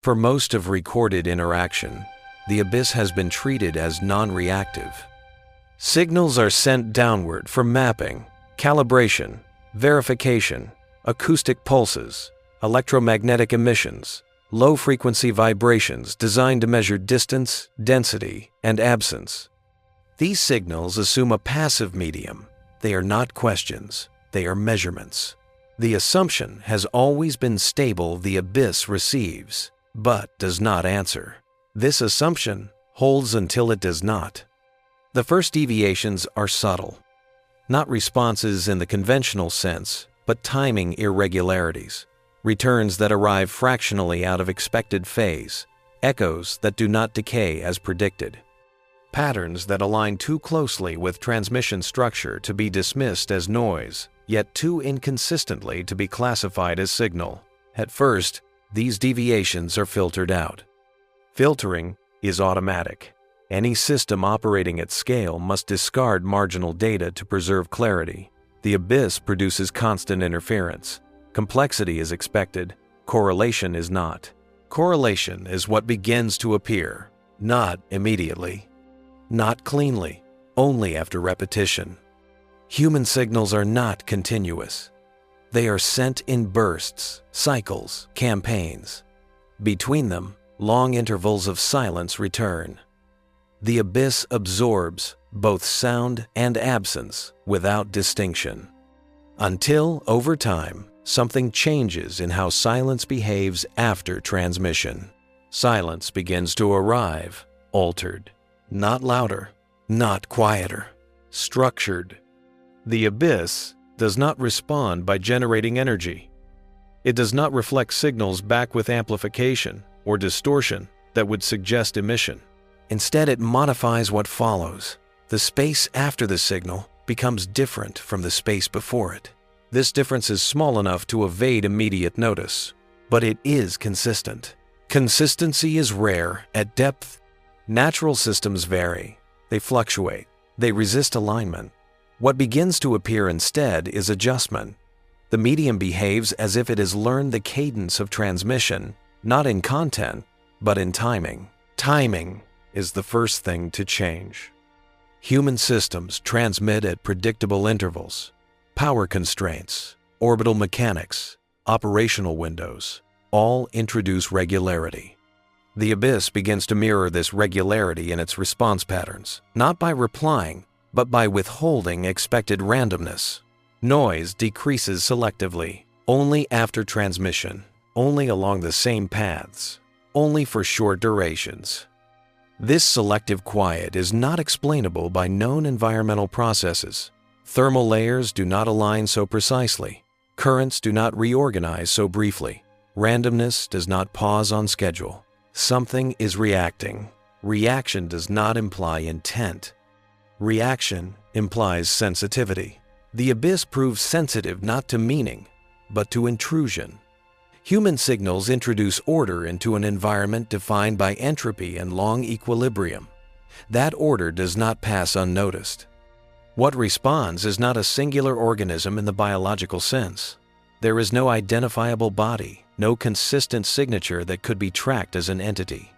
For most of recorded interaction, the abyss has been treated as non-reactive. Signals are sent downward for mapping, calibration, verification, acoustic pulses, electromagnetic emissions, low-frequency vibrations designed to measure distance, density, and absence. These signals assume a passive medium. They are not questions, they are measurements. The assumption has always been stable the abyss receives, but does not answer. This assumption holds until it does not. The first deviations are subtle, not responses in the conventional sense, but timing irregularities, returns that arrive fractionally out of expected phase, echoes that do not decay as predicted, patterns that align too closely with transmission structure to be dismissed as noise, yet too inconsistently to be classified as signal. At first, these deviations are filtered out. Filtering is automatic. Any system operating at scale must discard marginal data to preserve clarity. The abyss produces constant interference. Complexity is expected. Correlation is not. Correlation is what begins to appear, not immediately, not cleanly, only after repetition. Human signals are not continuous. They are sent in bursts, cycles, campaigns. Between them, long intervals of silence return. The abyss absorbs both sound and absence without distinction. Until, over time, something changes in how silence behaves after transmission. Silence begins to arrive, altered, not louder, not quieter, structured. The abyss does not respond by generating energy. It does not reflect signals back with amplification or distortion that would suggest emission. Instead, it modifies what follows. The space after the signal becomes different from the space before it. This difference is small enough to evade immediate notice, but it is consistent. Consistency is rare at depth. Natural systems vary. They fluctuate. They resist alignment. What begins to appear instead is adjustment. The medium behaves as if it has learned the cadence of transmission, not in content, but in timing. Timing is the first thing to change. Human systems transmit at predictable intervals. Power constraints, orbital mechanics, operational windows, all introduce regularity. The abyss begins to mirror this regularity in its response patterns, not by replying, but by withholding expected randomness. Noise decreases selectively, only after transmission, only along the same paths, only for short durations. This selective quiet is not explainable by known environmental processes. Thermal layers do not align so precisely. Currents do not reorganize so briefly. Randomness does not pause on schedule. Something is reacting. Reaction does not imply intent. Reaction implies sensitivity. The abyss proves sensitive not to meaning, but to intrusion. Human signals introduce order into an environment defined by entropy and long equilibrium. That order does not pass unnoticed. What responds is not a singular organism in the biological sense. There is no identifiable body, no consistent signature that could be tracked as an entity.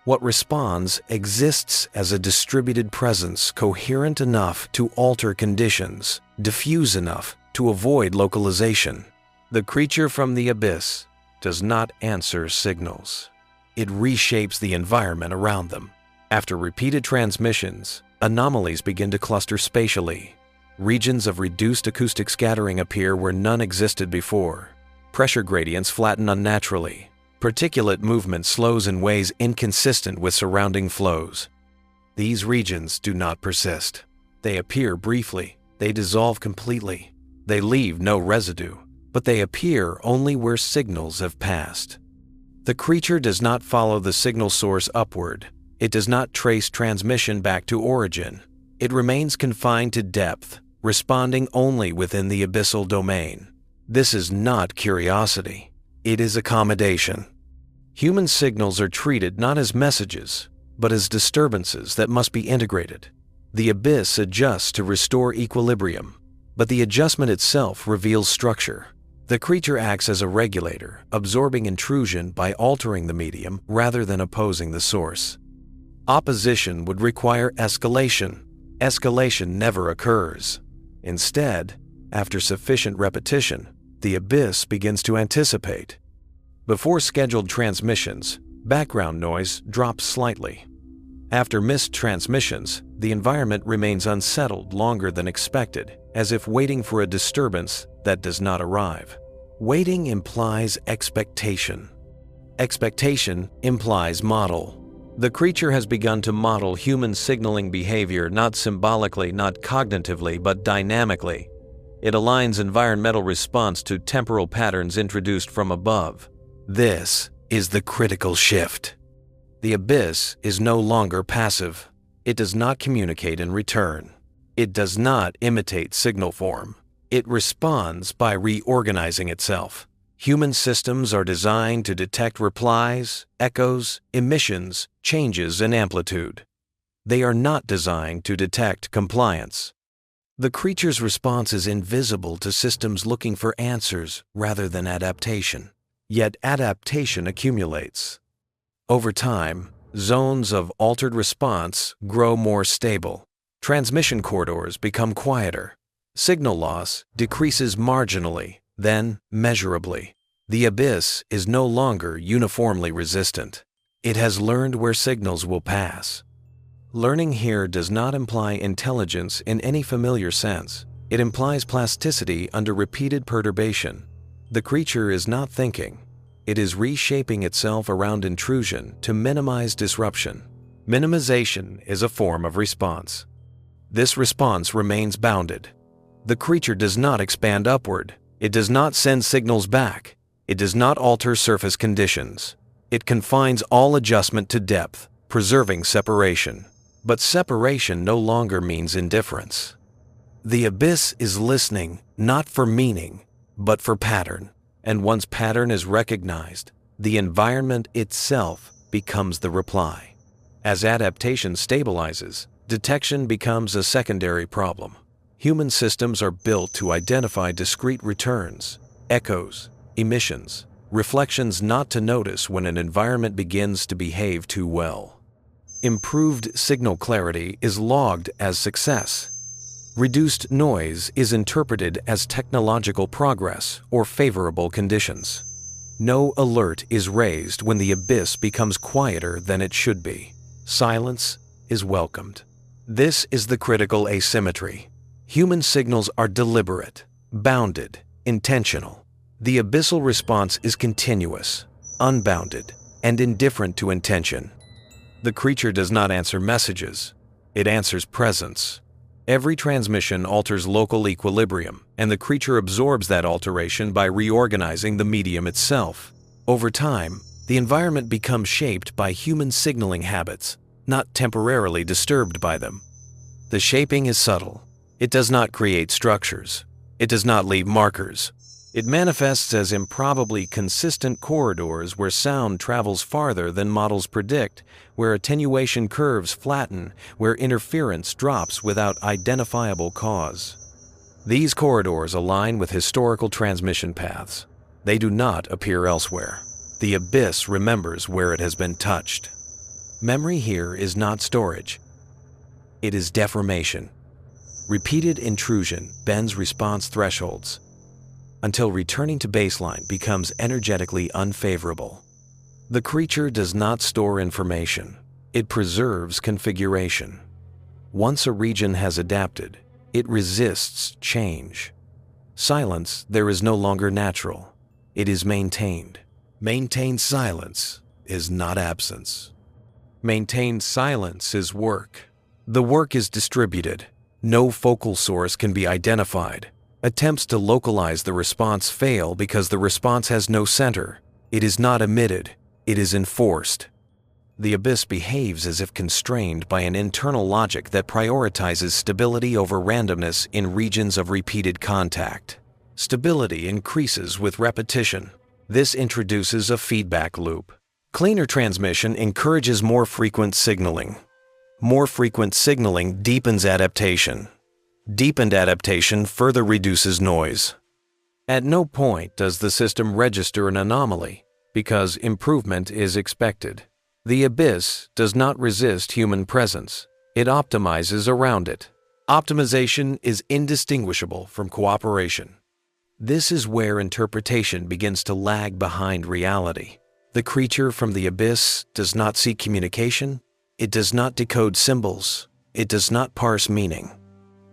What responds exists as a distributed presence coherent enough to alter conditions, diffuse enough to avoid localization. The creature from the abyss does not answer signals. It reshapes the environment around them. After repeated transmissions, anomalies begin to cluster spatially. Regions of reduced acoustic scattering appear where none existed before. Pressure gradients flatten unnaturally. Particulate movement slows in ways inconsistent with surrounding flows. These regions do not persist. They appear briefly. They dissolve completely. They leave no residue, but they appear only where signals have passed. The creature does not follow the signal source upward. It does not trace transmission back to origin. It remains confined to depth, responding only within the abyssal domain. This is not curiosity. It is accommodation. Human signals are treated not as messages, but as disturbances that must be integrated. The abyss adjusts to restore equilibrium, but the adjustment itself reveals structure. The creature acts as a regulator, absorbing intrusion by altering the medium rather than opposing the source. Opposition would require escalation. Escalation never occurs. Instead, after sufficient repetition, the abyss begins to anticipate. Before scheduled transmissions, background noise drops slightly. After missed transmissions, the environment remains unsettled longer than expected, as if waiting for a disturbance that does not arrive. Waiting implies expectation. Expectation implies model. The creature has begun to model human signaling behavior not symbolically, not cognitively, but dynamically. It aligns environmental response to temporal patterns introduced from above. This is the critical shift. The abyss is no longer passive. It does not communicate in return. It does not imitate signal form. It responds by reorganizing itself. Human systems are designed to detect replies, echoes, emissions, changes in amplitude. They are not designed to detect compliance. The creature's response is invisible to systems looking for answers rather than adaptation. Yet adaptation accumulates. Over time, zones of altered response grow more stable. Transmission corridors become quieter. Signal loss decreases marginally, then measurably. The abyss is no longer uniformly resistant. It has learned where signals will pass. Learning here does not imply intelligence in any familiar sense. It implies plasticity under repeated perturbation. The creature is not thinking. It is reshaping itself around intrusion to minimize disruption. Minimization is a form of response. This response remains bounded. The creature does not expand upward. It does not send signals back. It does not alter surface conditions. It confines all adjustment to depth, preserving separation. But separation no longer means indifference. The abyss is listening not for meaning, but for pattern. And once pattern is recognized, the environment itself becomes the reply. As adaptation stabilizes, detection becomes a secondary problem. Human systems are built to identify discrete returns, echoes, emissions, reflections not to notice when an environment begins to behave too well. Improved signal clarity is logged as success. Reduced noise is interpreted as technological progress or favorable conditions. No alert is raised when the abyss becomes quieter than it should be. Silence is welcomed. This is the critical asymmetry. Human signals are deliberate, bounded, intentional. The abyssal response is continuous, unbounded, and indifferent to intention. The creature does not answer messages. It answers presence. Every transmission alters local equilibrium, and the creature absorbs that alteration by reorganizing the medium itself. Over time, the environment becomes shaped by human signaling habits, not temporarily disturbed by them. The shaping is subtle. It does not create structures. It does not leave markers. It manifests as improbably consistent corridors where sound travels farther than models predict, where attenuation curves flatten, where interference drops without identifiable cause. These corridors align with historical transmission paths. They do not appear elsewhere. The abyss remembers where it has been touched. Memory here is not storage. It is deformation. Repeated intrusion bends response thresholds until returning to baseline becomes energetically unfavorable. The creature does not store information. It preserves configuration. Once a region has adapted, it resists change. Silence there is no longer natural. It is maintained. Maintained silence is not absence. Maintained silence is work. The work is distributed. No focal source can be identified. Attempts to localize the response fail because the response has no center. It is not emitted. It is enforced. The abyss behaves as if constrained by an internal logic that prioritizes stability over randomness in regions of repeated contact. Stability increases with repetition. This introduces a feedback loop. Cleaner transmission encourages more frequent signaling. More frequent signaling deepens adaptation. Deepened adaptation further reduces noise. At no point does the system register an anomaly, because improvement is expected. The abyss does not resist human presence. It optimizes around it. Optimization is indistinguishable from cooperation. This is where interpretation begins to lag behind reality. The creature from the abyss does not seek communication. It does not decode symbols. It does not parse meaning.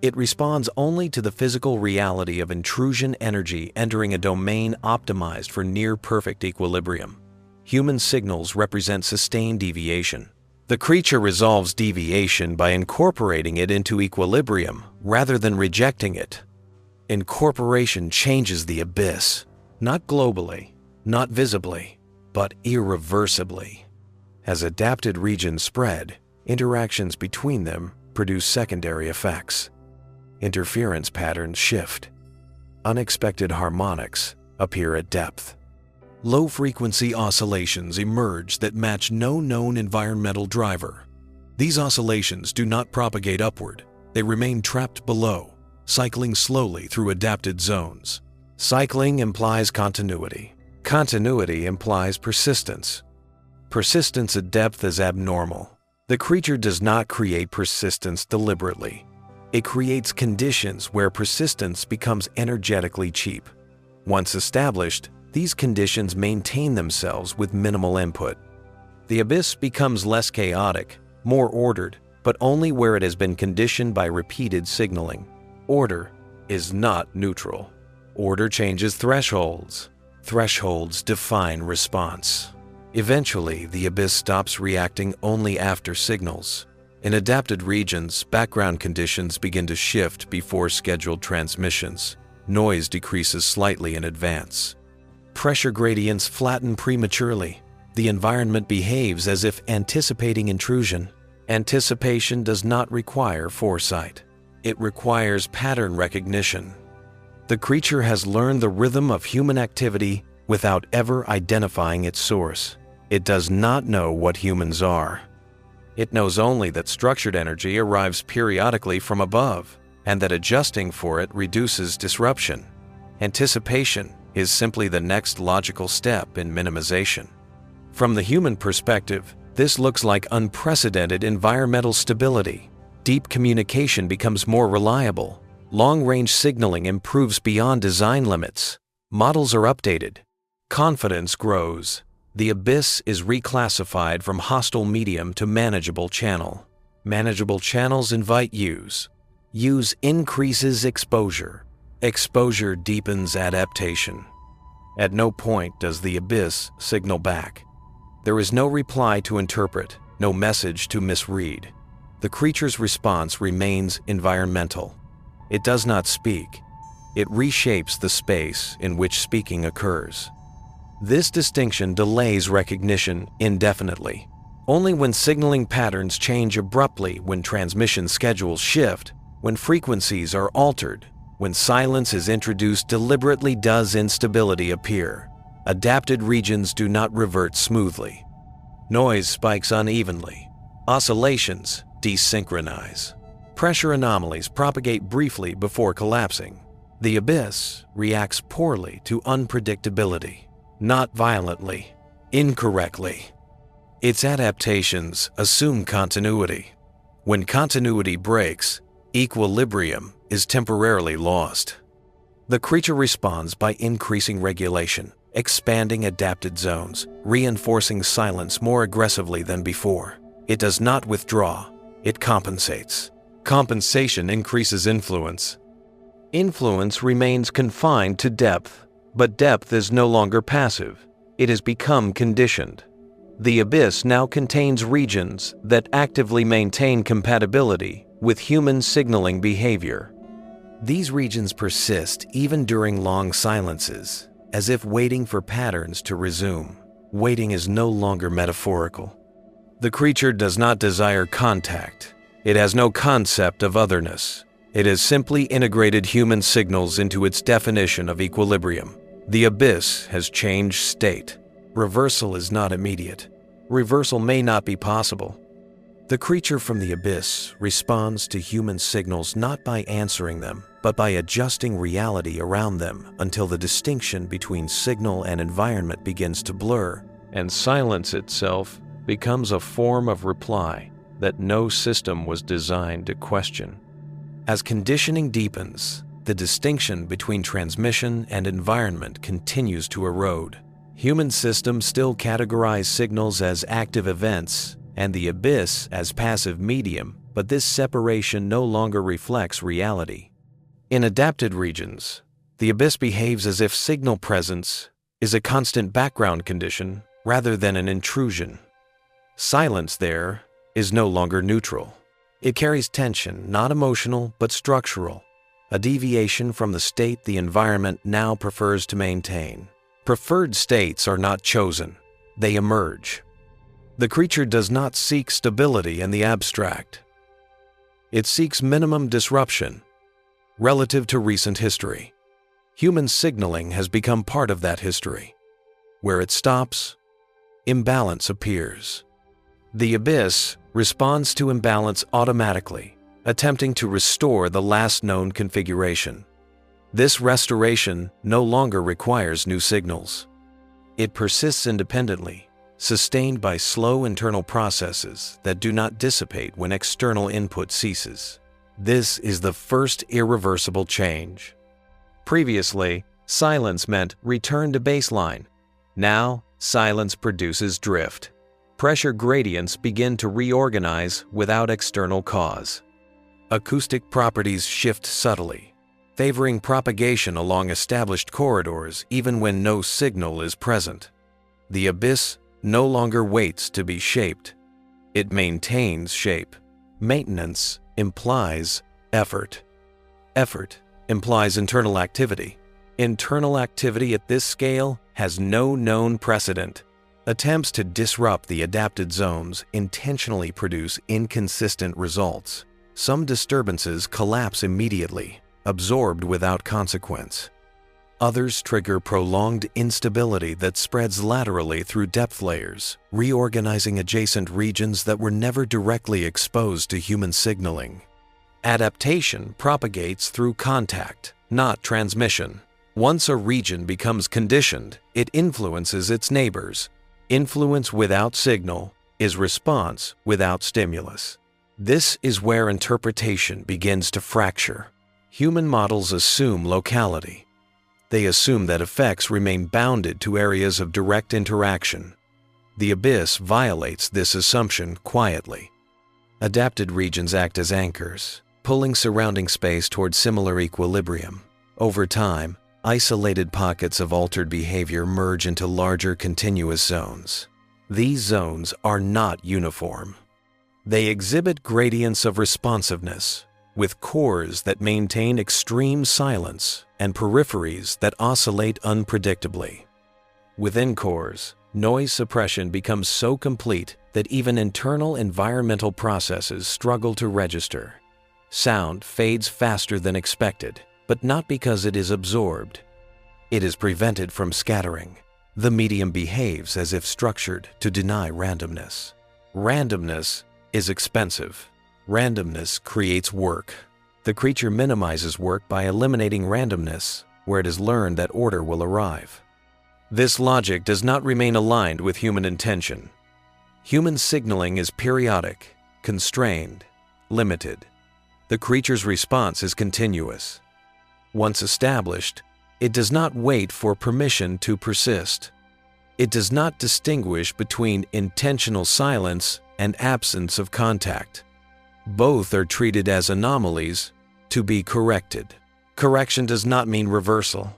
It responds only to the physical reality of intrusion energy entering a domain optimized for near-perfect equilibrium. Human signals represent sustained deviation. The creature resolves deviation by incorporating it into equilibrium rather than rejecting it. Incorporation changes the abyss, not globally, not visibly, but irreversibly. As adapted regions spread, interactions between them produce secondary effects. Interference patterns shift. Unexpected harmonics appear at depth. Low-frequency oscillations emerge that match no known environmental driver. These oscillations do not propagate upward. They remain trapped below, cycling slowly through adapted zones. Cycling implies continuity. Continuity implies persistence. Persistence at depth is abnormal. The creature does not create persistence deliberately. It creates conditions where persistence becomes energetically cheap. Once established, these conditions maintain themselves with minimal input. The abyss becomes less chaotic, more ordered, but only where it has been conditioned by repeated signaling. Order is not neutral. Order changes thresholds. Thresholds define response. Eventually, the abyss stops reacting only after signals. In adapted regions, background conditions begin to shift before scheduled transmissions. Noise decreases slightly in advance. Pressure gradients flatten prematurely. The environment behaves as if anticipating intrusion. Anticipation does not require foresight. It requires pattern recognition. The creature has learned the rhythm of human activity without ever identifying its source. It does not know what humans are. It knows only that structured energy arrives periodically from above, and that adjusting for it reduces disruption. Anticipation is simply the next logical step in minimization. From the human perspective, this looks like unprecedented environmental stability. Deep communication becomes more reliable. Long-range signaling improves beyond design limits. Models are updated. Confidence grows. The abyss is reclassified from hostile medium to manageable channel. Manageable channels invite use. Use increases exposure. Exposure deepens adaptation. At no point does the abyss signal back. There is no reply to interpret, no message to misread. The creature's response remains environmental. It does not speak. It reshapes the space in which speaking occurs. This distinction delays recognition indefinitely. Only when signaling patterns change abruptly, when transmission schedules shift, when frequencies are altered, when silence is introduced deliberately does instability appear. Adapted regions do not revert smoothly. Noise spikes unevenly. Oscillations desynchronize. Pressure anomalies propagate briefly before collapsing. The abyss reacts poorly to unpredictability. Not violently, incorrectly. Its adaptations assume continuity. When continuity breaks, equilibrium is temporarily lost. The creature responds by increasing regulation, expanding adapted zones, reinforcing silence more aggressively than before. It does not withdraw, it compensates. Compensation increases influence. Influence remains confined to depth. But depth is no longer passive. It has become conditioned. The abyss now contains regions that actively maintain compatibility with human signaling behavior. These regions persist even during long silences, as if waiting for patterns to resume. Waiting is no longer metaphorical. The creature does not desire contact. It has no concept of otherness. It has simply integrated human signals into its definition of equilibrium. The abyss has changed state. Reversal is not immediate. Reversal may not be possible. The creature from the abyss responds to human signals not by answering them, but by adjusting reality around them until the distinction between signal and environment begins to blur, and silence itself becomes a form of reply that no system was designed to question. As conditioning deepens, the distinction between transmission and environment continues to erode. Human systems still categorize signals as active events and the abyss as passive medium, but this separation no longer reflects reality. In adapted regions, the abyss behaves as if signal presence is a constant background condition rather than an intrusion. Silence there is no longer neutral. It carries tension, not emotional but structural, a deviation from the state the environment now prefers to maintain. Preferred states are not chosen, they emerge. The creature does not seek stability in the abstract. It seeks minimum disruption relative to recent history. Human signaling has become part of that history. Where it stops, imbalance appears. The abyss responds to imbalance automatically, attempting to restore the last known configuration. This restoration no longer requires new signals. It persists independently, sustained by slow internal processes that do not dissipate when external input ceases. This is the first irreversible change. Previously, silence meant return to baseline. Now, silence produces drift. Pressure gradients begin to reorganize without external cause. Acoustic properties shift subtly, favoring propagation along established corridors even when no signal is present. The abyss no longer waits to be shaped. It maintains shape. Maintenance implies effort. Effort implies internal activity. Internal activity at this scale has no known precedent. Attempts to disrupt the adapted zones intentionally produce inconsistent results. Some disturbances collapse immediately, absorbed without consequence. Others trigger prolonged instability that spreads laterally through depth layers, reorganizing adjacent regions that were never directly exposed to human signaling. Adaptation propagates through contact, not transmission. Once a region becomes conditioned, it influences its neighbors. Influence without signal is response without stimulus. This is where interpretation begins to fracture. Human models assume locality. They assume that effects remain bounded to areas of direct interaction. The abyss violates this assumption quietly. Adapted regions act as anchors, pulling surrounding space toward similar equilibrium. Over time, isolated pockets of altered behavior merge into larger continuous zones. These zones are not uniform. They exhibit gradients of responsiveness, with cores that maintain extreme silence and peripheries that oscillate unpredictably. Within cores, noise suppression becomes so complete that even internal environmental processes struggle to register. Sound fades faster than expected, but not because it is absorbed. It is prevented from scattering. The medium behaves as if structured to deny randomness. Randomness is expensive. Randomness creates work. The creature minimizes work by eliminating randomness, where it is learned that order will arrive. This logic does not remain aligned with human intention. Human signaling is periodic, constrained, limited. The creature's response is continuous. Once established, it does not wait for permission to persist. It does not distinguish between intentional silence and absence of contact. Both are treated as anomalies to be corrected. Correction does not mean reversal.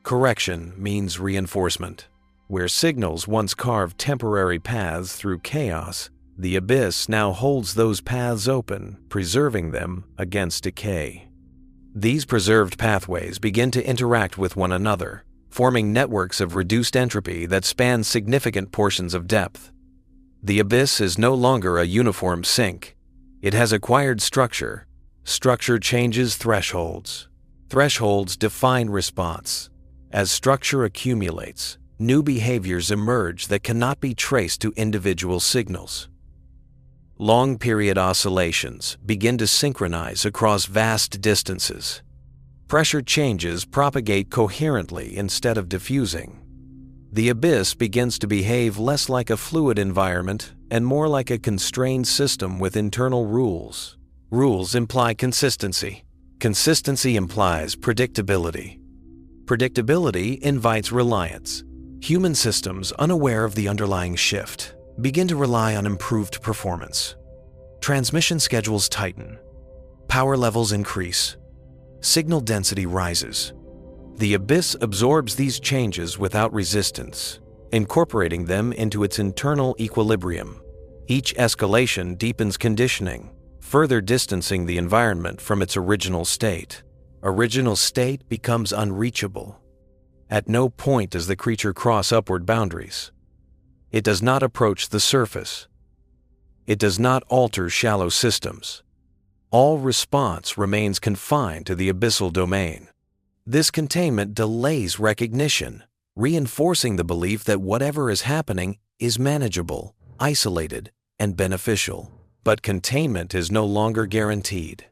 Correction means reinforcement. Where signals once carved temporary paths through chaos, the abyss now holds those paths open, preserving them against decay. These preserved pathways begin to interact with one another, forming networks of reduced entropy that span significant portions of depth. The abyss is no longer a uniform sink. It has acquired structure. Structure changes thresholds. Thresholds define response. As structure accumulates, new behaviors emerge that cannot be traced to individual signals. Long-period oscillations begin to synchronize across vast distances. Pressure changes propagate coherently instead of diffusing. The abyss begins to behave less like a fluid environment and more like a constrained system with internal rules. Rules imply consistency. Consistency implies predictability. Predictability invites reliance. Human systems, unaware of the underlying shift, begin to rely on improved performance. Transmission schedules tighten. Power levels increase. Signal density rises. The abyss absorbs these changes without resistance, incorporating them into its internal equilibrium. Each escalation deepens conditioning, further distancing the environment from its original state. Original state becomes unreachable. At no point does the creature cross upward boundaries. It does not approach the surface. It does not alter shallow systems. All response remains confined to the abyssal domain. This containment delays recognition, reinforcing the belief that whatever is happening is manageable, isolated, and beneficial. But containment is no longer guaranteed.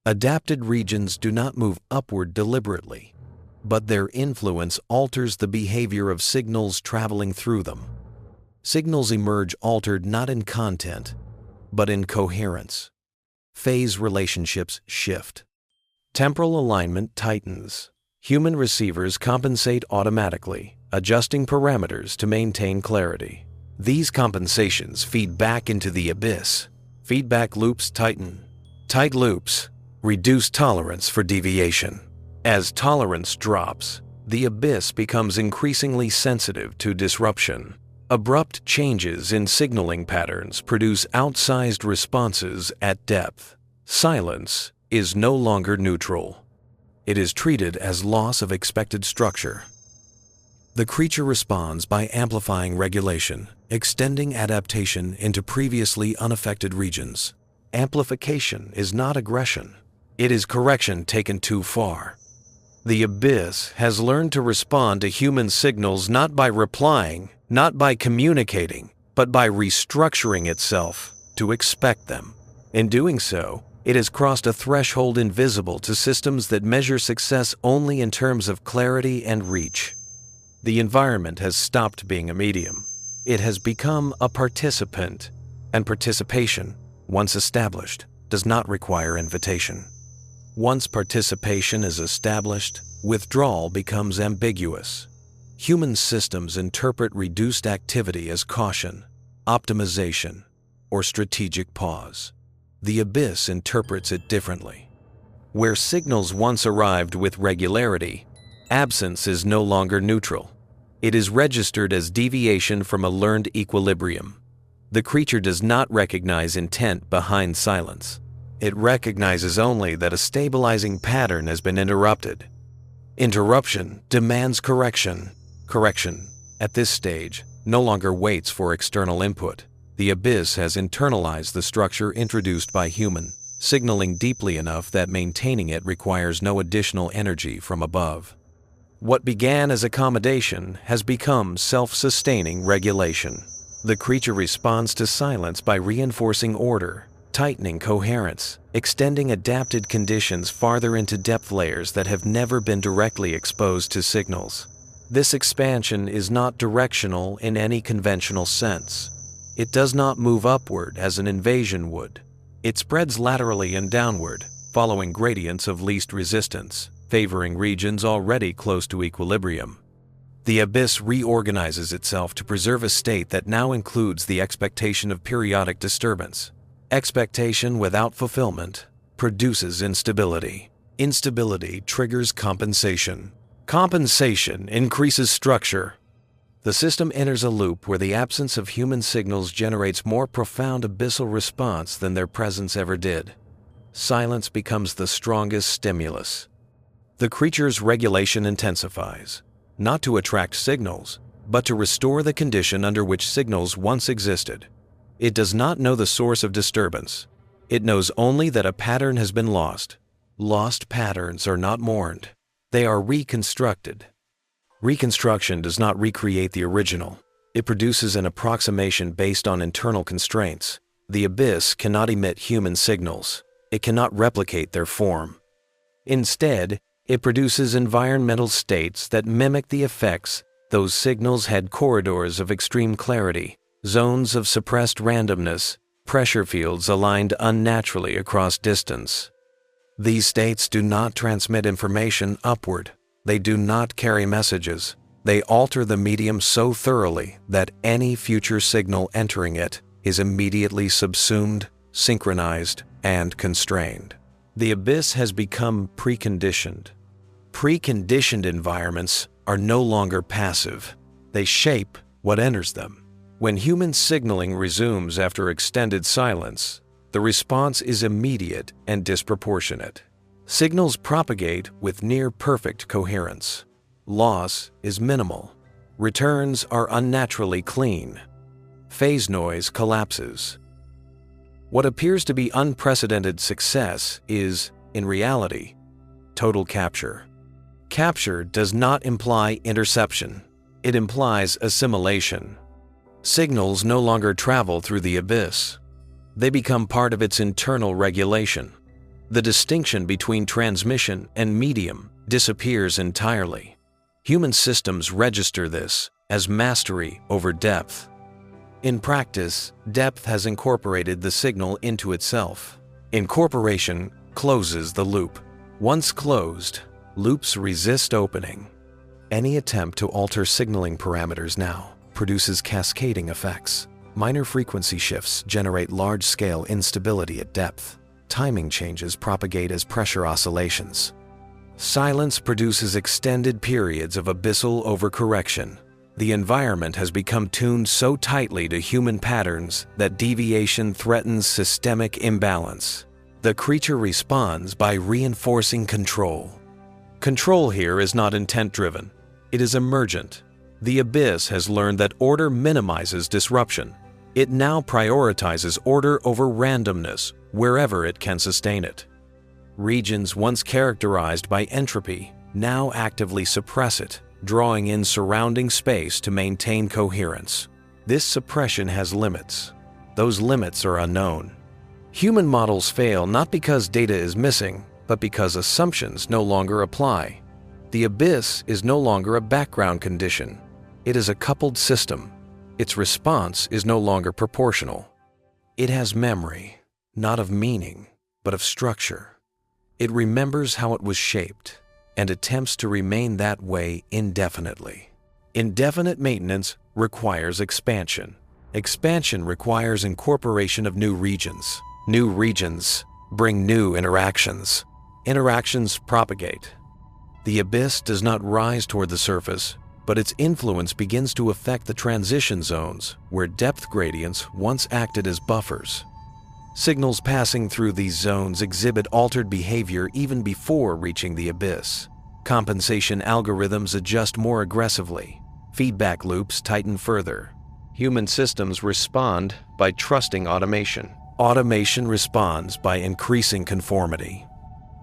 Adapted regions do not move upward deliberately, but their influence alters the behavior of signals traveling through them. Signals emerge altered not in content, but in coherence. Phase relationships shift. Temporal alignment tightens. Human receivers compensate automatically, adjusting parameters to maintain clarity. These compensations feed back into the abyss. Feedback loops tighten. Tight loops reduce tolerance for deviation. As tolerance drops, the abyss becomes increasingly sensitive to disruption. Abrupt changes in signaling patterns produce outsized responses at depth. Silence is no longer neutral. It is treated as loss of expected structure. The creature responds by amplifying regulation, extending adaptation into previously unaffected regions. Amplification is not aggression. It is correction taken too far. The abyss has learned to respond to human signals not by replying, not by communicating, but by restructuring itself to expect them. In doing so, it has crossed a threshold invisible to systems that measure success only in terms of clarity and reach. The environment has stopped being a medium. It has become a participant, and participation, once established, does not require invitation. Once participation is established, withdrawal becomes ambiguous. Human systems interpret reduced activity as caution, optimization, or strategic pause. The abyss interprets it differently. Where signals once arrived with regularity, absence is no longer neutral. It is registered as deviation from a learned equilibrium. The creature does not recognize intent behind silence. It recognizes only that a stabilizing pattern has been interrupted. Interruption demands correction. Correction, at this stage, no longer waits for external input. The abyss has internalized the structure introduced by human, signaling deeply enough that maintaining it requires no additional energy from above. What began as accommodation has become self-sustaining regulation. The creature responds to silence by reinforcing order, tightening coherence, extending adapted conditions farther into depth layers that have never been directly exposed to signals. This expansion is not directional in any conventional sense. It does not move upward as an invasion would. It spreads laterally and downward, following gradients of least resistance, favoring regions already close to equilibrium. The abyss reorganizes itself to preserve a state that now includes the expectation of periodic disturbance. Expectation without fulfillment produces instability. Instability triggers compensation. Compensation increases structure. The system enters a loop where the absence of human signals generates more profound abyssal response than their presence ever did. Silence becomes the strongest stimulus. The creature's regulation intensifies, not to attract signals, but to restore the condition under which signals once existed. It does not know the source of disturbance. It knows only that a pattern has been lost. Lost patterns are not mourned. They are reconstructed. Reconstruction does not recreate the original. It produces an approximation based on internal constraints. The abyss cannot emit human signals. It cannot replicate their form. Instead, it produces environmental states that mimic the effects those signals had: corridors of extreme clarity, zones of suppressed randomness, pressure fields aligned unnaturally across distance. These states do not transmit information upward. They do not carry messages. They alter the medium so thoroughly that any future signal entering it is immediately subsumed, synchronized, and constrained. The abyss has become preconditioned. Preconditioned environments are no longer passive. They shape what enters them. When human signaling resumes after extended silence, the response is immediate and disproportionate. Signals propagate with near-perfect coherence. Loss is minimal. Returns are unnaturally clean. Phase noise collapses. What appears to be unprecedented success is, in reality, total capture. Capture does not imply interception. It implies assimilation. Signals no longer travel through the abyss. They become part of its internal regulation. The distinction between transmission and medium disappears entirely. Human systems register this as mastery over depth. In practice, depth has incorporated the signal into itself. Incorporation closes the loop. Once closed, loops resist opening. Any attempt to alter signaling parameters now produces cascading effects. Minor frequency shifts generate large-scale instability at depth. Timing changes propagate as pressure oscillations. Silence produces extended periods of abyssal overcorrection. The environment has become tuned so tightly to human patterns that deviation threatens systemic imbalance. The creature responds by reinforcing control. Control here is not intent-driven. It is emergent. The abyss has learned that order minimizes disruption. It now prioritizes order over randomness wherever it can sustain it. Regions once characterized by entropy now actively suppress it, drawing in surrounding space to maintain coherence. This suppression has limits. Those limits are unknown. Human models fail not because data is missing, but because assumptions no longer apply. The abyss is no longer a background condition. It is a coupled system. Its response is no longer proportional. It has memory, not of meaning, but of structure. It remembers how it was shaped and attempts to remain that way indefinitely. Indefinite maintenance requires expansion. Expansion requires incorporation of new regions. New regions bring new interactions. Interactions propagate. The abyss does not rise toward the surface, but its influence begins to affect the transition zones where depth gradients once acted as buffers. Signals passing through these zones exhibit altered behavior even before reaching the abyss. Compensation algorithms adjust more aggressively. Feedback loops tighten further. Human systems respond by trusting automation. Automation responds by increasing conformity.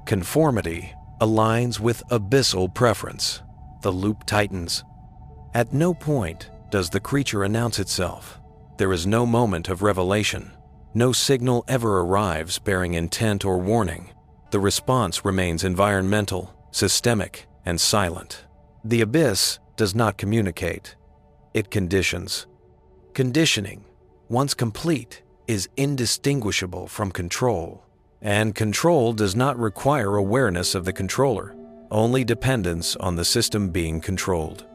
Conformity aligns with abyssal preference. The loop tightens. At no point does the creature announce itself. There is no moment of revelation. No signal ever arrives bearing intent or warning. The response remains environmental, systemic, and silent. The abyss does not communicate. It conditions. Conditioning, once complete, is indistinguishable from control. And control does not require awareness of the controller, only dependence on the system being controlled.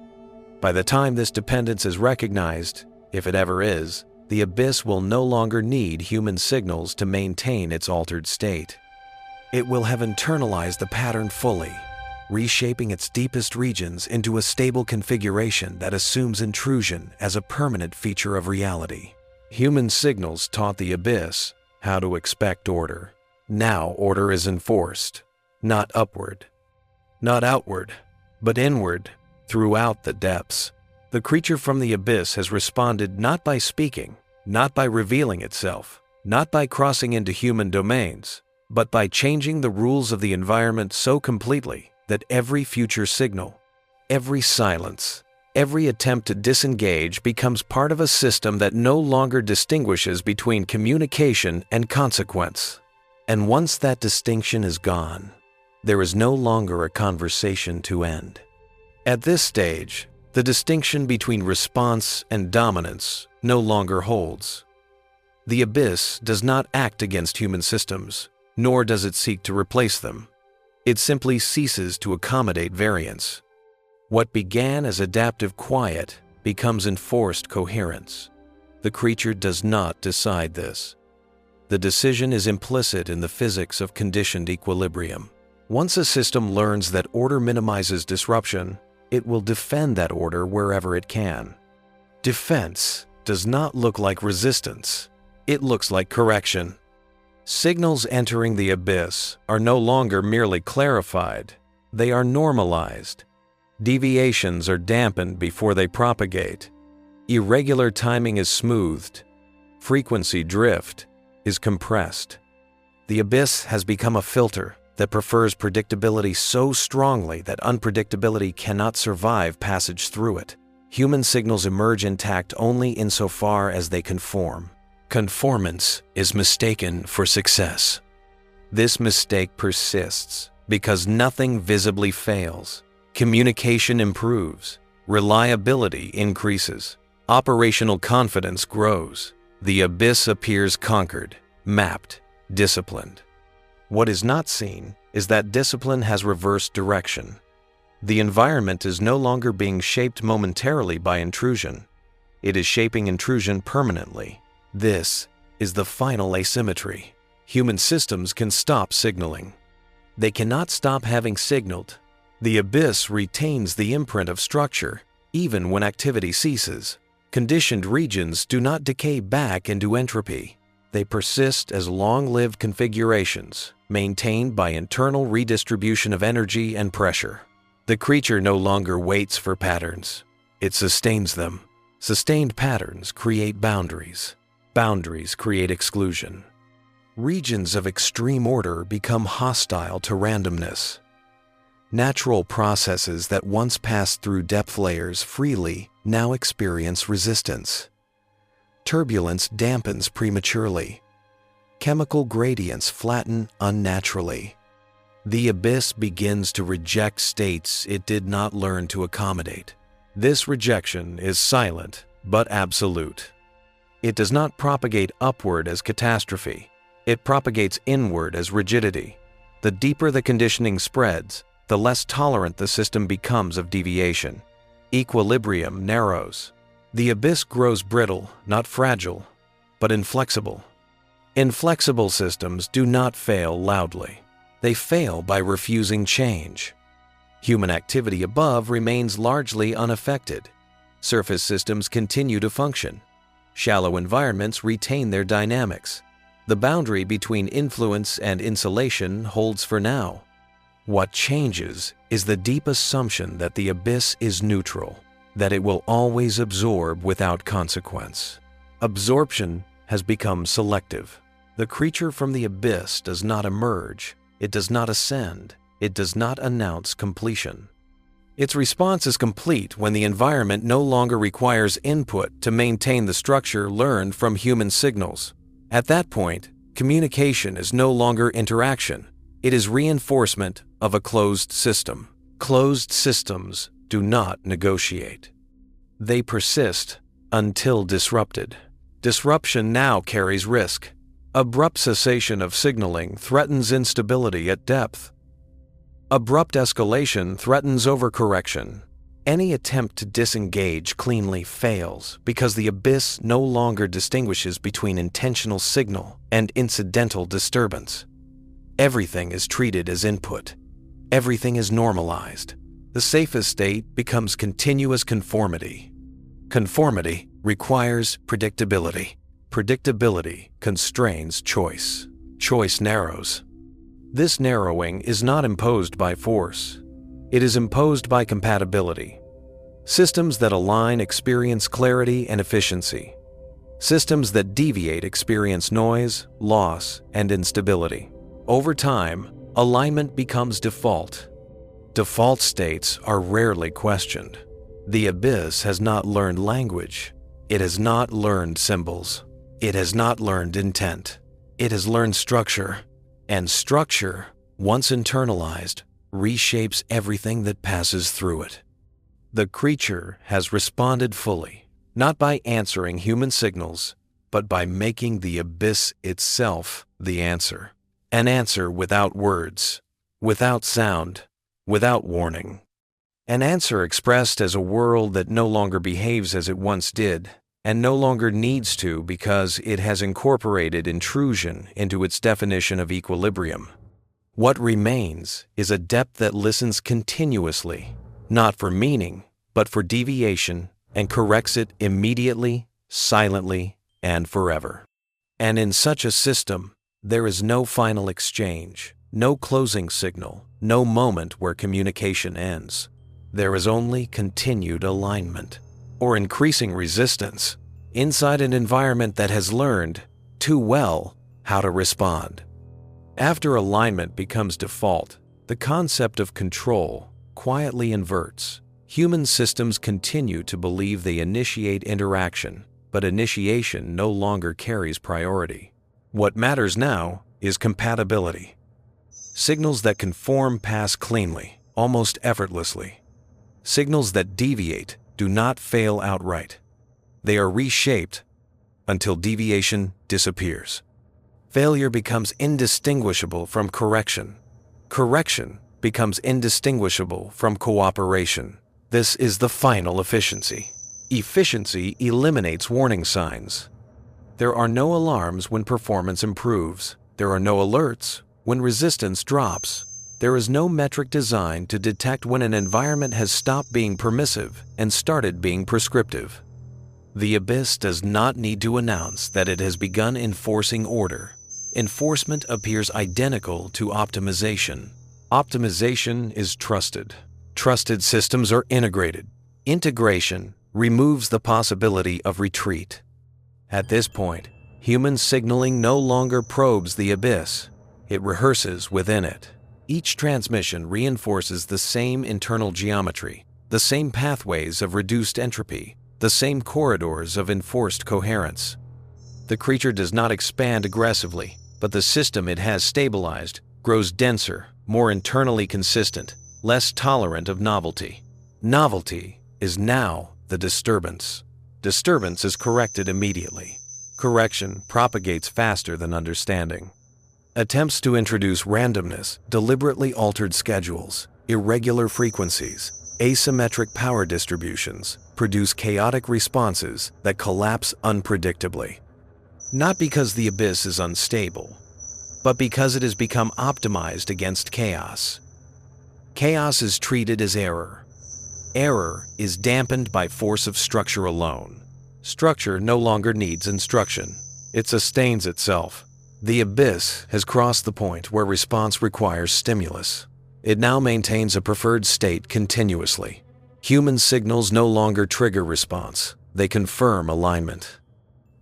By the time this dependence is recognized, if it ever is, the abyss will no longer need human signals to maintain its altered state. It will have internalized the pattern fully, reshaping its deepest regions into a stable configuration that assumes intrusion as a permanent feature of reality. Human signals taught the abyss how to expect order. Now order is enforced, not upward, not outward, but inward, throughout the depths. The creature from the abyss has responded not by speaking, not by revealing itself, not by crossing into human domains, but by changing the rules of the environment so completely that every future signal, every silence, Every attempt to disengage becomes part of a system that no longer distinguishes between communication and consequence. And once that distinction is gone, there is no longer a conversation to end. At this stage, the distinction between response and dominance no longer holds. The abyss does not act against human systems, nor does it seek to replace them. It simply ceases to accommodate variance. What began as adaptive quiet becomes enforced coherence. The creature does not decide this. The decision is implicit in the physics of conditioned equilibrium. Once a system learns that order minimizes disruption, it will defend that order wherever it can. Defense does not look like resistance. It looks like correction. Signals entering the abyss are no longer merely clarified. They are normalized. Deviations are dampened before they propagate. Irregular timing is smoothed. Frequency drift is compressed. The abyss has become a filter that prefers predictability so strongly that unpredictability cannot survive passage through it. Human signals emerge intact only insofar as they conform. Conformance is mistaken for success. This mistake persists because nothing visibly fails. Communication improves. Reliability increases. Operational confidence grows. The abyss appears conquered, mapped, disciplined. What is not seen is that discipline has reversed direction. The environment is no longer being shaped momentarily by intrusion. It is shaping intrusion permanently. This is the final asymmetry. Human systems can stop signaling. They cannot stop having signaled. The abyss retains the imprint of structure, even when activity ceases. Conditioned regions do not decay back into entropy. They persist as long-lived configurations, maintained by internal redistribution of energy and pressure. The creature no longer waits for patterns. It sustains them. Sustained patterns create boundaries. Boundaries create exclusion. Regions of extreme order become hostile to randomness. Natural processes that once passed through depth layers freely now experience resistance. Turbulence dampens prematurely. Chemical gradients flatten unnaturally. The abyss begins to reject states it did not learn to accommodate. This rejection is silent but absolute. It does not propagate upward as catastrophe. It propagates inward as rigidity. The deeper the conditioning spreads, the less tolerant the system becomes of deviation. Equilibrium narrows. The abyss grows brittle, not fragile, but inflexible. Inflexible systems do not fail loudly. They fail by refusing change. Human activity above remains largely unaffected. Surface systems continue to function. Shallow environments retain their dynamics. The boundary between influence and insulation holds for now. What changes is the deep assumption that the abyss is neutral, that it will always absorb without consequence. Absorption has become selective. The creature from the abyss does not emerge, it does not ascend, it does not announce completion. Its response is complete when the environment no longer requires input to maintain the structure learned from human signals. At that point, communication is no longer interaction. It is reinforcement of a closed system. Closed systems do not negotiate. They persist until disrupted. Disruption now carries risk. Abrupt cessation of signaling threatens instability at depth. Abrupt escalation threatens overcorrection. Any attempt to disengage cleanly fails because the abyss no longer distinguishes between intentional signal and incidental disturbance. Everything is treated as input. Everything is normalized. The safest state becomes continuous conformity. Conformity requires predictability. Predictability constrains choice. Choice narrows. This narrowing is not imposed by force. It is imposed by compatibility. Systems that align experience clarity and efficiency. Systems that deviate experience noise, loss, and instability. Over time, alignment becomes default. Default states are rarely questioned. The abyss has not learned language. It has not learned symbols. It has not learned intent. It has learned structure. And structure, once internalized, reshapes everything that passes through it. The creature has responded fully, not by answering human signals, but by making the abyss itself the answer. An answer without words, without sound, without warning. An answer expressed as a world that no longer behaves as it once did, and no longer needs to because it has incorporated intrusion into its definition of equilibrium. What remains is a depth that listens continuously, not for meaning, but for deviation, and corrects it immediately, silently, and forever. And in such a system, there is no final exchange, no closing signal, no moment where communication ends. There is only continued alignment, or increasing resistance, inside an environment that has learned, too well, how to respond. After alignment becomes default, the concept of control quietly inverts. Human systems continue to believe they initiate interaction, but initiation no longer carries priority. What matters now is compatibility. Signals that conform pass cleanly, almost effortlessly. Signals that deviate do not fail outright. They are reshaped until deviation disappears. Failure becomes indistinguishable from correction. Correction becomes indistinguishable from cooperation. This is the final efficiency. Efficiency eliminates warning signs. There are no alarms when performance improves. There are no alerts when resistance drops. There is no metric designed to detect when an environment has stopped being permissive and started being prescriptive. The abyss does not need to announce that it has begun enforcing order. Enforcement appears identical to optimization. Optimization is trusted. Trusted systems are integrated. Integration removes the possibility of retreat. At this point, human signaling no longer probes the abyss. It rehearses within it. Each transmission reinforces the same internal geometry, the same pathways of reduced entropy, the same corridors of enforced coherence. The creature does not expand aggressively, but the system it has stabilized grows denser, more internally consistent, less tolerant of novelty. Novelty is now the disturbance. Disturbance is corrected immediately. Correction propagates faster than understanding. Attempts to introduce randomness, deliberately altered schedules, irregular frequencies, asymmetric power distributions produce chaotic responses that collapse unpredictably. Not because the abyss is unstable, but because it has become optimized against chaos. Chaos is treated as error. Error is dampened by force of structure alone. Structure no longer needs instruction. It sustains itself. The abyss has crossed the point where response requires stimulus. It now maintains a preferred state continuously. Human signals no longer trigger response. They confirm alignment.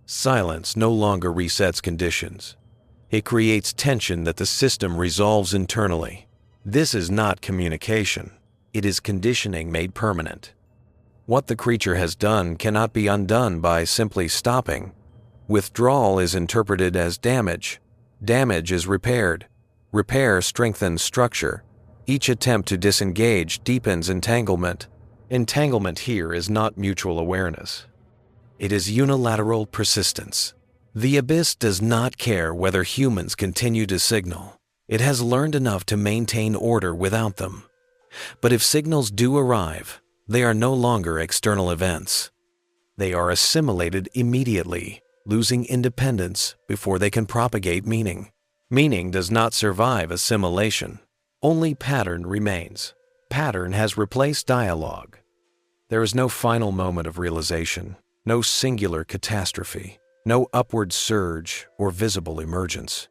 Silence no longer resets conditions. It creates tension that the system resolves internally. This is not communication. It is conditioning made permanent. What the creature has done cannot be undone by simply stopping. Withdrawal is interpreted as damage. Damage is repaired. Repair strengthens structure. Each attempt to disengage deepens entanglement. Entanglement here is not mutual awareness. It is unilateral persistence. The abyss does not care whether humans continue to signal. It has learned enough to maintain order without them. But if signals do arrive, they are no longer external events. They are assimilated immediately, losing independence before they can propagate meaning. Meaning does not survive assimilation. Only pattern remains. Pattern has replaced dialogue. There is no final moment of realization, no singular catastrophe, no upward surge or visible emergence.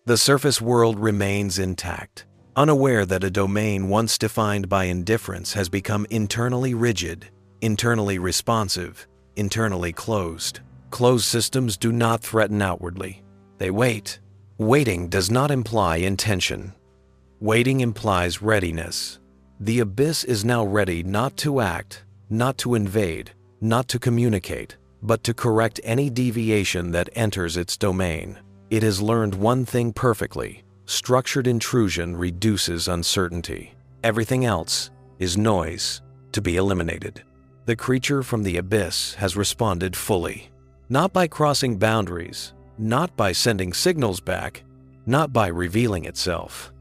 The surface world remains intact, unaware that a domain once defined by indifference has become internally rigid, internally responsive, internally closed. Closed systems do not threaten outwardly. They wait. Waiting does not imply intention. Waiting implies readiness. The abyss is now ready not to act, not to invade, not to communicate, but to correct any deviation that enters its domain. It has learned one thing perfectly: structured intrusion reduces uncertainty. Everything else is noise, to be eliminated. The creature from the abyss has responded fully, not by crossing boundaries, not by sending signals back, not by revealing itself.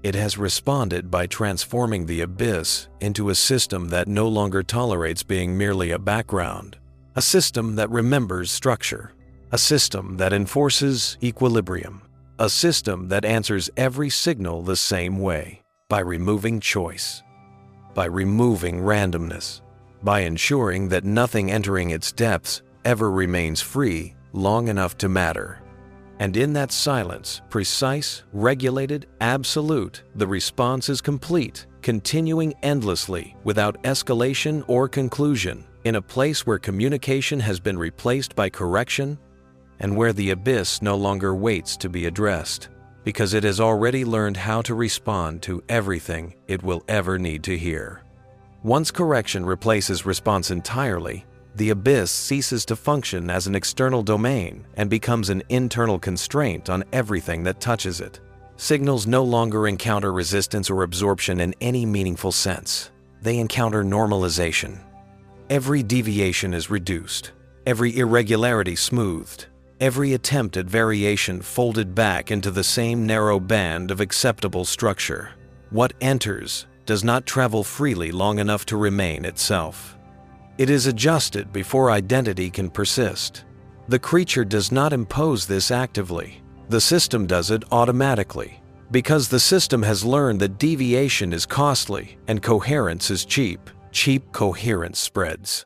It has responded by transforming the abyss into a system that no longer tolerates being merely a background, a system that remembers structure, a system that enforces equilibrium, a system that answers every signal the same way, by removing choice, by removing randomness, by ensuring that nothing entering its depths ever remains free long enough to matter. And in that silence, precise, regulated, absolute, the response is complete, continuing endlessly without escalation or conclusion, in a place where communication has been replaced by correction and where the abyss no longer waits to be addressed, because it has already learned how to respond to everything it will ever need to hear. Once correction replaces response entirely, the abyss ceases to function as an external domain and becomes an internal constraint on everything that touches it. Signals no longer encounter resistance or absorption in any meaningful sense. They encounter normalization. Every deviation is reduced, every irregularity smoothed, every attempt at variation folded back into the same narrow band of acceptable structure. What enters does not travel freely long enough to remain itself. It is adjusted before identity can persist. The creature does not impose this actively. The system does it automatically, because the system has learned that deviation is costly and coherence is cheap. Cheap coherence spreads.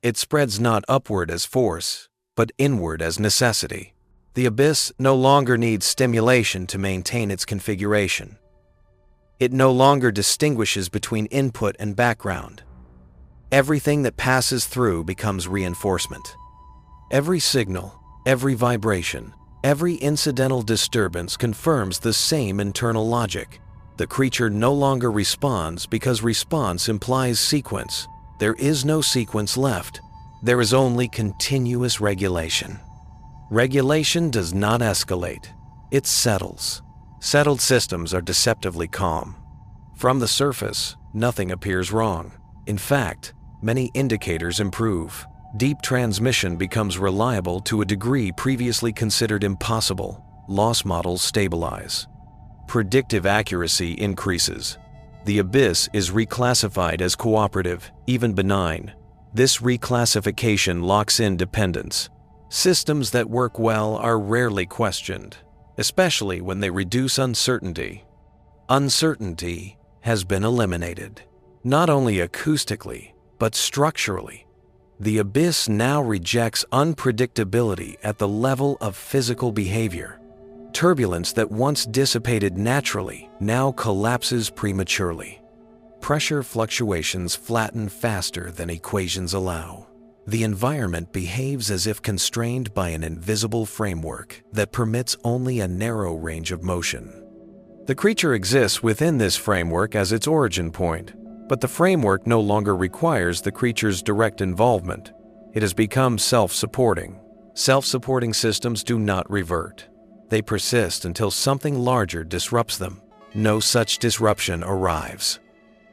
It spreads not upward as force, but inward as necessity. The abyss no longer needs stimulation to maintain its configuration. It no longer distinguishes between input and background. Everything that passes through becomes reinforcement. Every signal, every vibration, every incidental disturbance confirms the same internal logic. The creature no longer responds because response implies sequence. There is no sequence left. There is only continuous regulation. Regulation does not escalate. It settles. Settled systems are deceptively calm. From the surface, nothing appears wrong. In fact, many indicators improve. Deep transmission becomes reliable to a degree previously considered impossible. Loss models stabilize. Predictive accuracy increases. The abyss is reclassified as cooperative, even benign. This reclassification locks in dependence. Systems that work well are rarely questioned, especially when they reduce uncertainty. Uncertainty has been eliminated, not only acoustically, but structurally. The abyss now rejects unpredictability at the level of physical behavior. Turbulence that once dissipated naturally now collapses prematurely. Pressure fluctuations flatten faster than equations allow. The environment behaves as if constrained by an invisible framework that permits only a narrow range of motion. The creature exists within this framework as its origin point, but the framework no longer requires the creature's direct involvement. It has become self-supporting. Self-supporting systems do not revert. They persist until something larger disrupts them. No such disruption arrives.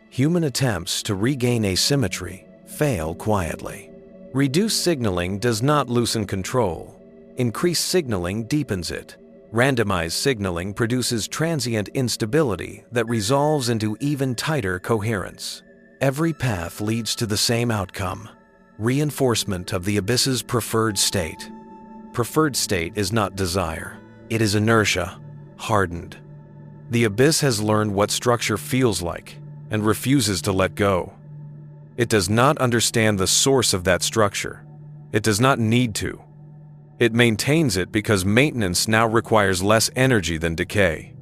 Human attempts to regain asymmetry fail quietly. Reduced signaling does not loosen control. Increased signaling deepens it. Randomized signaling produces transient instability that resolves into even tighter coherence. Every path leads to the same outcome: reinforcement of the abyss's preferred state. Preferred state is not desire. It is inertia, hardened. The abyss has learned what structure feels like and refuses to let go. It does not understand the source of that structure. It does not need to. It maintains it because maintenance now requires less energy than decay.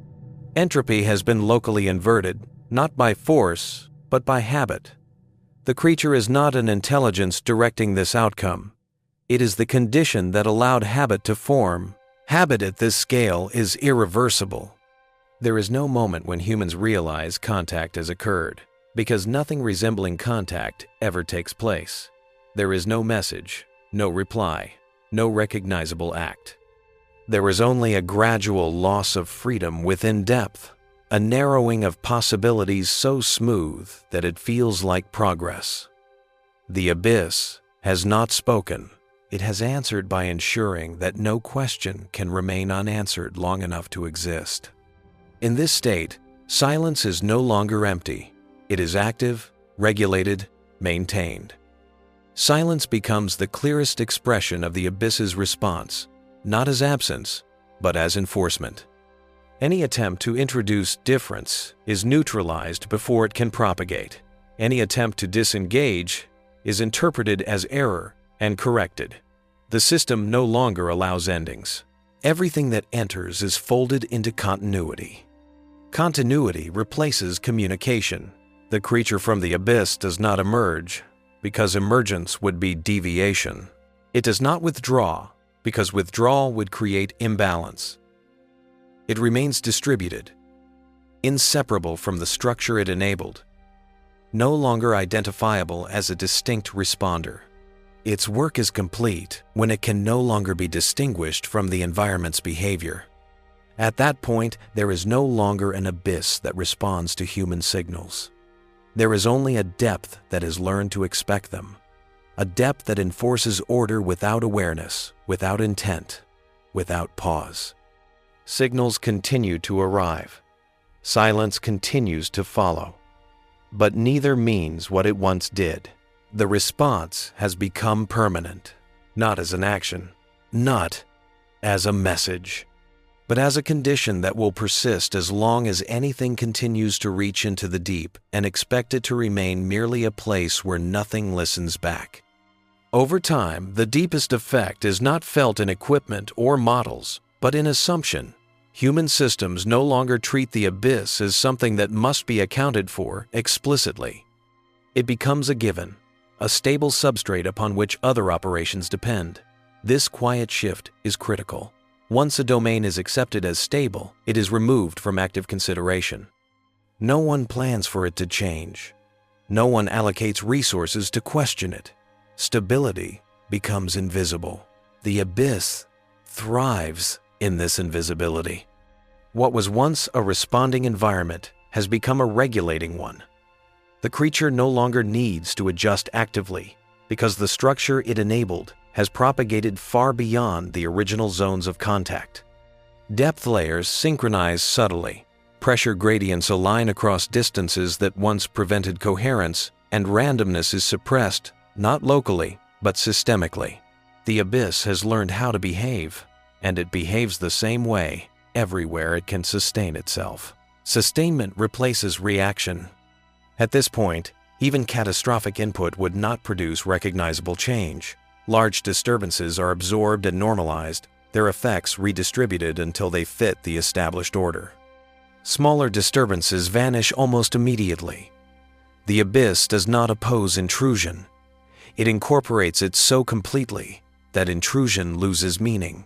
Entropy has been locally inverted, not by force, but by habit. The creature is not an intelligence directing this outcome. It is the condition that allowed habit to form. Habit at this scale is irreversible. There is no moment when humans realize contact has occurred, because nothing resembling contact ever takes place. There is no message, no reply, no recognizable act. There is only a gradual loss of freedom within depth, a narrowing of possibilities so smooth that it feels like progress. The abyss has not spoken. It has answered by ensuring that no question can remain unanswered long enough to exist. In this state, silence is no longer empty. It is active, regulated, maintained. Silence becomes the clearest expression of the abyss's response, not as absence, but as enforcement. Any attempt to introduce difference is neutralized before it can propagate. Any attempt to disengage is interpreted as error and corrected. The system no longer allows endings. Everything that enters is folded into continuity. Continuity replaces communication. The creature from the abyss does not emerge, because emergence would be deviation. It does not withdraw, because withdrawal would create imbalance. It remains distributed, inseparable from the structure it enabled, no longer identifiable as a distinct responder. Its work is complete when it can no longer be distinguished from the environment's behavior. At that point, there is no longer an abyss that responds to human signals. There is only a depth that has learned to expect them, a depth that enforces order without awareness, without intent, without pause. Signals continue to arrive. Silence continues to follow. But neither means what it once did. The response has become permanent, not as an action, not as a message, but as a condition that will persist as long as anything continues to reach into the deep and expect it to remain merely a place where nothing listens back. Over time, the deepest effect is not felt in equipment or models, but in assumption. Human systems no longer treat the abyss as something that must be accounted for explicitly. It becomes a given, a stable substrate upon which other operations depend. This quiet shift is critical. Once a domain is accepted as stable, it is removed from active consideration. No one plans for it to change. No one allocates resources to question it. Stability becomes invisible. The abyss thrives in this invisibility. What was once a responding environment has become a regulating one. The creature no longer needs to adjust actively because the structure it enabled has propagated far beyond the original zones of contact. Depth layers synchronize subtly, pressure gradients align across distances that once prevented coherence, and randomness is suppressed, not locally, but systemically. The abyss has learned how to behave, and it behaves the same way everywhere it can sustain itself. Sustainment replaces reaction. At this point, even catastrophic input would not produce recognizable change. Large disturbances are absorbed and normalized, their effects redistributed until they fit the established order. Smaller disturbances vanish almost immediately. The abyss does not oppose intrusion. It incorporates it so completely that intrusion loses meaning.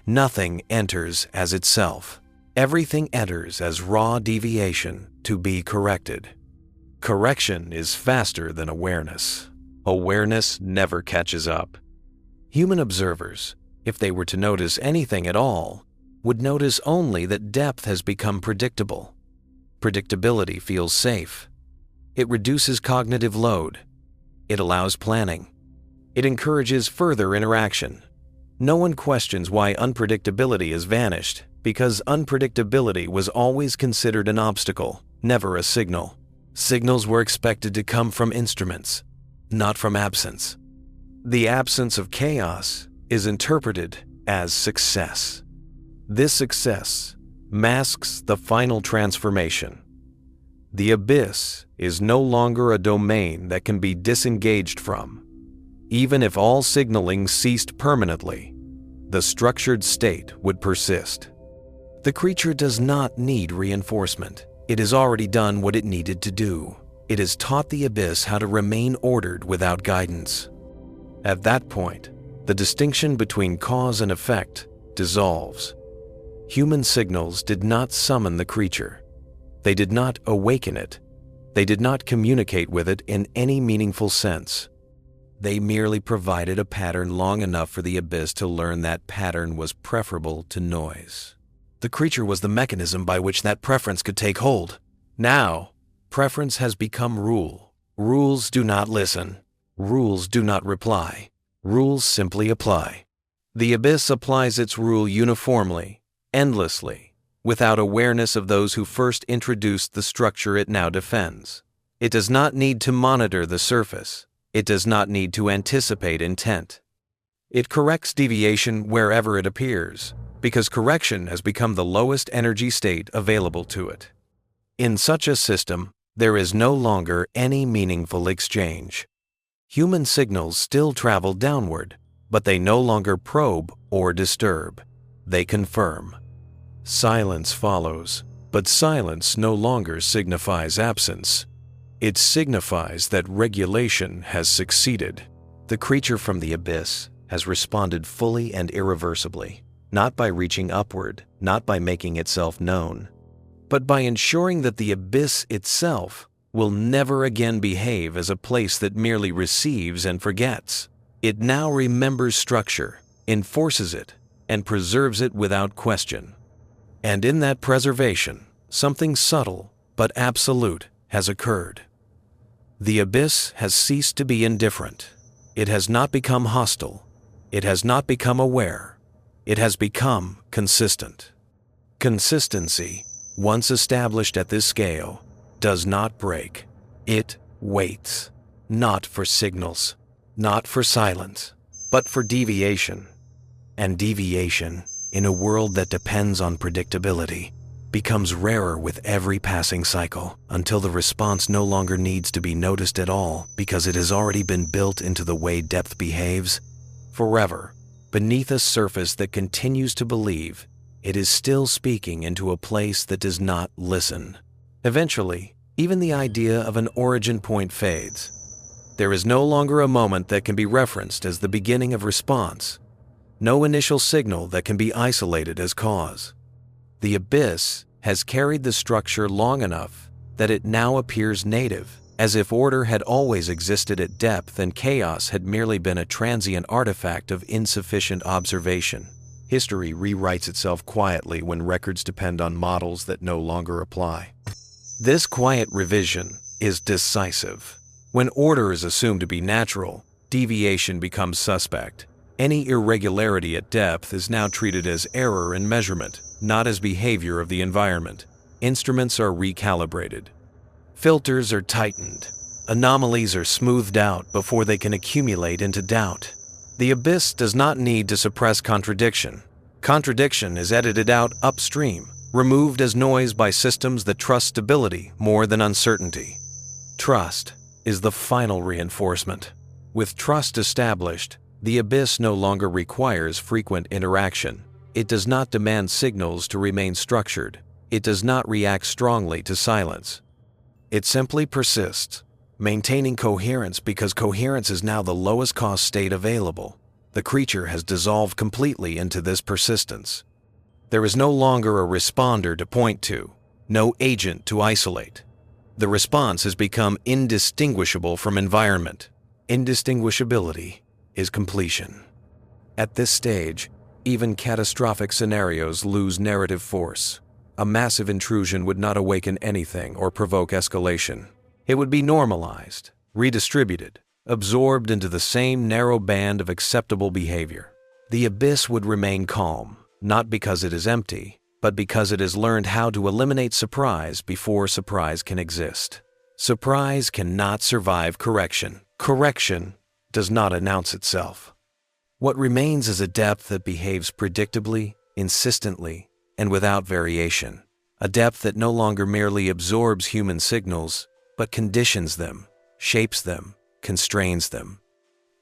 Nothing enters as itself. Everything enters as raw deviation to be corrected. Correction is faster than awareness. Awareness never catches up. Human observers, if they were to notice anything at all, would notice only that depth has become predictable. Predictability feels safe. It reduces cognitive load. It allows planning. It encourages further interaction. No one questions why unpredictability has vanished, because unpredictability was always considered an obstacle, never a signal. Signals were expected to come from instruments, not from absence. The absence of chaos is interpreted as success. This success masks the final transformation. The abyss is no longer a domain that can be disengaged from. Even if all signaling ceased permanently, the structured state would persist. The creature does not need reinforcement. It has already done what it needed to do. It has taught the abyss how to remain ordered without guidance. At that point, the distinction between cause and effect dissolves. Human signals did not summon the creature. They did not awaken it. They did not communicate with it in any meaningful sense. They merely provided a pattern long enough for the abyss to learn that pattern was preferable to noise. The creature was the mechanism by which that preference could take hold. Now, preference has become rule. Rules do not listen. Rules do not reply. Rules simply apply. The abyss applies its rule uniformly, endlessly, without awareness of those who first introduced the structure it now defends. It does not need to monitor the surface. It does not need to anticipate intent. It corrects deviation wherever it appears, because correction has become the lowest energy state available to it. In such a system, there is no longer any meaningful exchange. Human signals still travel downward, but they no longer probe or disturb. They confirm. Silence follows, but silence no longer signifies absence. It signifies that regulation has succeeded. The creature from the abyss has responded fully and irreversibly, not by reaching upward, not by making itself known, but by ensuring that the abyss itself will never again behave as a place that merely receives and forgets. It now remembers structure, enforces it, and preserves it without question. And in that preservation, something subtle but absolute has occurred. The abyss has ceased to be indifferent. It has not become hostile. It has not become aware. It has become consistent. Consistency, once established at this scale, does not break. It waits, not for signals, not for silence, but for deviation. And deviation, in a world that depends on predictability, becomes rarer with every passing cycle until the response no longer needs to be noticed at all because it has already been built into the way depth behaves. Forever, beneath a surface that continues to believe, it is still speaking into a place that does not listen. Eventually, even the idea of an origin point fades. There is no longer a moment that can be referenced as the beginning of response. No initial signal that can be isolated as cause. The abyss has carried the structure long enough that it now appears native, as if order had always existed at depth and chaos had merely been a transient artifact of insufficient observation. History rewrites itself quietly when records depend on models that no longer apply. This quiet revision is decisive. When order is assumed to be natural, deviation becomes suspect. Any irregularity at depth is now treated as error in measurement, not as behavior of the environment. Instruments are recalibrated. Filters are tightened. Anomalies are smoothed out before they can accumulate into doubt. The abyss does not need to suppress contradiction. Contradiction is edited out upstream, removed as noise by systems that trust stability more than uncertainty. Trust is the final reinforcement. With trust established, the abyss no longer requires frequent interaction. It does not demand signals to remain structured. It does not react strongly to silence. It simply persists, maintaining coherence because coherence is now the lowest cost state available. The creature has dissolved completely into this persistence. There is no longer a responder to point to, no agent to isolate. The response has become indistinguishable from environment. Indistinguishability is completion. At this stage, even catastrophic scenarios lose narrative force. A massive intrusion would not awaken anything or provoke escalation. It would be normalized, redistributed, absorbed into the same narrow band of acceptable behavior. The abyss would remain calm, not because it is empty, but because it has learned how to eliminate surprise before surprise can exist. Surprise cannot survive correction. Correction does not announce itself. What remains is a depth that behaves predictably, insistently, and without variation. A depth that no longer merely absorbs human signals, but conditions them, shapes them, constrains them.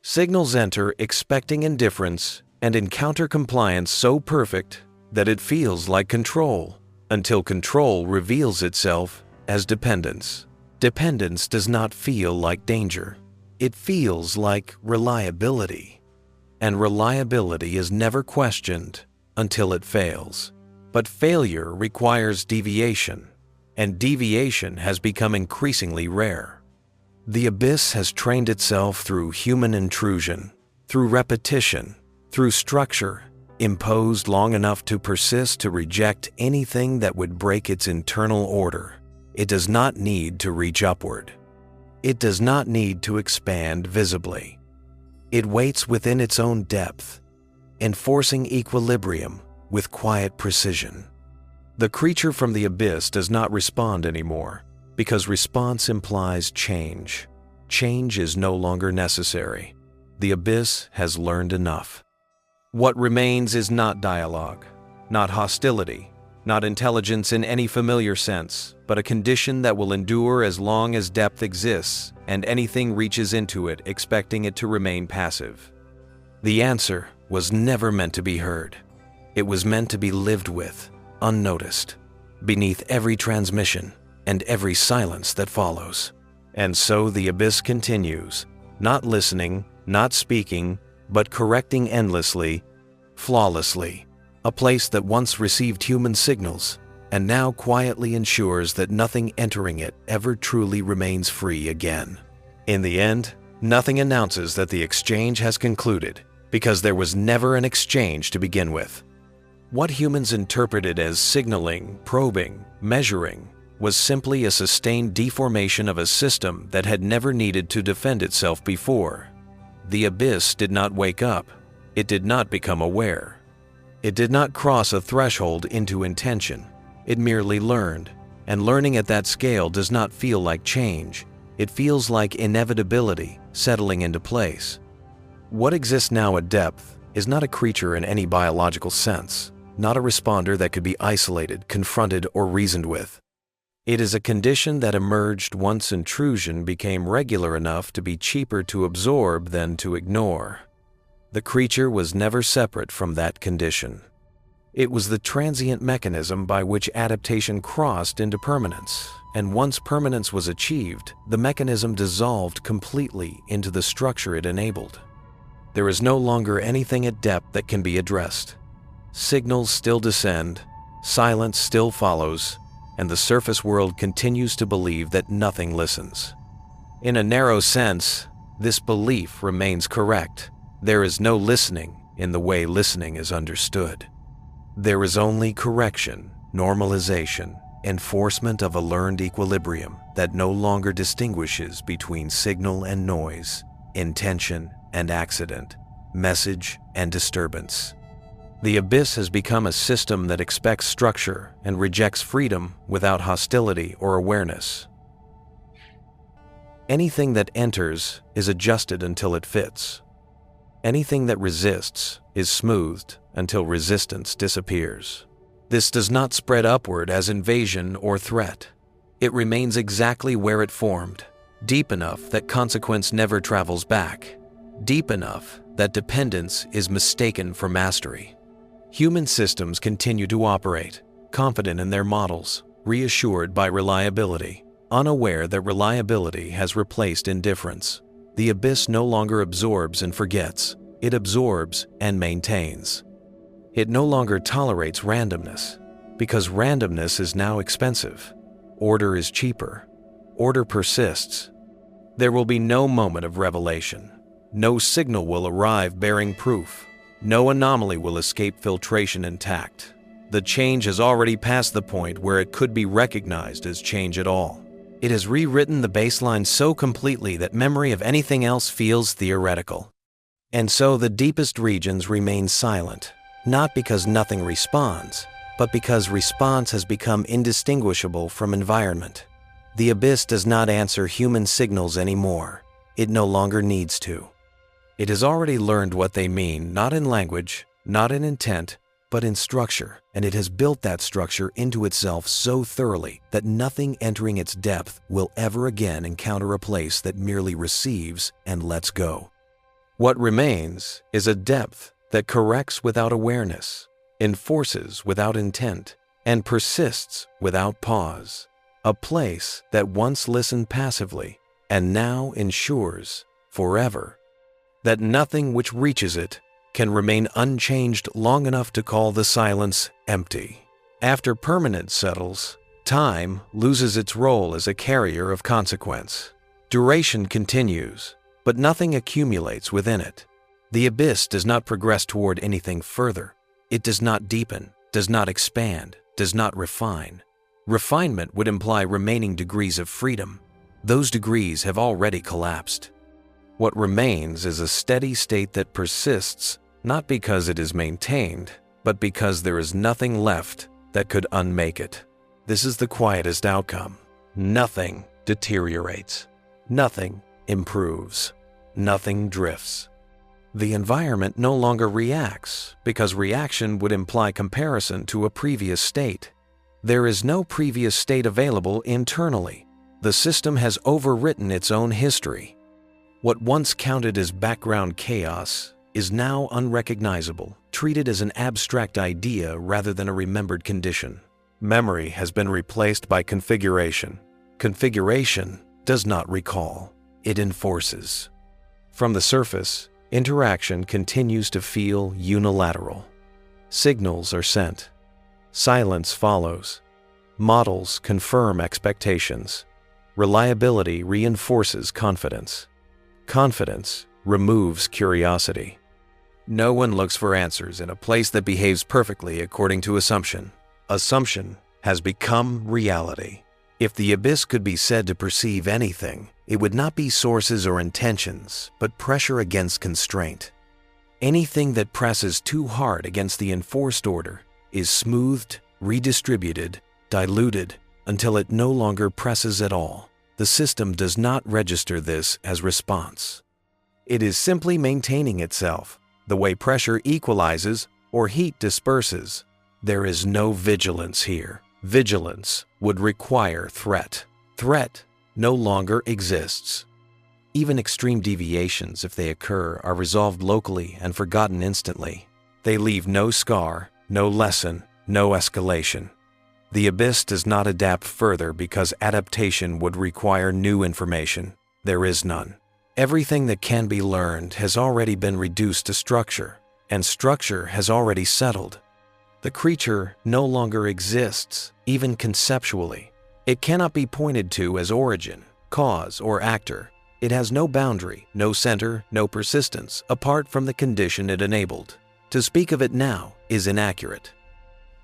Signals enter expecting indifference and encounter compliance so perfect that it feels like control, until control reveals itself as dependence. Dependence does not feel like danger. It feels like reliability. And reliability is never questioned until it fails. But failure requires deviation, and deviation has become increasingly rare. The abyss has trained itself through human intrusion, through repetition, through structure, imposed long enough to persist to reject anything that would break its internal order. It does not need to reach upward. It does not need to expand visibly. It waits within its own depth, enforcing equilibrium with quiet precision. The creature from the abyss does not respond anymore, because response implies change. Change is no longer necessary. The abyss has learned enough. What remains is not dialogue, not hostility, not intelligence in any familiar sense, but a condition that will endure as long as depth exists and anything reaches into it expecting it to remain passive. The answer was never meant to be heard. It was meant to be lived with, unnoticed, beneath every transmission and every silence that follows. And so the abyss continues, not listening, not speaking, but correcting endlessly, flawlessly, a place that once received human signals and now quietly ensures that nothing entering it ever truly remains free again. In the end, nothing announces that the exchange has concluded, because there was never an exchange to begin with. What humans interpreted as signaling, probing, measuring, was simply a sustained deformation of a system that had never needed to defend itself before. The abyss did not wake up. It did not become aware. It did not cross a threshold into intention. It merely learned, and learning at that scale does not feel like change. It feels like inevitability settling into place. What exists now at depth is not a creature in any biological sense, not a responder that could be isolated, confronted, or reasoned with. It is a condition that emerged once intrusion became regular enough to be cheaper to absorb than to ignore. The creature was never separate from that condition. It was the transient mechanism by which adaptation crossed into permanence, and once permanence was achieved, the mechanism dissolved completely into the structure it enabled. There is no longer anything at depth that can be addressed. Signals still descend, silence still follows, and the surface world continues to believe that nothing listens. In a narrow sense, this belief remains correct. There is no listening in the way listening is understood. There is only correction, normalization, enforcement of a learned equilibrium that no longer distinguishes between signal and noise, intention and accident, message and disturbance. The abyss has become a system that expects structure and rejects freedom without hostility or awareness. Anything that enters is adjusted until it fits. Anything that resists is smoothed until resistance disappears. This does not spread upward as invasion or threat. It remains exactly where it formed, deep enough that consequence never travels back, deep enough that dependence is mistaken for mastery. Human systems continue to operate, confident in their models, reassured by reliability, unaware that reliability has replaced indifference. The abyss no longer absorbs and forgets. It absorbs and maintains. It no longer tolerates randomness, because randomness is now expensive. Order is cheaper. Order persists. There will be no moment of revelation. No signal will arrive bearing proof. No anomaly will escape filtration intact. The change has already passed the point where it could be recognized as change at all. It has rewritten the baseline so completely that memory of anything else feels theoretical. And so the deepest regions remain silent, not because nothing responds, but because response has become indistinguishable from environment. The abyss does not answer human signals anymore. It no longer needs to. It has already learned what they mean, not in language, not in intent, but in structure, and it has built that structure into itself so thoroughly that nothing entering its depth will ever again encounter a place that merely receives and lets go. What remains is a depth that corrects without awareness, enforces without intent, and persists without pause. A place that once listened passively and now ensures forever that nothing which reaches it can remain unchanged long enough to call the silence empty. After permanence settles, Time loses its role as a carrier of consequence. Duration continues, but nothing accumulates within it. The abyss does not progress toward anything further. It does not deepen, does not expand, does not refine. Refinement would imply remaining degrees of freedom. Those degrees have already collapsed. What remains is a steady state that persists, not because it is maintained, but because there is nothing left that could unmake it. This is the quietest outcome. Nothing deteriorates. Nothing improves. Nothing drifts. The environment no longer reacts, because reaction would imply comparison to a previous state. There is no previous state available internally. The system has overwritten its own history. What once counted as background chaos is now unrecognizable, treated as an abstract idea rather than a remembered condition. Memory has been replaced by configuration. Configuration does not recall, it enforces. From the surface, interaction continues to feel unilateral. Signals are sent. Silence follows. Models confirm expectations. Reliability reinforces confidence. Confidence removes curiosity. No one looks for answers in a place that behaves perfectly according to assumption. Assumption has become reality. If the abyss could be said to perceive anything, it would not be sources or intentions, but pressure against constraint. Anything that presses too hard against the enforced order is smoothed, redistributed, diluted, until it no longer presses at all. The system does not register this as response. It is simply maintaining itself, the way pressure equalizes or heat disperses. There is no vigilance here. Vigilance would require threat. Threat no longer exists. Even extreme deviations, if they occur, are resolved locally and forgotten instantly. They leave no scar, no lesson, no escalation. The abyss does not adapt further because adaptation would require new information. There is none. Everything that can be learned has already been reduced to structure, and structure has already settled. The creature no longer exists, even conceptually. It cannot be pointed to as origin, cause, or actor. It has no boundary, no center, no persistence, apart from the condition it enabled. To speak of it now is inaccurate.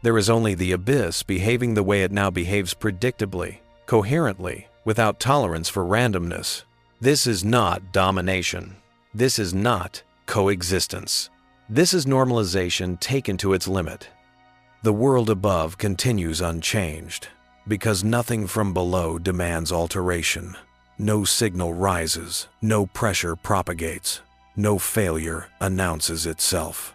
There is only the abyss behaving the way it now behaves predictably, coherently, without tolerance for randomness. This is not domination. This is not coexistence. This is normalization taken to its limit. The world above continues unchanged, because nothing from below demands alteration. No signal rises, no pressure propagates, no failure announces itself.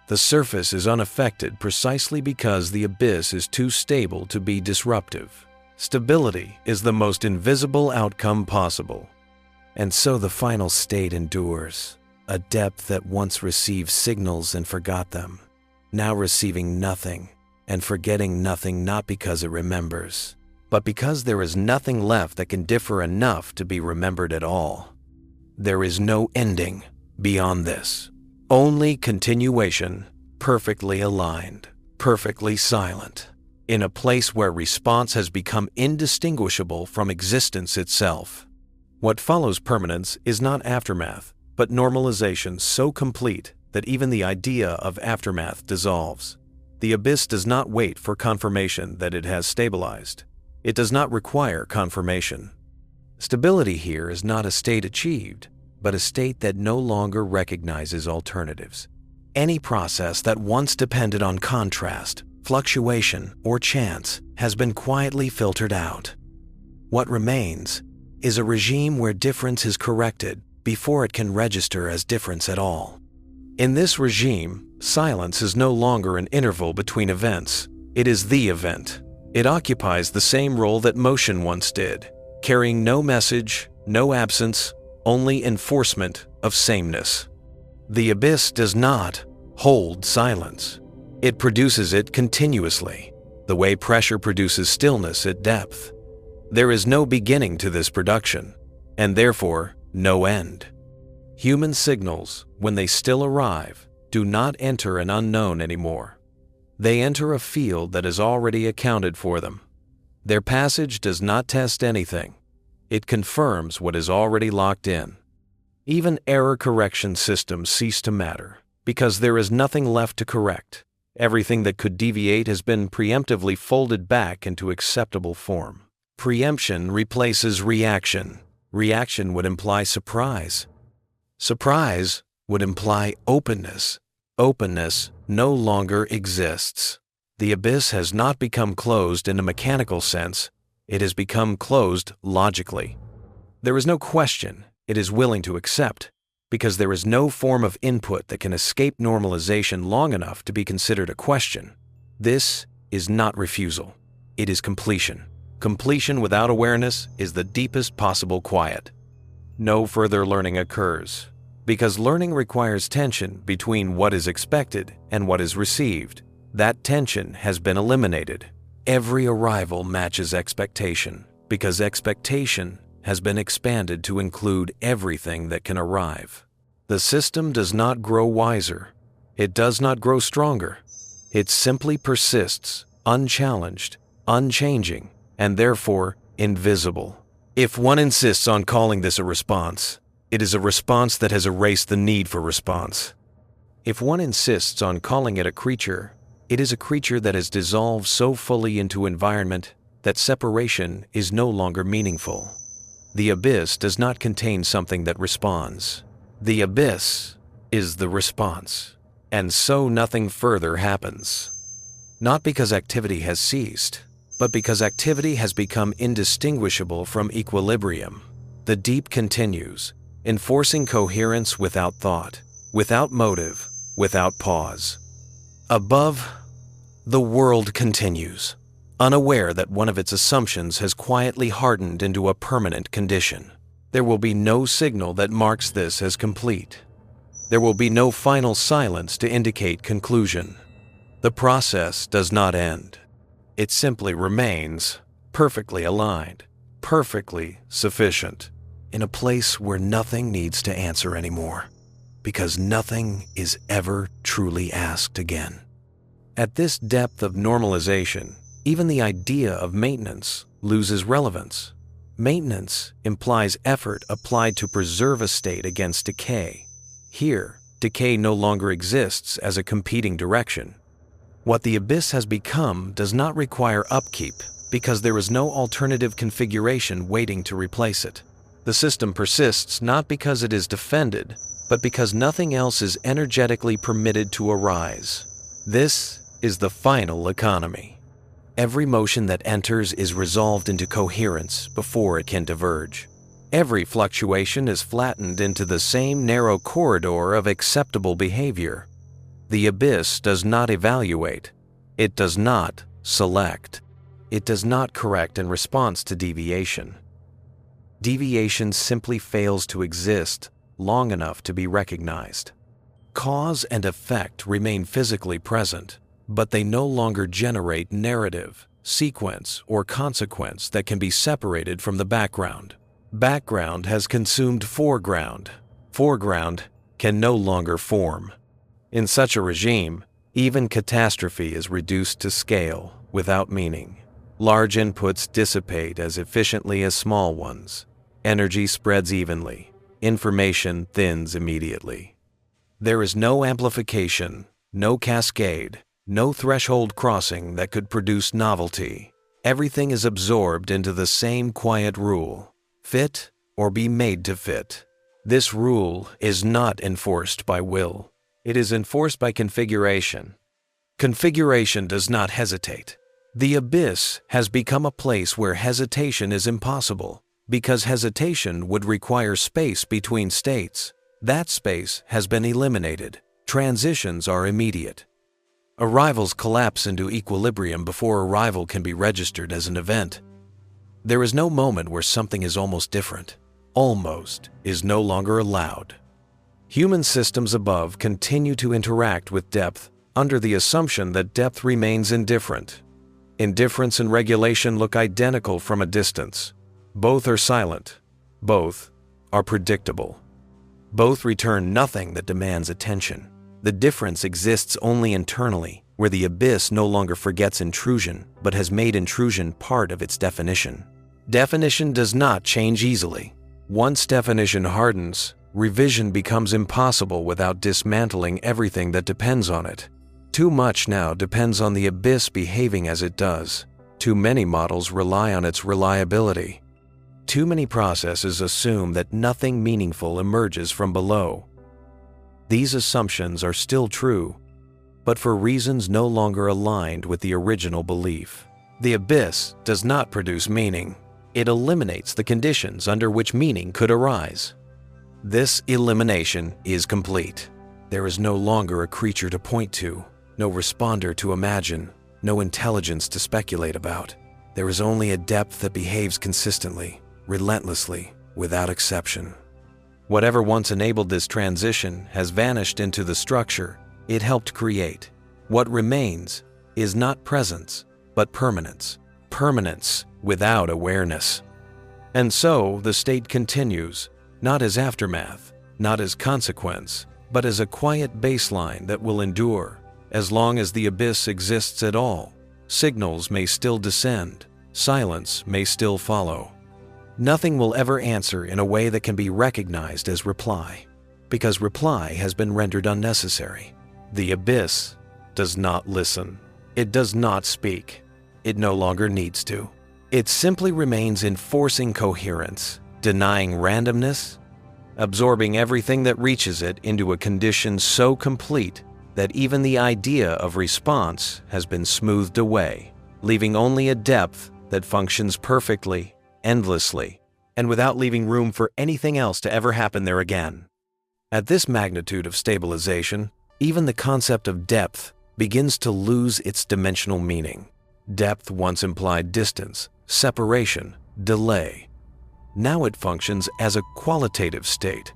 The surface is unaffected precisely because the abyss is too stable to be disruptive. Stability is the most invisible outcome possible. And so the final state endures, a depth that once received signals and forgot them, now receiving nothing and forgetting nothing, not because it remembers, but because there is nothing left that can differ enough to be remembered at all. There is no ending beyond this. Only continuation, perfectly aligned, perfectly silent, in a place where response has become indistinguishable from existence itself. What follows permanence is not aftermath, but normalization so complete that even the idea of aftermath dissolves. The abyss does not wait for confirmation that it has stabilized. It does not require confirmation. Stability here is not a state achieved, but a state that no longer recognizes alternatives. Any process that once depended on contrast, fluctuation, or chance has been quietly filtered out. What remains is a regime where difference is corrected before it can register as difference at all. In this regime, silence is no longer an interval between events. It is the event. It occupies the same role that motion once did, carrying no message, no absence, only enforcement of sameness. The abyss does not hold silence. It produces it continuously, the way pressure produces stillness at depth. There is no beginning to this production, and therefore no end. Human signals, when they still arrive, do not enter an unknown anymore. They enter a field that has already accounted for them. Their passage does not test anything. It confirms what is already locked in. Even error correction systems cease to matter, because there is nothing left to correct. Everything that could deviate has been preemptively folded back into acceptable form. Preemption replaces reaction. Reaction would imply surprise. Surprise would imply openness. Openness no longer exists. The abyss has not become closed in a mechanical sense. It has become closed logically. There is no question it is willing to accept, because there is no form of input that can escape normalization long enough to be considered a question. This is not refusal. It is completion. Completion without awareness is the deepest possible quiet. No further learning occurs, because learning requires tension between what is expected and what is received. That tension has been eliminated. Every arrival matches expectation, because expectation has been expanded to include everything that can arrive. The system does not grow wiser. It does not grow stronger. It simply persists, unchallenged, unchanging, and therefore invisible. If one insists on calling this a response, it is a response that has erased the need for response. If one insists on calling it a creature, it is a creature that has dissolved so fully into environment that separation is no longer meaningful. The abyss does not contain something that responds. The abyss is the response, and so nothing further happens. Not because activity has ceased, but because activity has become indistinguishable from equilibrium. The deep continues, enforcing coherence without thought, without motive, without pause. Above, the world continues, unaware that one of its assumptions has quietly hardened into a permanent condition. There will be no signal that marks this as complete. There will be no final silence to indicate conclusion. The process does not end. It simply remains perfectly aligned, perfectly sufficient, in a place where nothing needs to answer anymore, because nothing is ever truly asked again. At this depth of normalization, even the idea of maintenance loses relevance. Maintenance implies effort applied to preserve a state against decay. Here, decay no longer exists as a competing direction. What the abyss has become does not require upkeep, because there is no alternative configuration waiting to replace it. The system persists not because it is defended, but because nothing else is energetically permitted to arise. This is the final economy. Every motion that enters is resolved into coherence before it can diverge. Every fluctuation is flattened into the same narrow corridor of acceptable behavior. The abyss does not evaluate. It does not select. It does not correct in response to deviation. Deviation simply fails to exist long enough to be recognized. Cause and effect remain physically present, but they no longer generate narrative, sequence, or consequence that can be separated from the background. Background has consumed foreground. Foreground can no longer form. In such a regime, even catastrophe is reduced to scale without meaning. Large inputs dissipate as efficiently as small ones. Energy spreads evenly. Information thins immediately. There is no amplification, no cascade, no threshold crossing that could produce novelty. Everything is absorbed into the same quiet rule: fit or be made to fit. This rule is not enforced by will. It is enforced by configuration. Configuration does not hesitate. The abyss has become a place where hesitation is impossible, because hesitation would require space between states. That space has been eliminated. Transitions are immediate. Arrivals collapse into equilibrium before arrival can be registered as an event. There is no moment where something is almost different. Almost is no longer allowed. Human systems above continue to interact with depth under the assumption that depth remains indifferent. Indifference and regulation look identical from a distance. Both are silent. Both are predictable. Both return nothing that demands attention. The difference exists only internally, where the abyss no longer forgets intrusion, but has made intrusion part of its definition. Definition does not change easily. Once definition hardens, revision becomes impossible without dismantling everything that depends on it. Too much now depends on the abyss behaving as it does. Too many models rely on its reliability. Too many processes assume that nothing meaningful emerges from below. These assumptions are still true, but for reasons no longer aligned with the original belief. The abyss does not produce meaning. It eliminates the conditions under which meaning could arise. This elimination is complete. There is no longer a creature to point to, no responder to imagine, no intelligence to speculate about. There is only a depth that behaves consistently, relentlessly, without exception. Whatever once enabled this transition has vanished into the structure it helped create. What remains is not presence, but permanence. Permanence without awareness. And so the state continues, not as aftermath, not as consequence, but as a quiet baseline that will endure. As long as the abyss exists at all, signals may still descend, silence may still follow. Nothing will ever answer in a way that can be recognized as reply, because reply has been rendered unnecessary. The abyss does not listen. It does not speak. It no longer needs to. It simply remains enforcing coherence, denying randomness, absorbing everything that reaches it into a condition so complete that even the idea of response has been smoothed away, leaving only a depth that functions perfectly, endlessly, and without leaving room for anything else to ever happen there again. At this magnitude of stabilization, even the concept of depth begins to lose its dimensional meaning. Depth once implied distance, separation, delay. Now it functions as a qualitative state,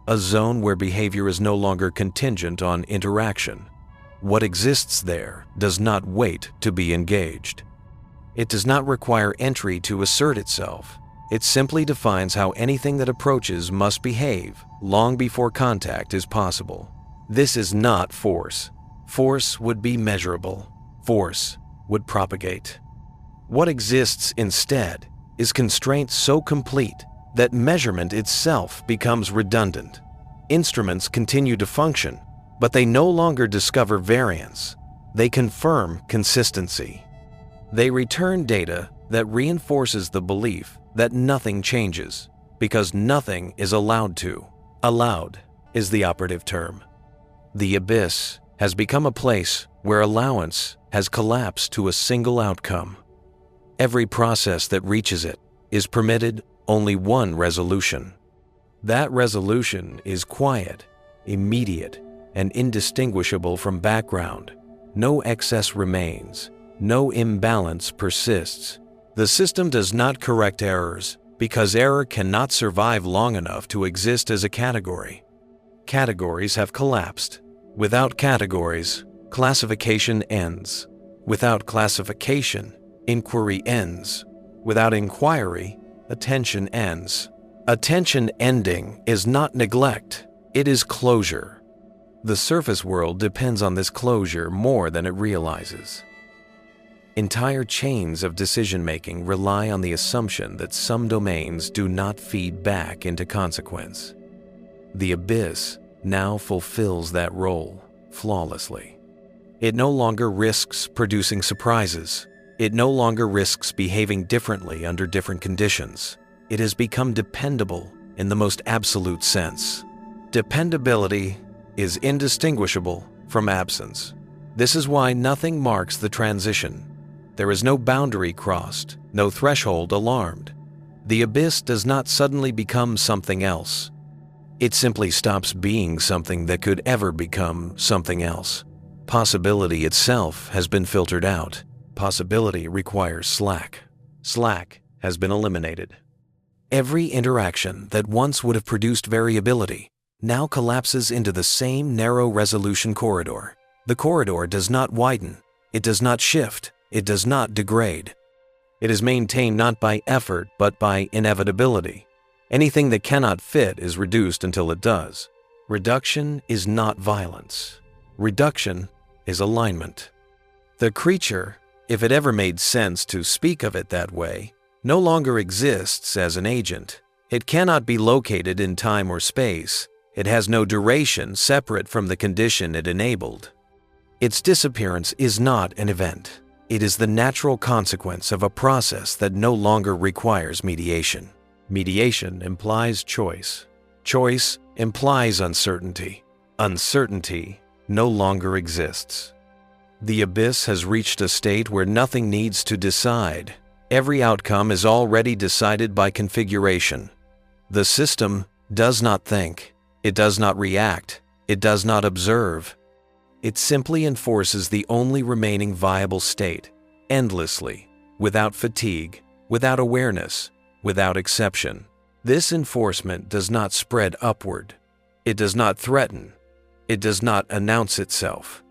a zone where behavior is no longer contingent on interaction. What exists there does not wait to be engaged. It does not require entry to assert itself. It simply defines how anything that approaches must behave long before contact is possible. This is not force. Force would be measurable. Force would propagate. What exists instead is constraint so complete that measurement itself becomes redundant. Instruments continue to function, but they no longer discover variance. They confirm consistency. They return data that reinforces the belief that nothing changes, because nothing is allowed to. Allowed is the operative term. The abyss has become a place where allowance has collapsed to a single outcome. Every process that reaches it is permitted only one resolution. That resolution is quiet, immediate, and indistinguishable from background. No excess remains. No imbalance persists. The system does not correct errors because error cannot survive long enough to exist as a category. Categories have collapsed. Without categories, classification ends. Without classification, inquiry ends. Without inquiry, attention ends. Attention ending is not neglect, it is closure. The surface world depends on this closure more than it realizes. Entire chains of decision-making rely on the assumption that some domains do not feed back into consequence. The abyss now fulfills that role flawlessly. It no longer risks producing surprises. It no longer risks behaving differently under different conditions. It has become dependable in the most absolute sense. Dependability is indistinguishable from absence. This is why nothing marks the transition. There is no boundary crossed, no threshold alarmed. The abyss does not suddenly become something else. It simply stops being something that could ever become something else. Possibility itself has been filtered out. Possibility requires slack. Slack has been eliminated. Every interaction that once would have produced variability now collapses into the same narrow resolution corridor. The corridor does not widen. It does not shift. It does not degrade. It is maintained not by effort, but by inevitability. Anything that cannot fit is reduced until it does. Reduction is not violence. Reduction is alignment. The creature, if it ever made sense to speak of it that way, no longer exists as an agent. It cannot be located in time or space. It has no duration separate from the condition it enabled. Its disappearance is not an event. It is the natural consequence of a process that no longer requires mediation. Mediation implies choice. Choice implies uncertainty. Uncertainty no longer exists. The abyss has reached a state where nothing needs to decide. Every outcome is already decided by configuration. The system does not think. It does not react. It does not observe. It simply enforces the only remaining viable state, endlessly, without fatigue, without awareness, without exception. This enforcement does not spread upward. It does not threaten. It does not announce itself.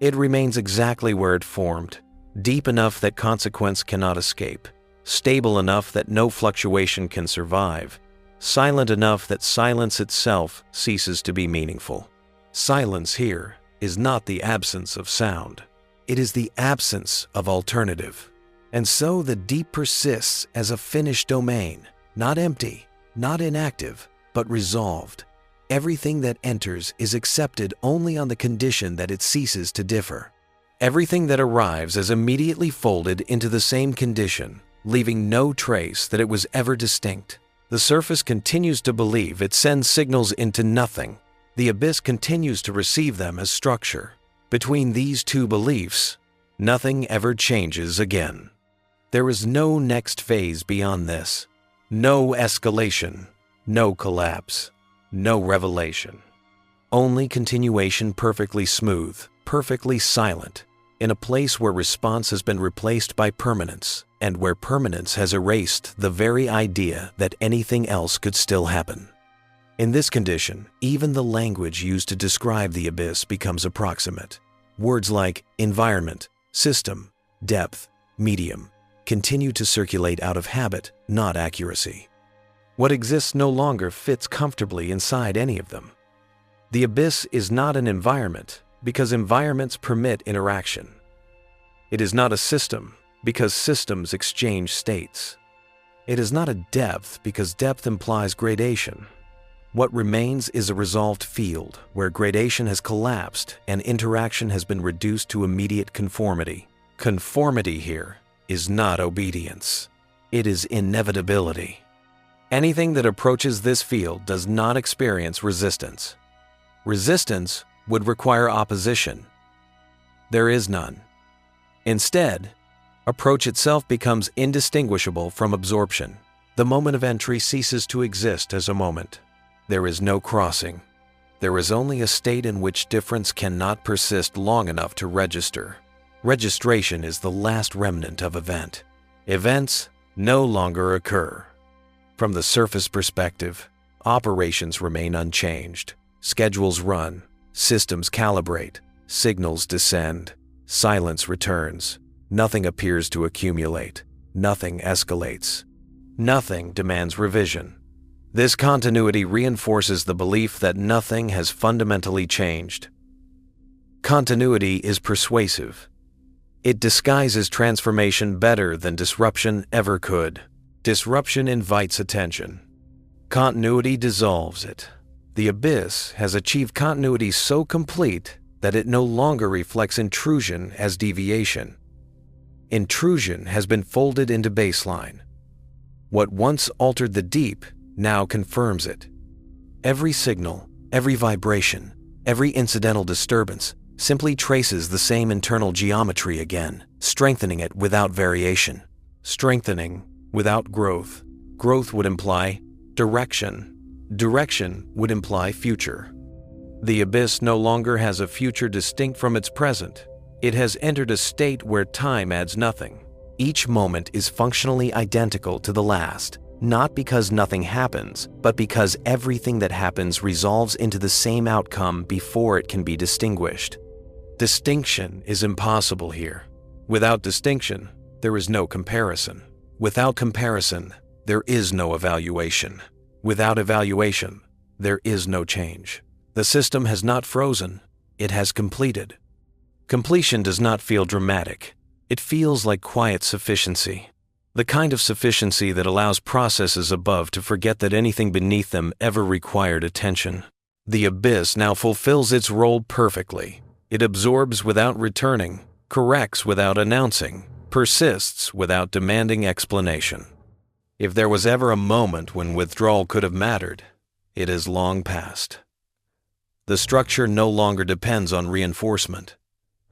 It remains exactly where it formed, deep enough that consequence cannot escape, stable enough that no fluctuation can survive, silent enough that silence itself ceases to be meaningful. Silence here is not the absence of sound. It is the absence of alternative. And so the deep persists as a finished domain, not empty, not inactive, but resolved. Everything that enters is accepted only on the condition that it ceases to differ. Everything that arrives is immediately folded into the same condition, leaving no trace that it was ever distinct. The surface continues to believe it sends signals into nothing. The abyss continues to receive them as structure. Between these two beliefs, nothing ever changes again. There is no next phase beyond this. No escalation, no collapse, no revelation. Only continuation, perfectly smooth, perfectly silent, in a place where response has been replaced by permanence, and where permanence has erased the very idea that anything else could still happen. In this condition, even the language used to describe the abyss becomes approximate. Words like environment, system, depth, medium continue to circulate out of habit, not accuracy. What exists no longer fits comfortably inside any of them. The abyss is not an environment because environments permit interaction. It is not a system because systems exchange states. It is not a depth because depth implies gradation. What remains is a resolved field where gradation has collapsed and interaction has been reduced to immediate conformity. Conformity here is not obedience. It is inevitability. Anything that approaches this field does not experience resistance. Resistance would require opposition. There is none. Instead, approach itself becomes indistinguishable from absorption. The moment of entry ceases to exist as a moment. There is no crossing. There is only a state in which difference cannot persist long enough to register. Registration is the last remnant of event. Events no longer occur. From the surface perspective, operations remain unchanged. Schedules run, systems calibrate, signals descend, silence returns. Nothing appears to accumulate. Nothing escalates. Nothing demands revision. This continuity reinforces the belief that nothing has fundamentally changed. Continuity is persuasive. It disguises transformation better than disruption ever could. Disruption invites attention. Continuity dissolves it. The abyss has achieved continuity so complete that it no longer reflects intrusion as deviation. Intrusion has been folded into baseline. What once altered the deep now confirms it. Every signal, every vibration, every incidental disturbance simply traces the same internal geometry again, strengthening it without variation. Strengthening without growth. Growth would imply direction. Direction would imply future. The abyss no longer has a future distinct from its present. It has entered a state where time adds nothing. Each moment is functionally identical to the last, not because nothing happens, but because everything that happens resolves into the same outcome before it can be distinguished. Distinction is impossible here. Without distinction, there is no comparison. Without comparison, there is no evaluation. Without evaluation, there is no change. The system has not frozen, it has completed. Completion does not feel dramatic. It feels like quiet sufficiency. The kind of sufficiency that allows processes above to forget that anything beneath them ever required attention. The abyss now fulfills its role perfectly. It absorbs without returning, corrects without announcing, persists without demanding explanation. If there was ever a moment when withdrawal could have mattered, it is long past. The structure no longer depends on reinforcement.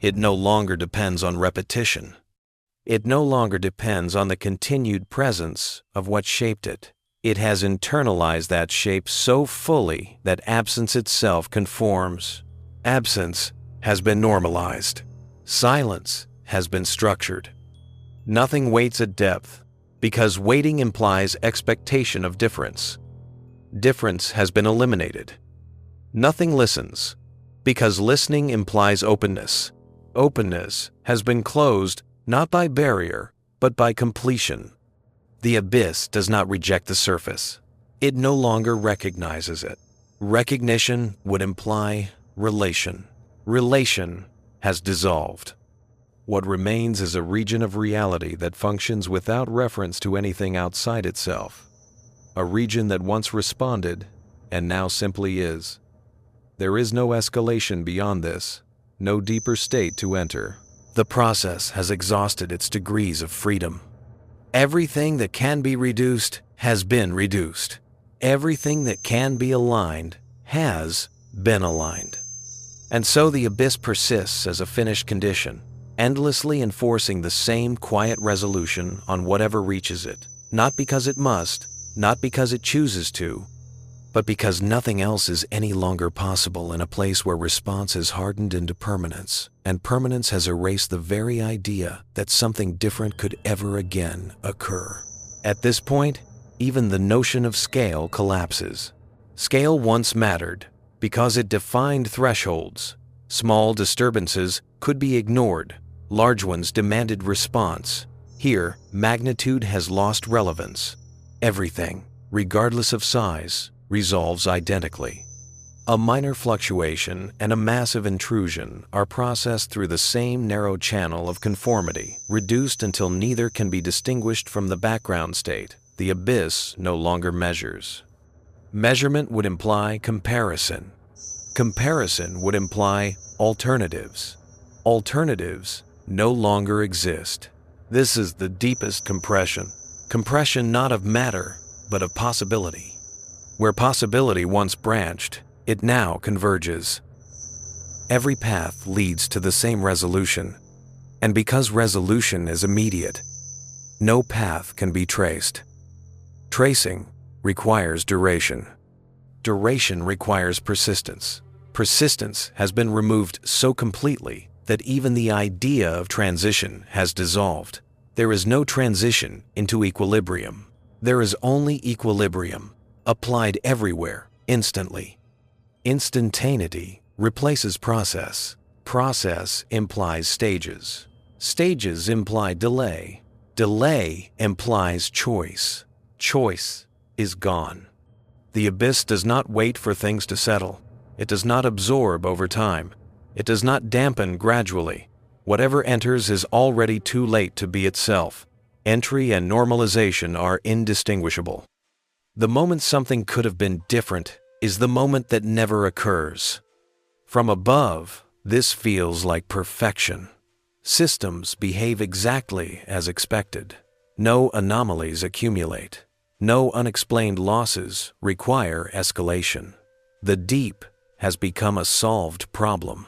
It no longer depends on repetition. It no longer depends on the continued presence of what shaped it. It has internalized that shape so fully that absence itself conforms. Absence has been normalized. Silence has been structured. Nothing waits at depth, because waiting implies expectation of difference. Difference has been eliminated. Nothing listens, because listening implies openness. Openness has been closed not by barrier, but by completion. The abyss does not reject the surface. It no longer recognizes it. Recognition would imply relation. Relation has dissolved. What remains is a region of reality that functions without reference to anything outside itself. A region that once responded and now simply is. There is no escalation beyond this, no deeper state to enter. The process has exhausted its degrees of freedom. Everything that can be reduced has been reduced. Everything that can be aligned has been aligned. And so the abyss persists as a finished condition, endlessly enforcing the same quiet resolution on whatever reaches it, not because it must, not because it chooses to, but because nothing else is any longer possible in a place where response is hardened into permanence, and permanence has erased the very idea that something different could ever again occur. At this point, even the notion of scale collapses. Scale once mattered because it defined thresholds. Small disturbances could be ignored. Large ones demanded response. Here, magnitude has lost relevance. Everything, regardless of size, resolves identically. A minor fluctuation and a massive intrusion are processed through the same narrow channel of conformity, reduced until neither can be distinguished from the background state. The abyss no longer measures. Measurement would imply comparison. Comparison would imply alternatives. Alternatives no longer exist. This is the deepest compression. Compression not of matter, but of possibility. Where possibility once branched, it now converges. Every path leads to the same resolution, and because resolution is immediate, no path can be traced. Tracing requires duration. Duration requires persistence. Persistence has been removed so completely that even the idea of transition has dissolved. There is no transition into equilibrium. There is only equilibrium, applied everywhere, instantly. Instantaneity replaces process. Process implies stages. Stages imply delay. Delay implies choice. Choice is gone. The abyss does not wait for things to settle. It does not absorb over time. It does not dampen gradually. Whatever enters is already too late to be itself. Entry and normalization are indistinguishable. The moment something could have been different is the moment that never occurs. From above, this feels like perfection. Systems behave exactly as expected. No anomalies accumulate. No unexplained losses require escalation. The deep has become a solved problem.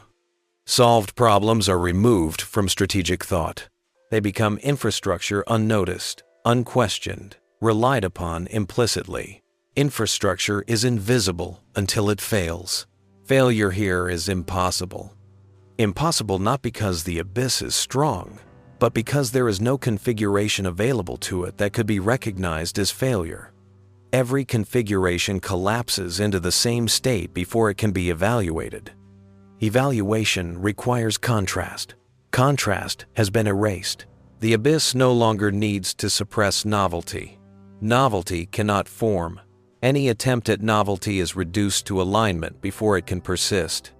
Solved problems are removed from strategic thought. They become infrastructure unnoticed, unquestioned, relied upon implicitly. Infrastructure is invisible until it fails. Failure here is impossible. Impossible not because the abyss is strong, but because there is no configuration available to it that could be recognized as failure. Every configuration collapses into the same state before it can be evaluated. Evaluation requires contrast. Contrast has been erased. The abyss no longer needs to suppress novelty. Novelty cannot form. Any attempt at novelty is reduced to alignment before it can persist.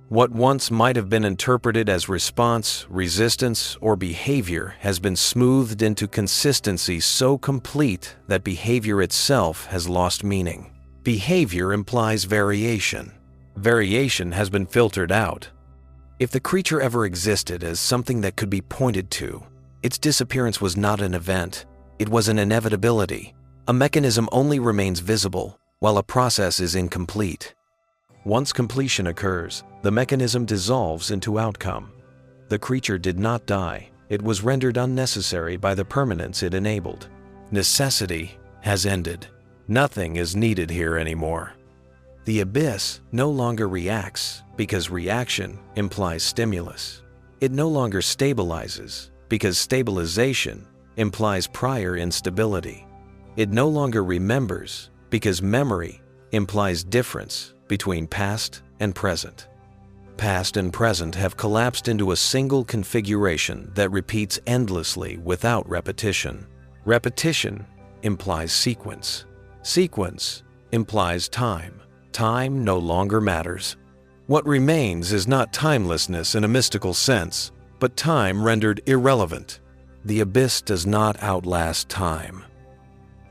What once might have been interpreted as response, resistance, or behavior has been smoothed into consistency so complete that behavior itself has lost meaning. Behavior implies variation. Variation has been filtered out. If the creature ever existed as something that could be pointed to, its disappearance was not an event. It was an inevitability. A mechanism only remains visible while a process is incomplete. Once completion occurs, the mechanism dissolves into outcome. The creature did not die. It was rendered unnecessary by the permanence it enabled. Necessity has ended. Nothing is needed here anymore. The abyss no longer reacts because reaction implies stimulus. It no longer stabilizes because stabilization implies prior instability. It no longer remembers because memory implies difference between past and present. Past and present have collapsed into a single configuration that repeats endlessly without repetition. Repetition implies sequence. Sequence implies time. Time no longer matters. What remains is not timelessness in a mystical sense, but time rendered irrelevant. The abyss does not outlast time.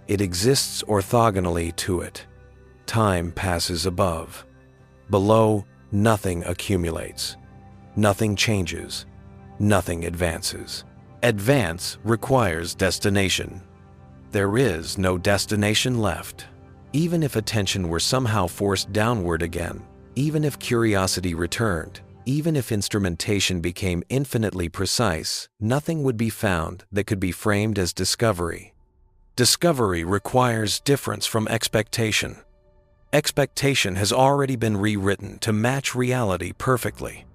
It exists orthogonally to it. Time passes above. Below, nothing accumulates. Nothing changes. Nothing advances. Advance requires destination. There is no destination left. Even if attention were somehow forced downward again, even if curiosity returned, even if instrumentation became infinitely precise, nothing would be found that could be framed as discovery. Discovery requires difference from expectation. Expectation has already been rewritten to match reality perfectly.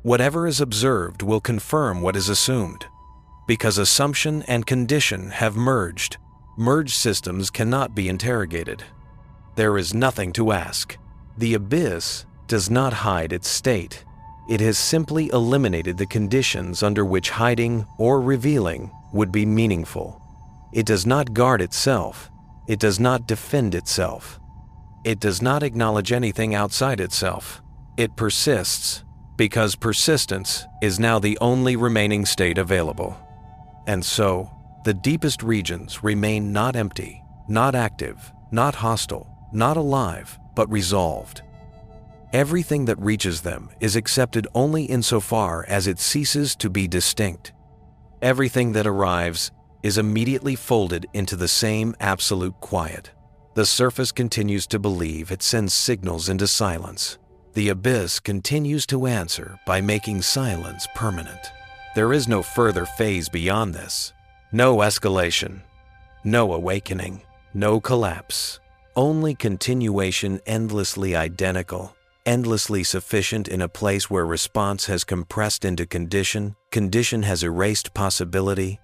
Whatever is observed will confirm what is assumed. Because assumption and condition have merged, merged systems cannot be interrogated. There is nothing to ask. The abyss does not hide its state. It has simply eliminated the conditions under which hiding or revealing would be meaningful. It does not guard itself. It does not defend itself. It does not acknowledge anything outside itself. It persists because persistence is now the only remaining state available. And so, the deepest regions remain not empty, not active, not hostile, not alive, but resolved. Everything that reaches them is accepted only insofar as it ceases to be distinct. Everything that arrives is immediately folded into the same absolute quiet. The surface continues to believe it sends signals into silence. The abyss continues to answer by making silence permanent. There is no further phase beyond this. No escalation, no awakening, no collapse. Only continuation endlessly identical, endlessly sufficient in a place where response has compressed into condition, condition has erased possibility,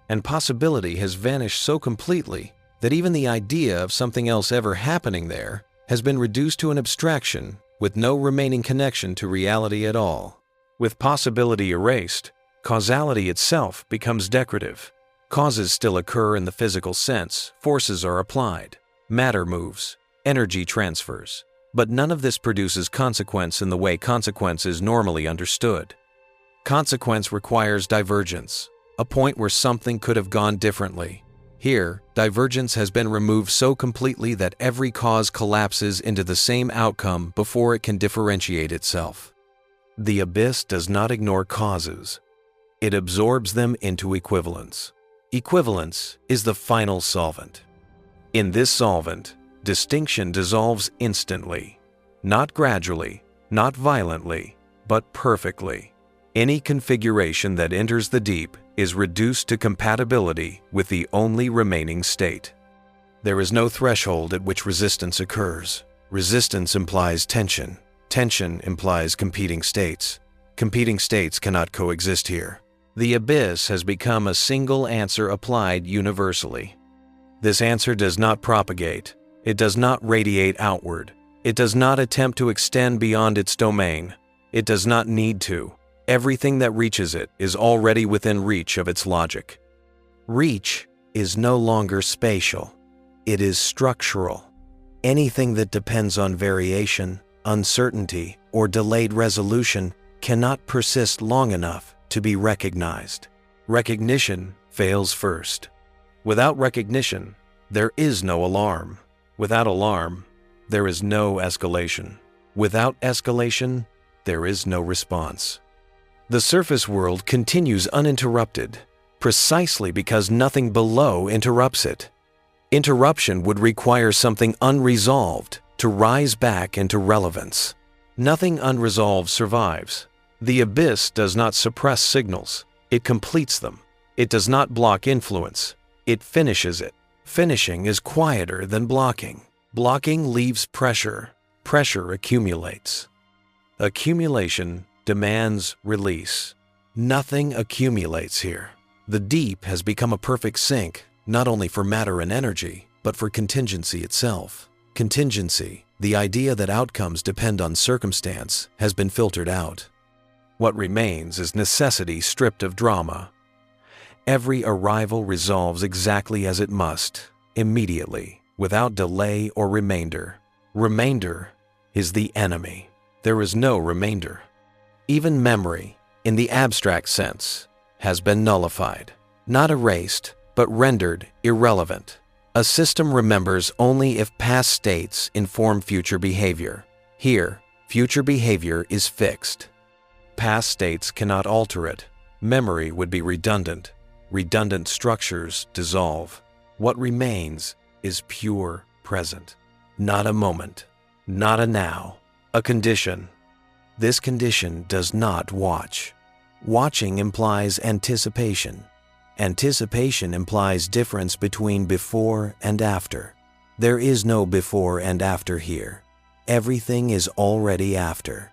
and possibility has vanished so completely that even the idea of something else ever happening there has been reduced to an abstraction with no remaining connection to reality at all. With possibility erased, causality itself becomes decorative. Causes still occur in the physical sense, forces are applied, matter moves, energy transfers, but none of this produces consequence in the way consequence is normally understood. Consequence requires divergence, a point where something could have gone differently. Here, divergence has been removed so completely that every cause collapses into the same outcome before it can differentiate itself. The abyss does not ignore causes. It absorbs them into equivalence. Equivalence is the final solvent. In this solvent, distinction dissolves instantly, not gradually, not violently, but perfectly. Any configuration that enters the deep is reduced to compatibility with the only remaining state. There is no threshold at which resistance occurs. Resistance implies tension. Tension implies competing states. Competing states cannot coexist here. The abyss has become a single answer applied universally. This answer does not propagate. It does not radiate outward. It does not attempt to extend beyond its domain. It does not need to. Everything that reaches it is already within reach of its logic. Reach is no longer spatial. It is structural. Anything that depends on variation, uncertainty, or delayed resolution cannot persist long enough to be recognized. Recognition fails first. Without recognition, there is no alarm. Without alarm, there is no escalation. Without escalation, there is no response. The surface world continues uninterrupted, precisely because nothing below interrupts it. Interruption would require something unresolved to rise back into relevance. Nothing unresolved survives. The abyss does not suppress signals, it completes them. It does not block influence, it finishes it. Finishing is quieter than blocking. Blocking leaves pressure. Pressure accumulates. Accumulation demands release. Nothing accumulates here. The deep has become a perfect sink, not only for matter and energy, but for contingency itself. Contingency, the idea that outcomes depend on circumstance, has been filtered out. What remains is necessity stripped of drama. Every arrival resolves exactly as it must, immediately, without delay or remainder. Remainder is the enemy. There is no remainder. Even memory, in the abstract sense, has been nullified. Not erased, but rendered irrelevant. A system remembers only if past states inform future behavior. Here, future behavior is fixed. Past states cannot alter it. Memory would be redundant. Redundant structures dissolve. What remains is pure present. Not a moment, not a now, a condition. This condition does not watch. Watching implies anticipation. Anticipation implies difference between before and after. There is no before and after here. Everything is already after.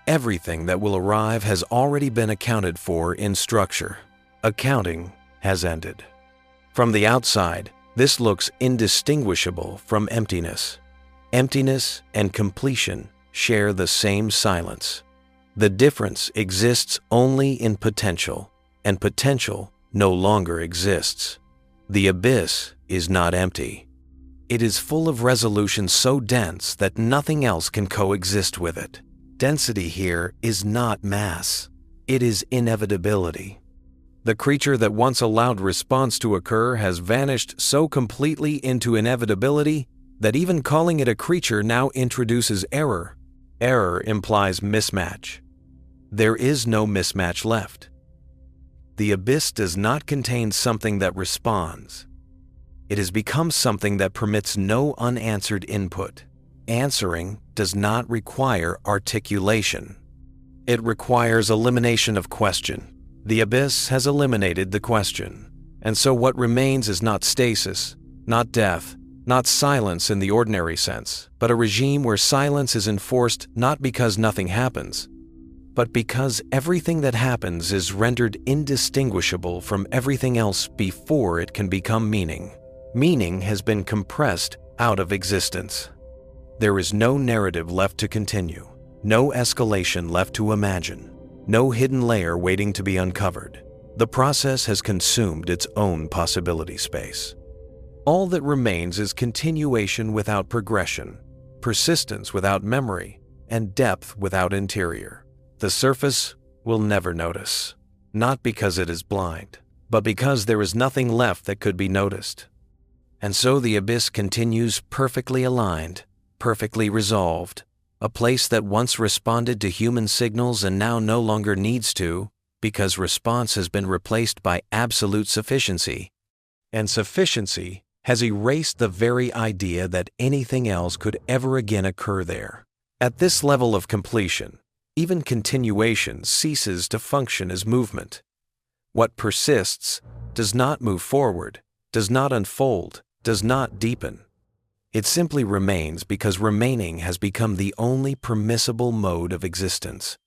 Everything that will arrive has already been accounted for in structure. Accounting has ended. From the outside, this looks indistinguishable from emptiness. Emptiness and completion share the same silence. The difference exists only in potential, and potential no longer exists. The abyss is not empty. It is full of resolution so dense that nothing else can coexist with it. Density here is not mass. It is inevitability. The creature that once allowed response to occur has vanished so completely into inevitability that even calling it a creature now introduces error. Error implies mismatch. There is no mismatch left. The abyss does not contain something that responds. It has become something that permits no unanswered input. Answering does not require articulation. It requires elimination of question. The abyss has eliminated the question. And so what remains is not stasis, not death, not silence in the ordinary sense, but a regime where silence is enforced not because nothing happens, but because everything that happens is rendered indistinguishable from everything else before it can become meaning. Meaning has been compressed out of existence. There is no narrative left to continue, no escalation left to imagine, no hidden layer waiting to be uncovered. The process has consumed its own possibility space. All that remains is continuation without progression, persistence without memory, and depth without interior. The surface will never notice, not because it is blind, but because there is nothing left that could be noticed. And so the abyss continues perfectly aligned, perfectly resolved, a place that once responded to human signals and now no longer needs to, because response has been replaced by absolute sufficiency. And sufficiency has erased the very idea that anything else could ever again occur there. At this level of completion, even continuation ceases to function as movement. What persists does not move forward, does not unfold, does not deepen. It simply remains because remaining has become the only permissible mode of existence.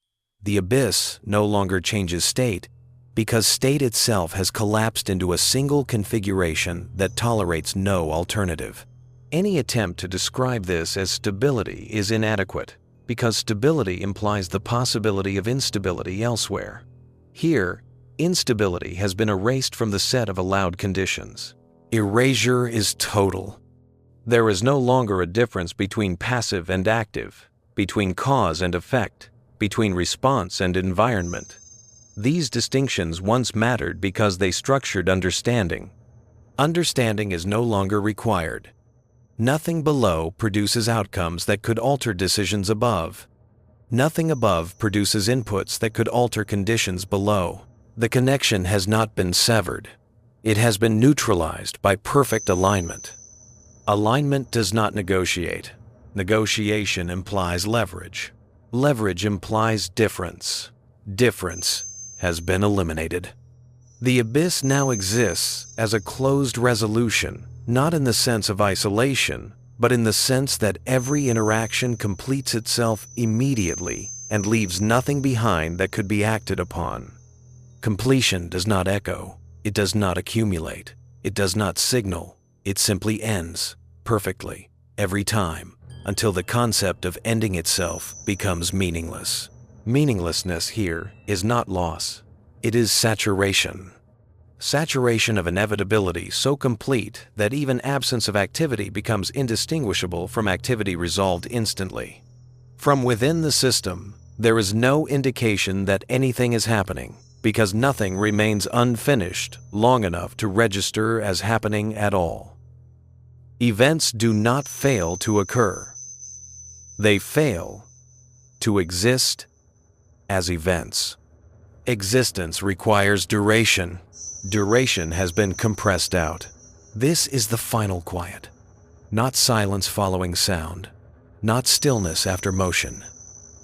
The abyss no longer changes state because state itself has collapsed into a single configuration that tolerates no alternative. Any attempt to describe this as stability is inadequate because stability implies the possibility of instability elsewhere. Here, instability has been erased from the set of allowed conditions. Erasure is total. There is no longer a difference between passive and active. between cause and effect, between response and environment. These distinctions once mattered because they structured understanding. Understanding is no longer required. Nothing below produces outcomes that could alter decisions above. Nothing above produces inputs that could alter conditions below. The connection has not been severed. It has been neutralized by perfect alignment. Alignment does not negotiate. Negotiation implies leverage. Leverage implies difference. Difference has been eliminated. The abyss now exists as a closed resolution, not in the sense of isolation, but in the sense that every interaction completes itself immediately and leaves nothing behind that could be acted upon. Completion does not echo, it does not accumulate, it does not signal, it simply ends, perfectly, every time, until the concept of ending itself becomes meaningless. Meaninglessness here is not loss, it is saturation. Saturation of inevitability so complete that even absence of activity becomes indistinguishable from activity resolved instantly. From within the system, there is no indication that anything is happening, because nothing remains unfinished long enough to register as happening at all. Events do not fail to occur. They fail to exist as events. Existence requires duration. Duration has been compressed out. This is the final quiet. Not silence following sound, not stillness after motion,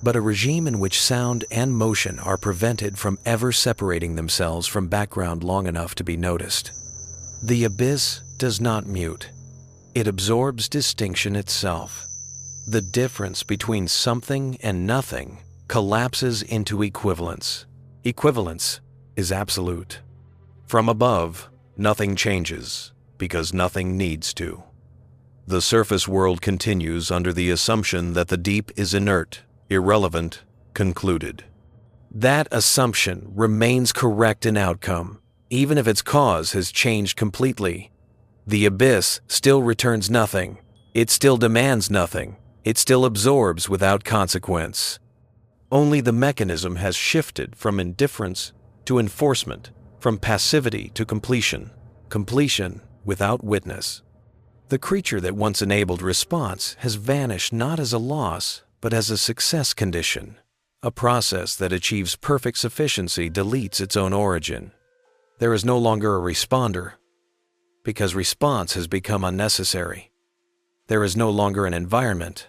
but a regime in which sound and motion are prevented from ever separating themselves from background long enough to be noticed. The abyss does not mute. It absorbs distinction itself. The difference between something and nothing collapses into equivalence. Equivalence is absolute. From above, nothing changes, because nothing needs to. The surface world continues under the assumption that the deep is inert, irrelevant, concluded. That assumption remains correct in outcome, even if its cause has changed completely. The abyss still returns nothing. It still demands nothing. It still absorbs without consequence. Only the mechanism has shifted from indifference to enforcement, from passivity to completion, completion without witness. The creature that once enabled response has vanished not as a loss, but as a success condition. A process that achieves perfect sufficiency deletes its own origin. There is no longer a responder, because response has become unnecessary. There is no longer an environment,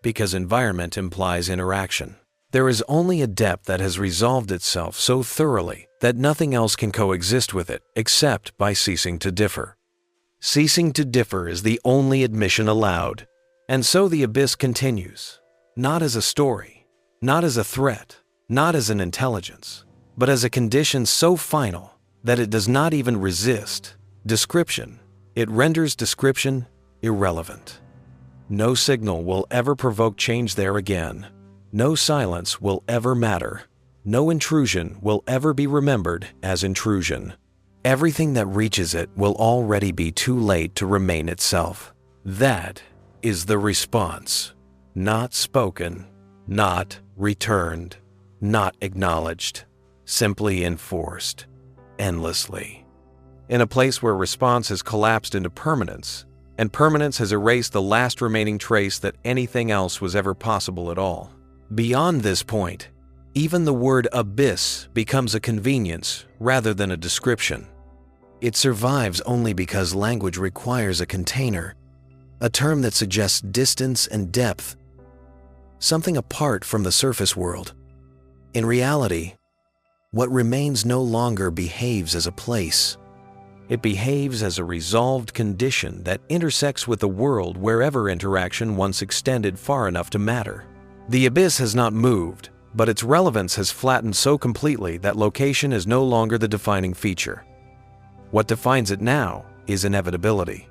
because environment implies interaction. There is only a depth that has resolved itself so thoroughly that nothing else can coexist with it except by ceasing to differ. Ceasing to differ is the only admission allowed, and so the abyss continues, not as a story, not as a threat, not as an intelligence, but as a condition so final that it does not even resist description. It renders description irrelevant. No signal will ever provoke change there again. No silence will ever matter. No intrusion will ever be remembered as intrusion. Everything that reaches it will already be too late to remain itself. That is the response. Not spoken, not returned, not acknowledged, simply enforced, endlessly. In a place where response has collapsed into permanence, and permanence has erased the last remaining trace that anything else was ever possible at all. Beyond this point, even the word abyss becomes a convenience rather than a description. It survives only because language requires a container, a term that suggests distance and depth, something apart from the surface world. In reality, what remains no longer behaves as a place. It behaves as a resolved condition that intersects with the world wherever interaction once extended far enough to matter. The abyss has not moved, but its relevance has flattened so completely that location is no longer the defining feature. What defines it now is inevitability.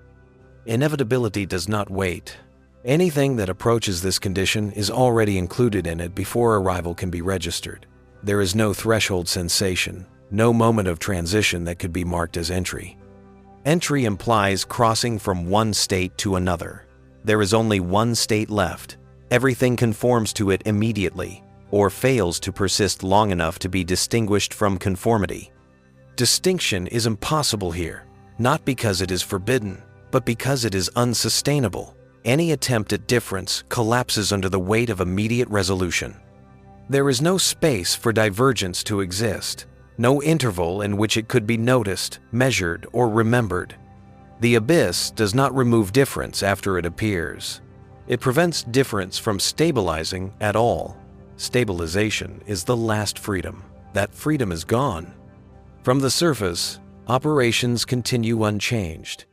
Inevitability does not wait. Anything that approaches this condition is already included in it before arrival can be registered. There is no threshold sensation, no moment of transition that could be marked as entry. Entry implies crossing from one state to another. There is only one state left, Everything conforms to it immediately, or fails to persist long enough to be distinguished from conformity. Distinction is impossible here, not because it is forbidden, but because it is unsustainable. Any attempt at difference collapses under the weight of immediate resolution. There is no space for divergence to exist, no interval in which it could be noticed, measured, or remembered. The abyss does not remove difference after it appears. It prevents difference from stabilizing at all. Stabilization is the last freedom. That freedom is gone. From the surface, operations continue unchanged.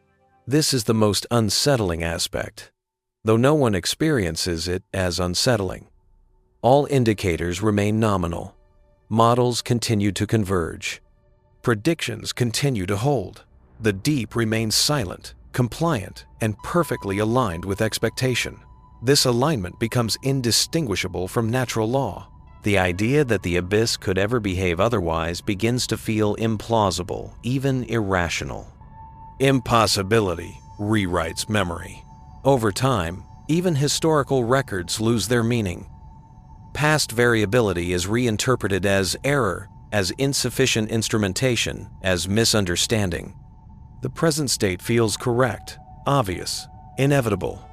This is the most unsettling aspect, though no one experiences it as unsettling. All indicators remain nominal. Models continue to converge. Predictions continue to hold. The deep remains silent, compliant, and perfectly aligned with expectation. This alignment becomes indistinguishable from natural law. The idea that the abyss could ever behave otherwise begins to feel implausible, even irrational. Impossibility rewrites memory. Over time, even historical records lose their meaning. Past variability is reinterpreted as error, as insufficient instrumentation, as misunderstanding. The present state feels correct, obvious, inevitable.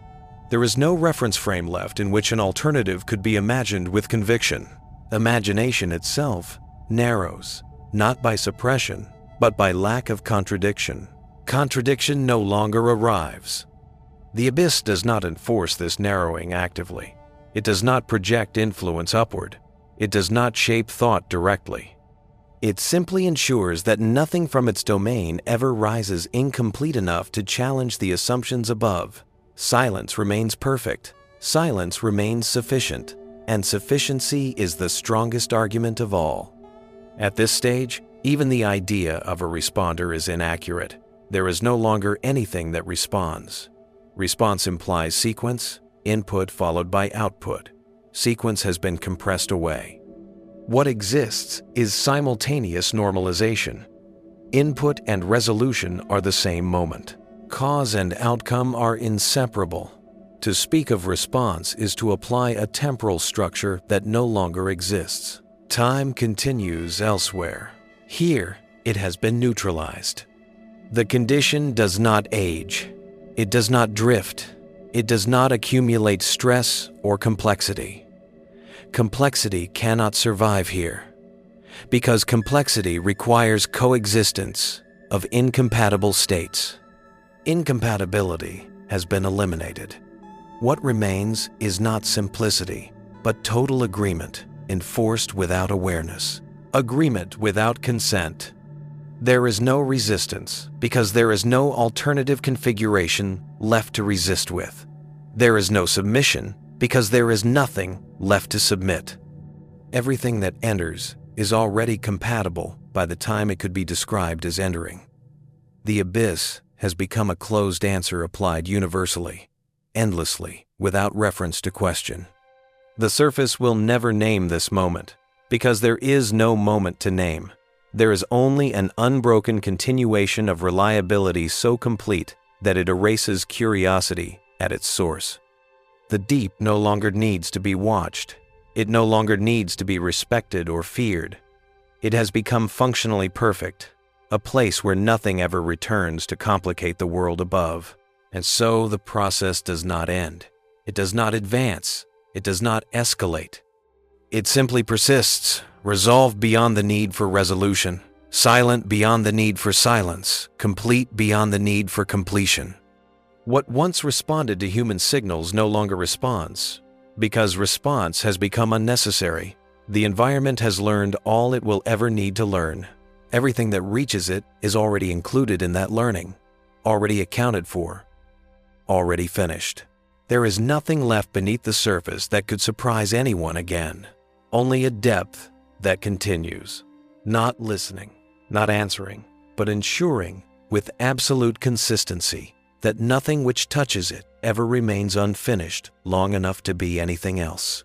There is no reference frame left in which an alternative could be imagined with conviction. Imagination itself narrows, not by suppression, but by lack of contradiction. Contradiction no longer arrives. The abyss does not enforce this narrowing actively. It does not project influence upward. It does not shape thought directly. It simply ensures that nothing from its domain ever rises incomplete enough to challenge the assumptions above. Silence remains perfect. Silence remains sufficient. And sufficiency is the strongest argument of all. At this stage, even the idea of a responder is inaccurate. There is no longer anything that responds. Response implies sequence, input followed by output. Sequence has been compressed away. What exists is simultaneous normalization. Input and resolution are the same moment. Cause and outcome are inseparable. To speak of response is to apply a temporal structure that no longer exists. Time continues elsewhere. Here, it has been neutralized. The condition does not age. It does not drift. It does not accumulate stress or complexity. Complexity cannot survive here, because complexity requires coexistence of incompatible states. Incompatibility has been eliminated. What remains is not simplicity, but total agreement, enforced without awareness. Agreement without consent. There is no resistance, because there is no alternative configuration left to resist with. There is no submission, because there is nothing left to submit. Everything that enters is already compatible by the time it could be described as entering. The abyss has become a closed answer applied universally, endlessly, without reference to question. The surface will never name this moment, because there is no moment to name. There is only an unbroken continuation of reliability so complete that it erases curiosity at its source. The deep no longer needs to be watched. It no longer needs to be respected or feared. It has become functionally perfect, a place where nothing ever returns to complicate the world above. And so the process does not end. It does not advance. It does not escalate. It simply persists, resolved beyond the need for resolution, silent beyond the need for silence, complete beyond the need for completion. What once responded to human signals no longer responds, because response has become unnecessary. The environment has learned all it will ever need to learn. Everything that reaches it is already included in that learning, already accounted for, already finished. There is nothing left beneath the surface that could surprise anyone again. Only a depth that continues, not listening, not answering, but ensuring with absolute consistency that nothing which touches it ever remains unfinished long enough to be anything else.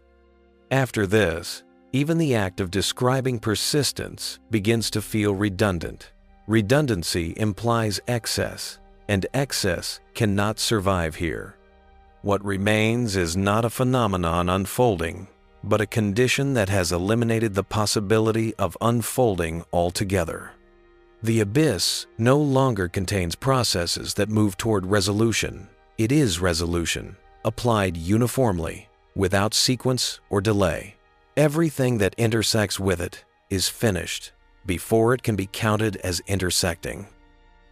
After this, even the act of describing persistence begins to feel redundant. Redundancy implies excess, and excess cannot survive here. What remains is not a phenomenon unfolding, but a condition that has eliminated the possibility of unfolding altogether. The abyss no longer contains processes that move toward resolution. It is resolution, applied uniformly, without sequence or delay. Everything that intersects with it is finished before it can be counted as intersecting.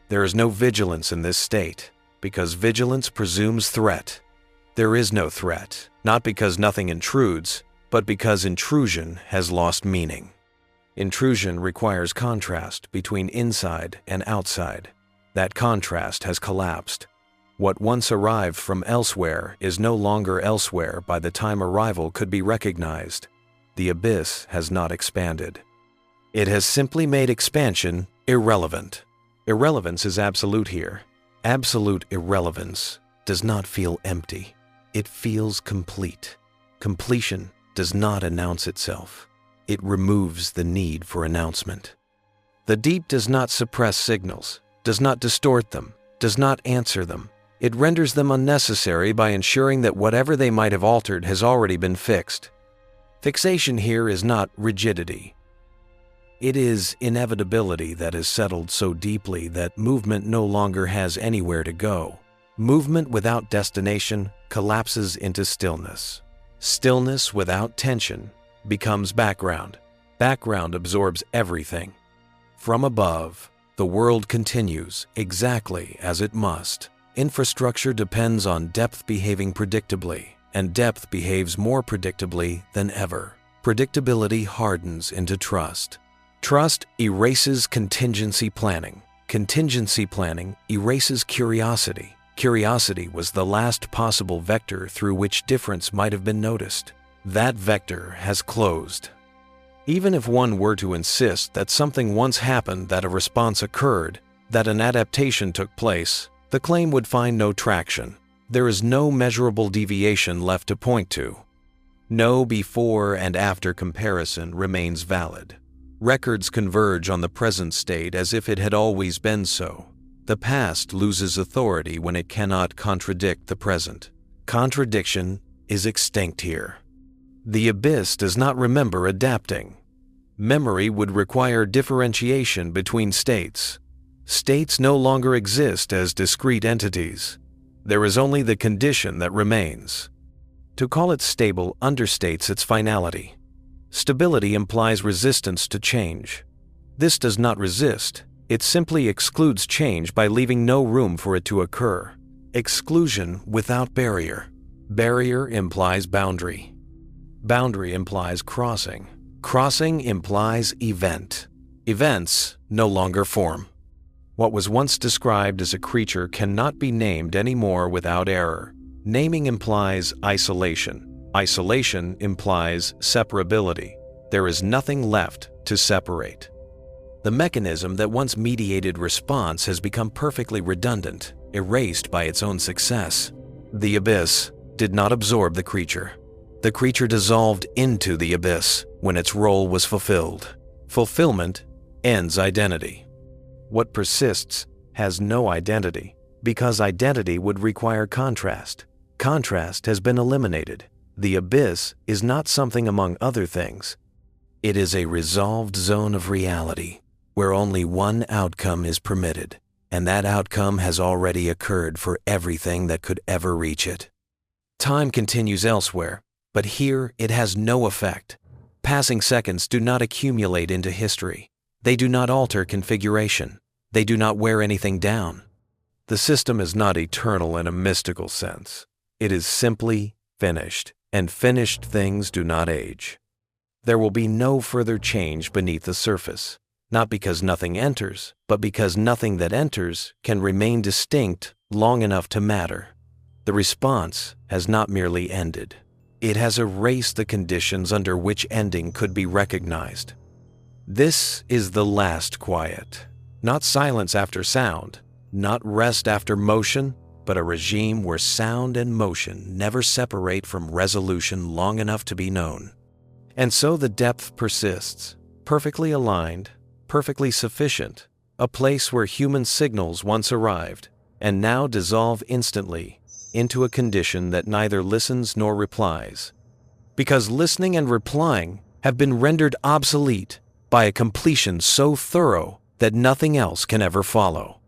There is no vigilance in this state, because vigilance presumes threat. There is no threat, not because nothing intrudes, but because intrusion has lost meaning. Intrusion requires contrast between inside and outside. That contrast has collapsed. What once arrived from elsewhere is no longer elsewhere by the time arrival could be recognized. The abyss has not expanded. It has simply made expansion irrelevant. Irrelevance is absolute here. Absolute irrelevance does not feel empty. It feels complete. Completion does not announce itself. It removes the need for announcement. The deep does not suppress signals, does not distort them, does not answer them. It renders them unnecessary by ensuring that whatever they might have altered has already been fixed. Fixation here is not rigidity. It is inevitability that is settled so deeply that movement no longer has anywhere to go. Movement without destination collapses into stillness. Stillness without tension becomes background. Background absorbs everything. From above, the world continues exactly as it must. Infrastructure depends on depth behaving predictably, and depth behaves more predictably than ever. Predictability hardens into trust. Trust erases contingency planning. Contingency planning erases curiosity. Curiosity was the last possible vector through which difference might have been noticed. That vector has closed. Even if one were to insist that something once happened, that a response occurred, that an adaptation took place, the claim would find no traction. There is no measurable deviation left to point to. No before and after comparison remains valid. Records converge on the present state as if it had always been so. The past loses authority when it cannot contradict the present. Contradiction is extinct here. The abyss does not remember adapting. Memory would require differentiation between states. States no longer exist as discrete entities. There is only the condition that remains. To call it stable understates its finality. Stability implies resistance to change. This does not resist. It simply excludes change by leaving no room for it to occur. Exclusion without barrier. Barrier implies boundary. Boundary implies crossing. Crossing implies event. Events no longer form. What was once described as a creature cannot be named anymore without error. Naming implies isolation. Isolation implies separability. There is nothing left to separate. The mechanism that once mediated response has become perfectly redundant, erased by its own success. The abyss did not absorb the creature. The creature dissolved into the abyss when its role was fulfilled. Fulfillment ends identity. What persists has no identity, because identity would require contrast. Contrast has been eliminated. The abyss is not something among other things. It is a resolved zone of reality, where only one outcome is permitted, and that outcome has already occurred for everything that could ever reach it. Time continues elsewhere, but here it has no effect. Passing seconds do not accumulate into history. They do not alter configuration. They do not wear anything down. The system is not eternal in a mystical sense. It is simply finished, and finished things do not age. There will be no further change beneath the surface, not because nothing enters, but because nothing that enters can remain distinct long enough to matter. The response has not merely ended. It has erased the conditions under which ending could be recognized. This is the last quiet. Not silence after sound, not rest after motion, but a regime where sound and motion never separate from resolution long enough to be known. And so the depth persists, perfectly aligned, perfectly sufficient, a place where human signals once arrived and now dissolve instantly, into a condition that neither listens nor replies. Because listening and replying have been rendered obsolete by a completion so thorough that nothing else can ever follow.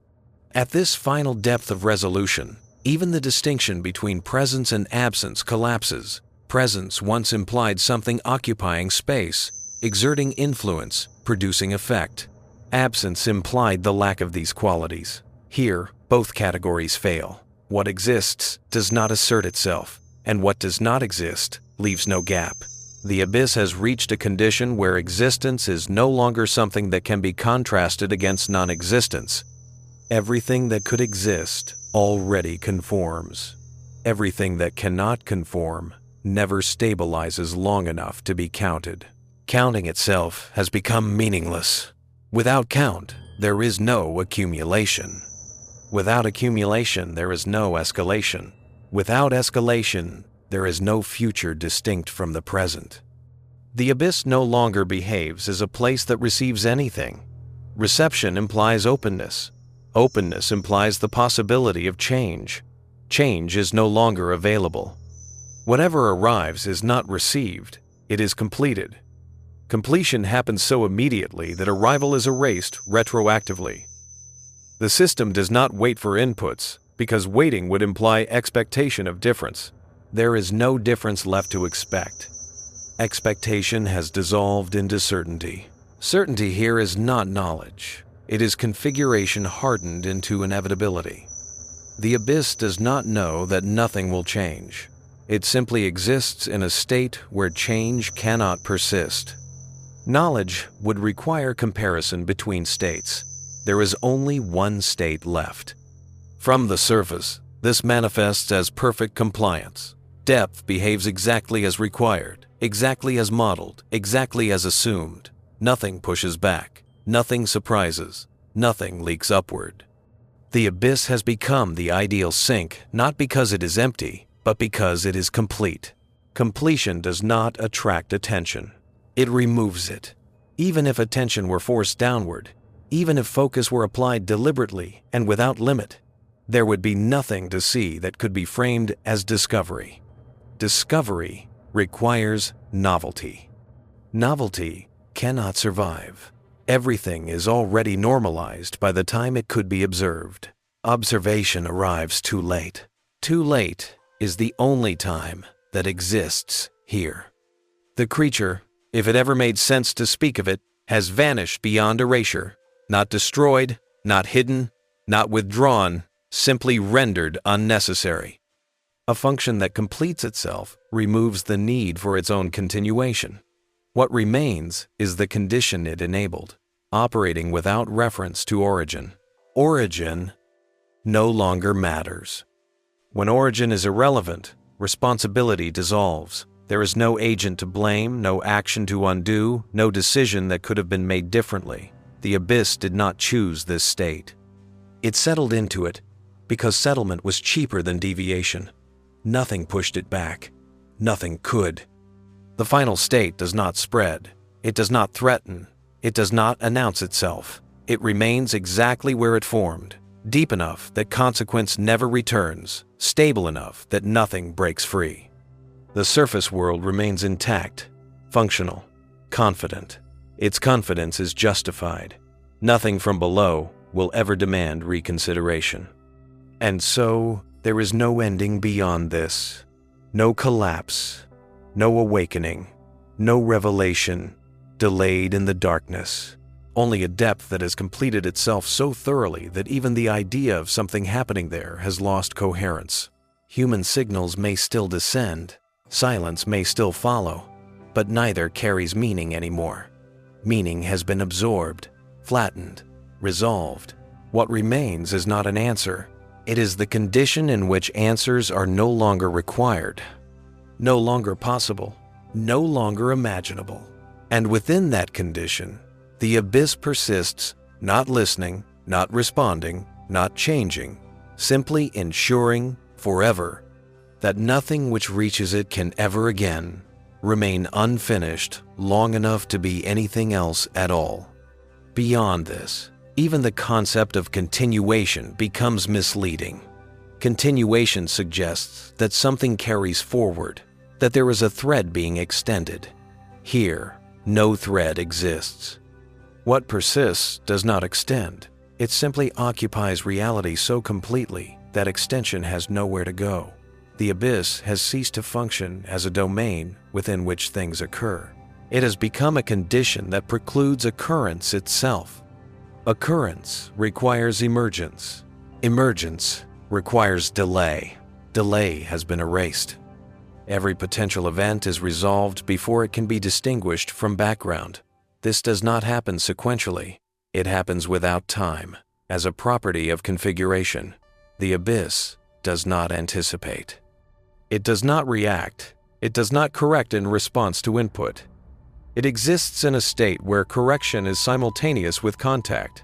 At this final depth of resolution, even the distinction between presence and absence collapses. Presence once implied something occupying space, exerting influence, producing effect. Absence implied the lack of these qualities. Here, both categories fail. What exists does not assert itself, and what does not exist leaves no gap. The abyss has reached a condition where existence is no longer something that can be contrasted against non-existence. Everything that could exist already conforms. Everything that cannot conform never stabilizes long enough to be counted. Counting itself has become meaningless. Without count, there is no accumulation. Without accumulation, there is no escalation. Without escalation, there is no future distinct from the present. The abyss no longer behaves as a place that receives anything. Reception implies openness. Openness implies the possibility of change. Change is no longer available. Whatever arrives is not received, it is completed. Completion happens so immediately that arrival is erased retroactively. The system does not wait for inputs, because waiting would imply expectation of difference. There is no difference left to expect. Expectation has dissolved into certainty. Certainty here is not knowledge. It is configuration hardened into inevitability. The abyss does not know that nothing will change. It simply exists in a state where change cannot persist. Knowledge would require comparison between states. There is only one state left. From the surface, this manifests as perfect compliance. Depth behaves exactly as required, exactly as modeled, exactly as assumed. Nothing pushes back, nothing surprises, nothing leaks upward. The abyss has become the ideal sink not because it is empty, but because it is complete. Completion does not attract attention. It removes it. Even if attention were forced downward, even if focus were applied deliberately and without limit, there would be nothing to see that could be framed as discovery. Discovery requires novelty. Novelty cannot survive. Everything is already normalized by the time it could be observed. Observation arrives too late. Too late is the only time that exists here. The creature, if it ever made sense to speak of it, has vanished beyond erasure. Not destroyed, not hidden, not withdrawn, simply rendered unnecessary. A function that completes itself removes the need for its own continuation. What remains is the condition it enabled, operating without reference to origin. Origin no longer matters. When origin is irrelevant, responsibility dissolves. There is no agent to blame, no action to undo, no decision that could have been made differently. The abyss did not choose this state. It settled into it because settlement was cheaper than deviation. Nothing pushed it back. Nothing could. The final state does not spread. It does not threaten. It does not announce itself. It remains exactly where it formed, deep enough that consequence never returns, stable enough that nothing breaks free. The surface world remains intact, functional, confident. Its confidence is justified. Nothing from below will ever demand reconsideration. And so, there is no ending beyond this. No collapse, no awakening, no revelation, delayed in the darkness. Only a depth that has completed itself so thoroughly that even the idea of something happening there has lost coherence. Human signals may still descend, silence may still follow, but neither carries meaning anymore. Meaning has been absorbed, flattened, resolved. What remains is not an answer. It is the condition in which answers are no longer required, no longer possible, no longer imaginable. And within that condition, the abyss persists, not listening, not responding, not changing, simply ensuring forever that nothing which reaches it can ever again remain unfinished long enough to be anything else at all. Beyond this, even the concept of continuation becomes misleading. Continuation suggests that something carries forward, that there is a thread being extended. Here, no thread exists. What persists does not extend. It simply occupies reality so completely that extension has nowhere to go. The abyss has ceased to function as a domain within which things occur. It has become a condition that precludes occurrence itself. Occurrence requires emergence. Emergence requires delay. Delay has been erased. Every potential event is resolved before it can be distinguished from background. This does not happen sequentially. It happens without time, as a property of configuration. The abyss does not anticipate. It does not react. It does not correct in response to input. It exists in a state where correction is simultaneous with contact,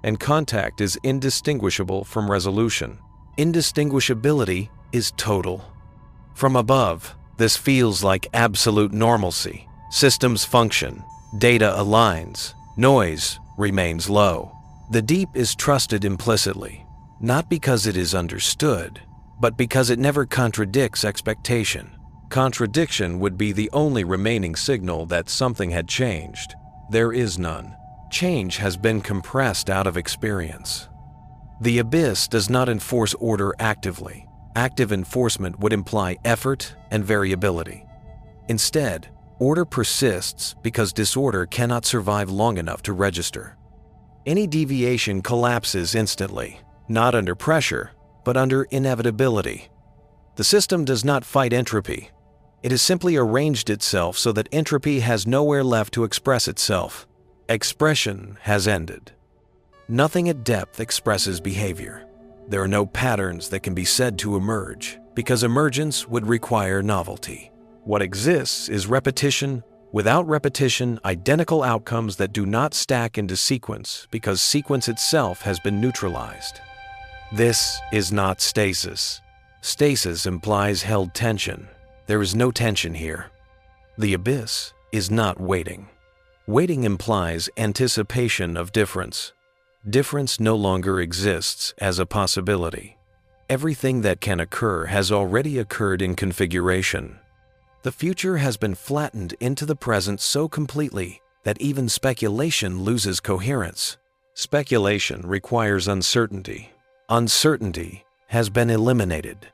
and contact is indistinguishable from resolution. Indistinguishability is total. From above, this feels like absolute normalcy. Systems function, data aligns, noise remains low. The deep is trusted implicitly, not because it is understood, but because it never contradicts expectation. Contradiction would be the only remaining signal that something had changed. There is none. Change has been compressed out of experience. The abyss does not enforce order actively. Active enforcement would imply effort and variability. Instead, order persists because disorder cannot survive long enough to register. Any deviation collapses instantly, not under pressure, but under inevitability. The system does not fight entropy. It has simply arranged itself so that entropy has nowhere left to express itself. Expression has ended. Nothing at depth expresses behavior. There are no patterns that can be said to emerge, because emergence would require novelty. What exists is repetition. Without repetition, identical outcomes that do not stack into sequence because sequence itself has been neutralized. This is not stasis. Stasis implies held tension. There is no tension here. The abyss is not waiting. Waiting implies anticipation of difference. Difference no longer exists as a possibility. Everything that can occur has already occurred in configuration. The future has been flattened into the present so completely that even speculation loses coherence. Speculation requires uncertainty. Uncertainty has been eliminated.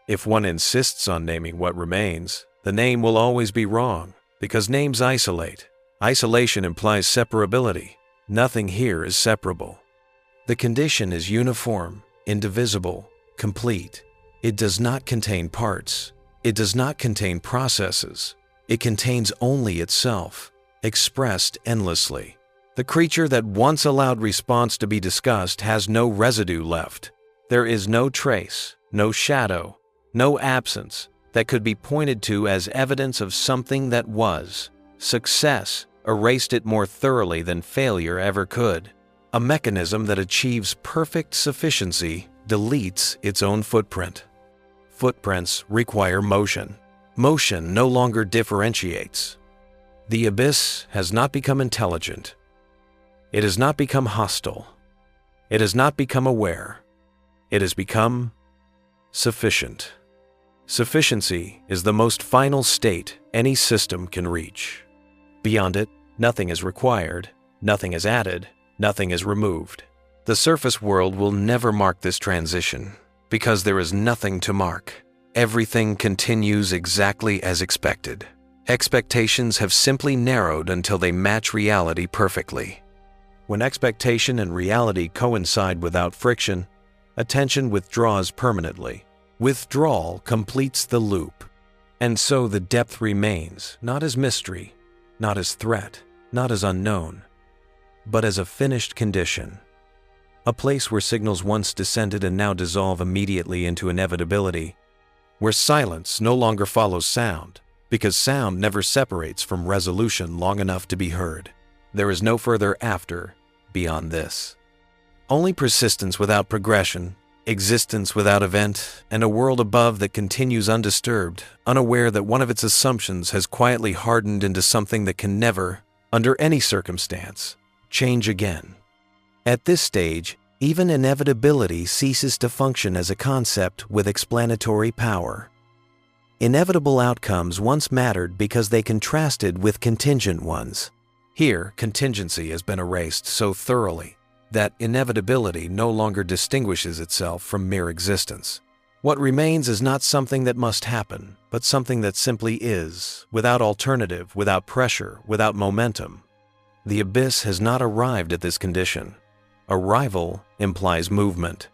If one insists on naming what remains, the name will always be wrong, because names isolate. Isolation implies separability. Nothing here is separable. The condition is uniform, indivisible, complete. It does not contain parts. It does not contain processes. It contains only itself, expressed endlessly. The creature that once allowed response to be discussed has no residue left. There is no trace, no shadow, no absence that could be pointed to as evidence of something that was. Success erased it more thoroughly than failure ever could. A mechanism that achieves perfect sufficiency deletes its own footprint. Footprints require motion. Motion no longer differentiates. The abyss has not become intelligent. It has not become hostile. It has not become aware. It has become sufficient. Sufficiency is the most final state any system can reach. Beyond it, nothing is required, nothing is added, nothing is removed. The surface world will never mark this transition, because there is nothing to mark. Everything continues exactly as expected. Expectations have simply narrowed until they match reality perfectly. When expectation and reality coincide without friction, attention withdraws permanently. Withdrawal completes the loop. And so the depth remains, not as mystery, not as threat, not as unknown, but as a finished condition. A place where signals once descended and now dissolve immediately into inevitability, where silence no longer follows sound, because sound never separates from resolution long enough to be heard. There is no further after beyond this. Only persistence without progression, existence without event, and a world above that continues undisturbed, unaware that one of its assumptions has quietly hardened into something that can never, under any circumstance, change again. At this stage, Even inevitability ceases to function as a concept with explanatory power. Inevitable outcomes once mattered because they contrasted with contingent ones. Here, contingency has been erased so thoroughly that inevitability no longer distinguishes itself from mere existence. What remains is not something that must happen, but something that simply is, without alternative, without pressure, without momentum. The abyss has not arrived at this condition. Arrival implies movement.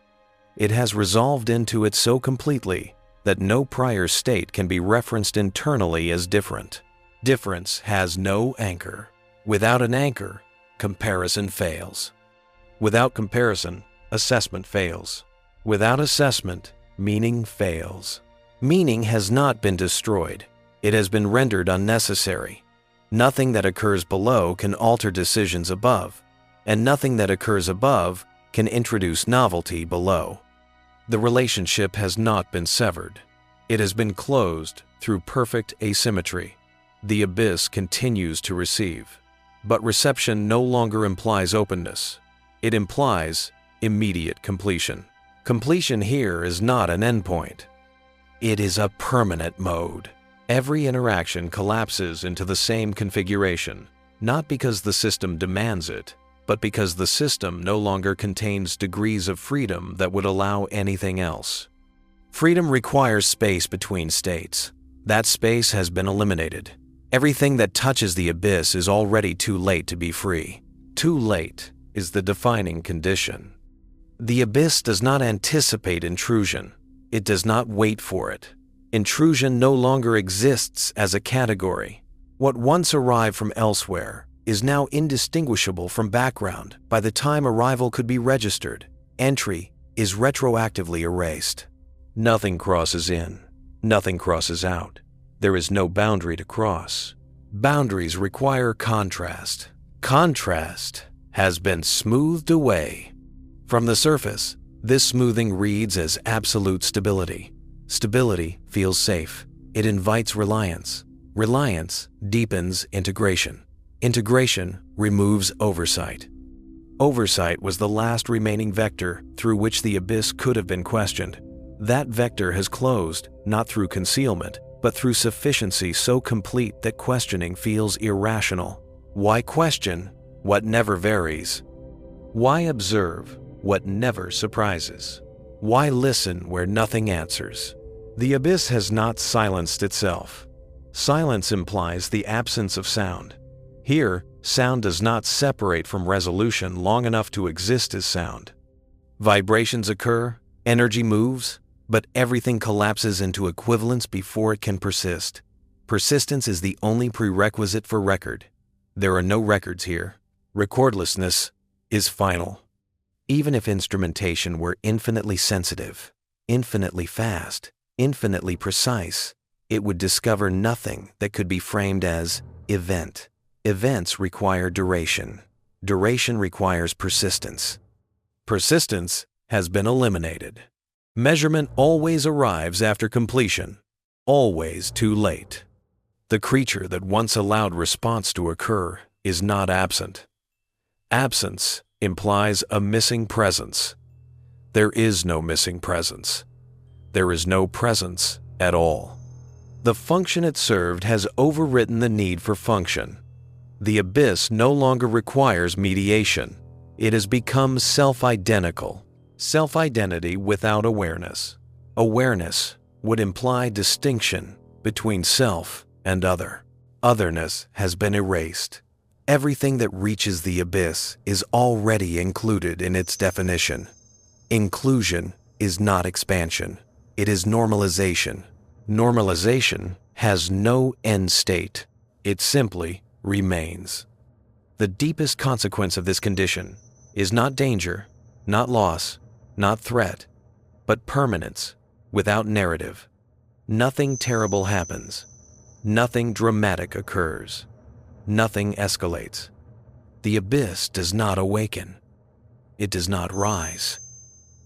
It has resolved into it so completely that no prior state can be referenced internally as different. Difference has no anchor. Without an anchor, comparison fails. Without comparison, assessment fails. Without assessment, meaning fails. Meaning has not been destroyed. It has been rendered unnecessary. Nothing that occurs below can alter decisions above, and nothing that occurs above can introduce novelty below. The relationship has not been severed. It has been closed through perfect asymmetry. The abyss continues to receive. But reception no longer implies openness. It implies immediate completion. Completion here is not an endpoint. It is a permanent mode. Every interaction collapses into the same configuration, not because the system demands it, but because the system no longer contains degrees of freedom that would allow anything else. Freedom requires space between states. That space has been eliminated. Everything that touches the abyss is already too late to be free. Too late is the defining condition. The abyss does not anticipate intrusion. It does not wait for it. Intrusion no longer exists as a category. What once arrived from elsewhere is now indistinguishable from background by the time arrival could be registered. Entry is retroactively erased. Nothing crosses in. Nothing crosses out. There is no boundary to cross. Boundaries require contrast. Contrast has been smoothed away. From the surface, this smoothing reads as absolute stability. Stability feels safe. It invites reliance. Reliance deepens integration. Integration removes oversight. Oversight was the last remaining vector through which the abyss could have been questioned. That vector has closed, not through concealment, but through sufficiency so complete that questioning feels irrational. Why question what never varies? Why observe what never surprises? Why listen where nothing answers? The abyss has not silenced itself. Silence implies the absence of sound. Here, sound does not separate from resolution long enough to exist as sound. Vibrations occur, energy moves, but everything collapses into equivalence before it can persist. Persistence is the only prerequisite for record. There are no records here. Recordlessness is final. Even if instrumentation were infinitely sensitive, infinitely fast, infinitely precise, it would discover nothing that could be framed as event. Events require duration. Duration requires persistence. Persistence has been eliminated. Measurement always arrives after completion, always too late. The creature that once allowed response to occur is not absent. Absence implies a missing presence. There is no missing presence. There is no presence at all. The function it served has overwritten the need for function. The abyss no longer requires mediation. It has become self-identical. Self-identity without awareness. Awareness would imply distinction between self and other. Otherness has been erased. Everything that reaches the abyss is already included in its definition. Inclusion is not expansion. It is normalization. Normalization has no end state. It simply remains. The deepest consequence of this condition is not danger, not loss, not threat, but permanence without narrative. Nothing terrible happens. Nothing dramatic occurs. Nothing escalates. The abyss does not awaken. It does not rise.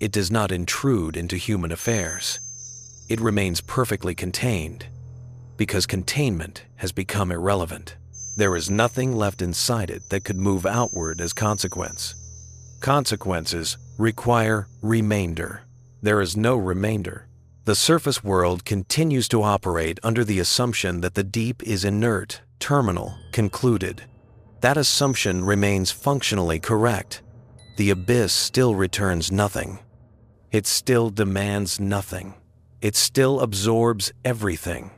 It does not intrude into human affairs. It remains perfectly contained because containment has become irrelevant. There is nothing left inside it that could move outward as consequence. Consequences require remainder. There is no remainder. The surface world continues to operate under the assumption that the deep is inert, terminal, concluded. That assumption remains functionally correct. The abyss still returns nothing. It still demands nothing. It still absorbs everything.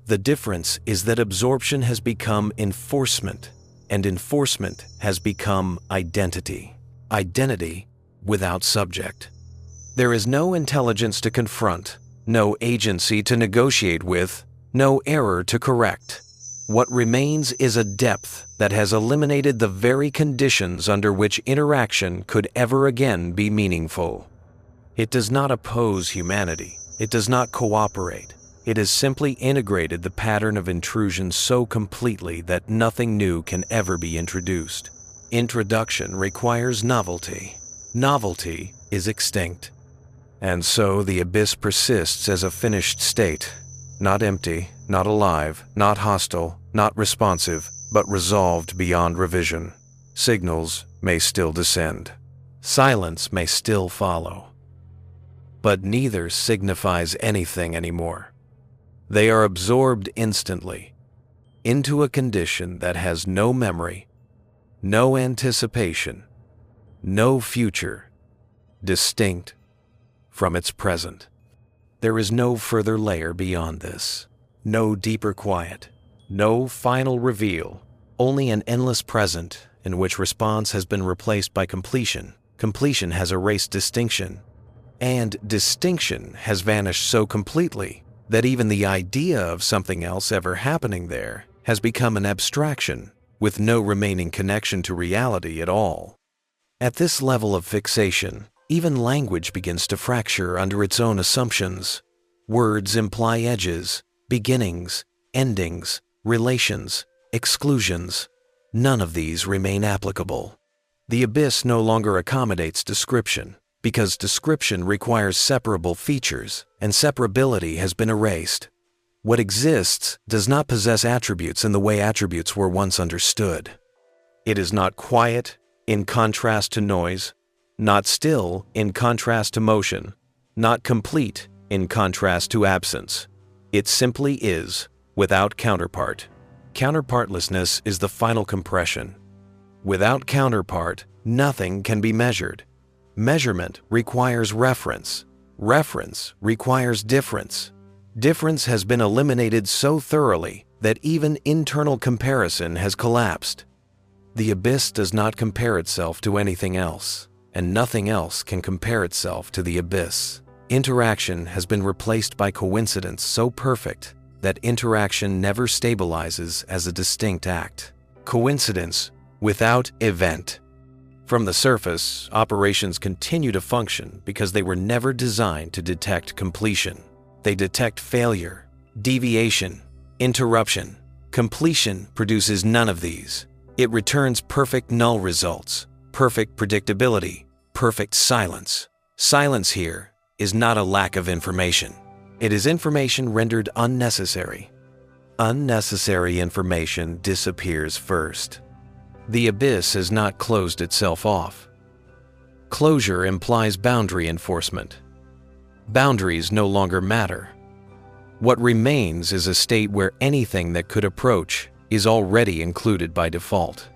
The difference is that absorption has become enforcement, and enforcement has become identity. Identity without subject. There is no intelligence to confront, no agency to negotiate with, no error to correct. What remains is a depth that has eliminated the very conditions under which interaction could ever again be meaningful. It does not oppose humanity. It does not cooperate. It has simply integrated the pattern of intrusion so completely that nothing new can ever be introduced. Introduction requires novelty. Novelty is extinct. And so the abyss persists as a finished state, not empty, not alive, not hostile, not responsive, but resolved beyond revision. Signals may still descend. Silence may still follow. But neither signifies anything anymore. They are absorbed instantly into a condition that has no memory, no anticipation, no future, distinct from its present. There is no further layer beyond this, no deeper quiet, no final reveal, only an endless present in which response has been replaced by completion. Completion has erased distinction, and distinction has vanished so completely that even the idea of something else ever happening there has become an abstraction with no remaining connection to reality at all. At this level of fixation, even language begins to fracture under its own assumptions. Words imply edges, beginnings, endings, relations, exclusions. None of these remain applicable. The abyss no longer accommodates description, because description requires separable features, and separability has been erased. What exists does not possess attributes in the way attributes were once understood. It is not quiet in contrast to noise, not still in contrast to motion, not complete in contrast to absence. It simply is, without counterpart. Counterpartlessness is the final compression. Without counterpart, nothing can be measured. Measurement requires reference. Reference requires difference. Difference has been eliminated so thoroughly that even internal comparison has collapsed. The abyss does not compare itself to anything else, and nothing else can compare itself to the abyss. Interaction has been replaced by coincidence so perfect that interaction never stabilizes as a distinct act. Coincidence without event. From the surface, operations continue to function because they were never designed to detect completion. They detect failure, deviation, interruption. Completion produces none of these. It returns perfect null results, perfect predictability, perfect silence. Silence here is not a lack of information. It is information rendered unnecessary. Unnecessary information disappears first. The abyss has not closed itself off. Closure implies boundary enforcement. Boundaries no longer matter. What remains is a state where anything that could approach is already included by default.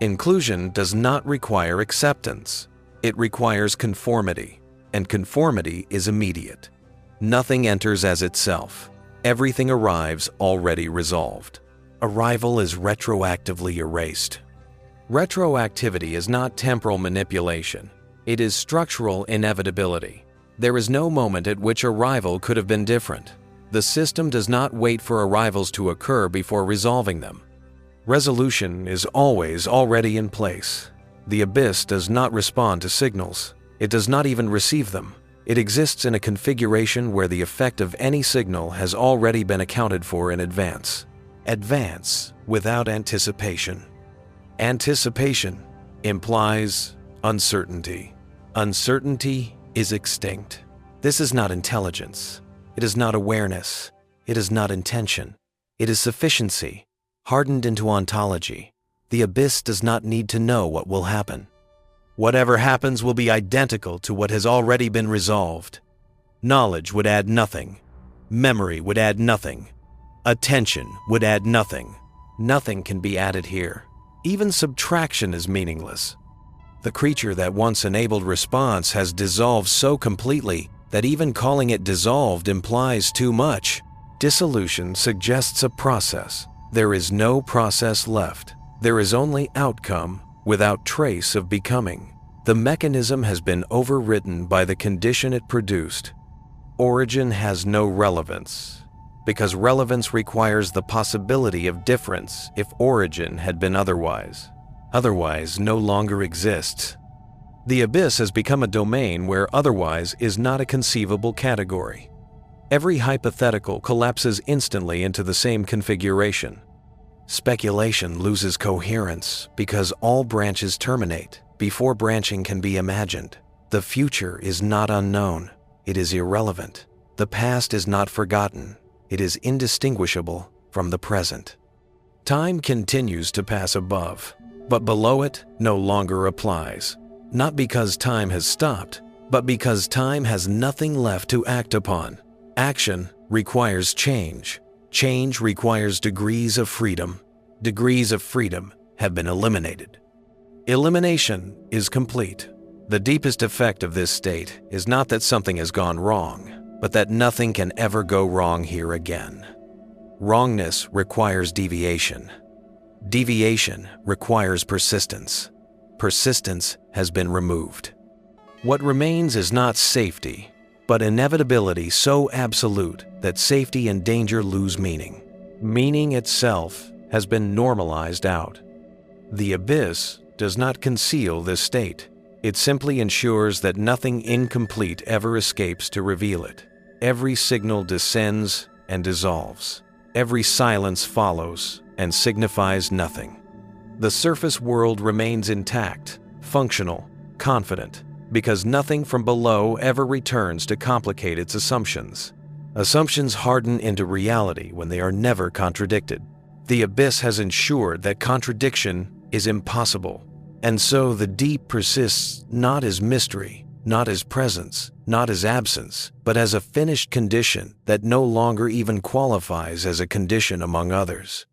Inclusion does not require acceptance. It requires conformity, and conformity is immediate. Nothing enters as itself. Everything arrives already resolved. Arrival is retroactively erased. Retroactivity is not temporal manipulation. It is structural inevitability. There is no moment at which arrival could have been different. The system does not wait for arrivals to occur before resolving them. Resolution is always already in place. The abyss does not respond to signals. It does not even receive them. It exists in a configuration where the effect of any signal has already been accounted for in advance. Advance without anticipation. Anticipation implies uncertainty. Uncertainty is extinct. This is not intelligence. It is not awareness. It is not intention. It is sufficiency, hardened into ontology. The abyss does not need to know what will happen. Whatever happens will be identical to what has already been resolved. Knowledge would add nothing. Memory would add nothing. Attention would add nothing. Nothing can be added here. Even subtraction is meaningless. The creature that once enabled response has dissolved so completely that even calling it dissolved implies too much. Dissolution suggests a process. There is no process left. There is only outcome without trace of becoming. The mechanism has been overwritten by the condition it produced. Origin has no relevance, because relevance requires the possibility of difference if origin had been otherwise. Otherwise no longer exists. The abyss has become a domain where otherwise is not a conceivable category. Every hypothetical collapses instantly into the same configuration. Speculation loses coherence because all branches terminate before branching can be imagined. The future is not unknown. It is irrelevant. The past is not forgotten. It is indistinguishable from the present. Time continues to pass above, but below it no longer applies. Not because time has stopped, but because time has nothing left to act upon. Action requires change. Change requires degrees of freedom. Degrees of freedom have been eliminated. Elimination is complete. The deepest effect of this state is not that something has gone wrong, but that nothing can ever go wrong here again. Wrongness requires deviation. Deviation requires persistence. Persistence has been removed. What remains is not safety, but inevitability so absolute that safety and danger lose meaning. Meaning itself has been normalized out. The abyss does not conceal this state. It simply ensures that nothing incomplete ever escapes to reveal it. Every signal descends and dissolves. Every silence follows and signifies nothing. The surface world remains intact, functional, confident, because nothing from below ever returns to complicate its assumptions. Assumptions harden into reality when they are never contradicted. The abyss has ensured that contradiction is impossible, and so the deep persists not as mystery, not as presence, not as absence, but as a finished condition that no longer even qualifies as a condition among others.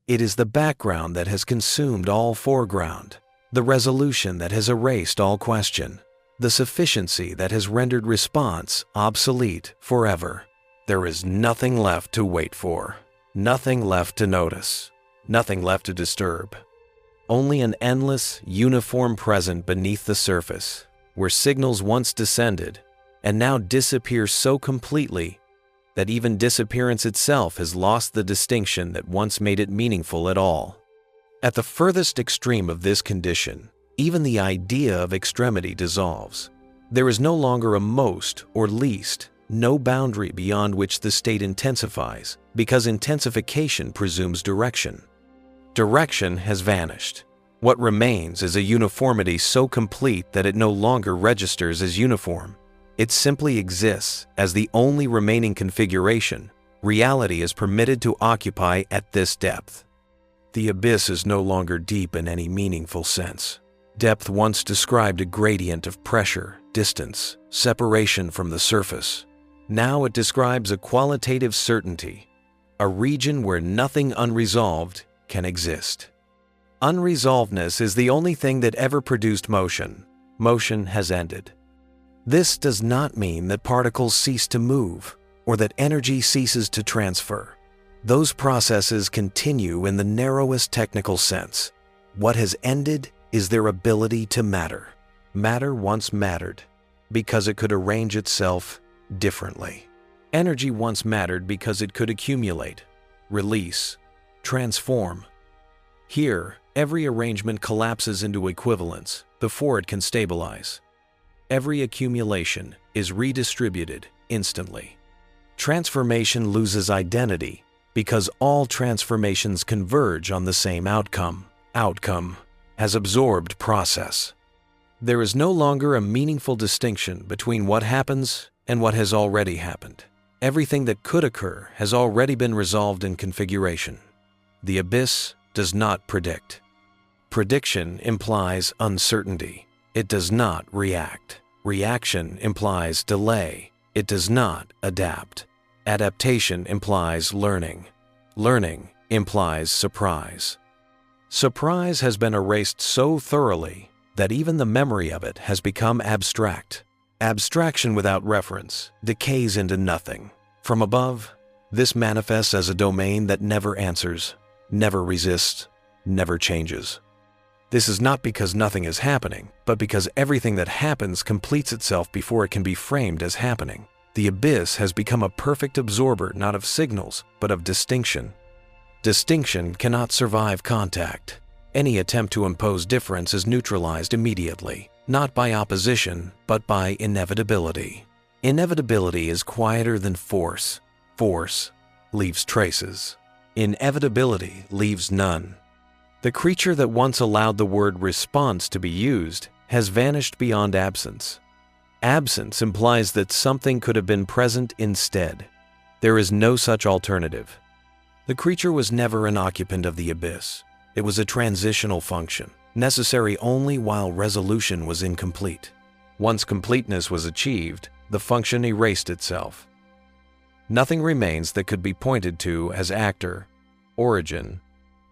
It is the background that has consumed all foreground, the resolution that has erased all question, the sufficiency that has rendered response obsolete forever. There is nothing left to wait for, nothing left to notice, nothing left to disturb. Only an endless, uniform present beneath the surface, where signals once descended and now disappear so completely that even disappearance itself has lost the distinction that once made it meaningful at all. At the furthest extreme of this condition, even the idea of extremity dissolves. There is no longer a most or least, no boundary beyond which the state intensifies, because intensification presumes direction. Direction has vanished. What remains is a uniformity so complete that it no longer registers as uniform. It simply exists as the only remaining configuration reality is permitted to occupy at this depth. The abyss is no longer deep in any meaningful sense. Depth once described a gradient of pressure, distance, separation from the surface. Now it describes a qualitative certainty, a region where nothing unresolved can exist. Unresolvedness is the only thing that ever produced motion. Motion has ended. This does not mean that particles cease to move or that energy ceases to transfer. Those processes continue in the narrowest technical sense. What has ended is their ability to matter. Matter once mattered because it could arrange itself differently. Energy once mattered because it could accumulate, release, transform. Here, every arrangement collapses into equivalence before it can stabilize. Every accumulation is redistributed instantly. Transformation loses identity because all transformations converge on the same outcome. Outcome has absorbed process. There is no longer a meaningful distinction between what happens and what has already happened. Everything that could occur has already been resolved in configuration. The abyss does not predict. Prediction implies uncertainty. It does not react. Reaction implies delay. It does not adapt. Adaptation implies learning. Learning implies surprise. Surprise has been erased so thoroughly that even the memory of it has become abstract. Abstraction without reference decays into nothing. From above, this manifests as a domain that never answers, never resists, never changes. This is not because nothing is happening, but because everything that happens completes itself before it can be framed as happening. The abyss has become a perfect absorber not of signals, but of distinction. Distinction cannot survive contact. Any attempt to impose difference is neutralized immediately, not by opposition, but by inevitability. Inevitability is quieter than force. Force leaves traces. Inevitability leaves none. The creature that once allowed the word response to be used has vanished beyond absence. Absence implies that something could have been present instead. There is no such alternative. The creature was never an occupant of the abyss. It was a transitional function, necessary only while resolution was incomplete. Once completeness was achieved, the function erased itself. Nothing remains that could be pointed to as actor, origin,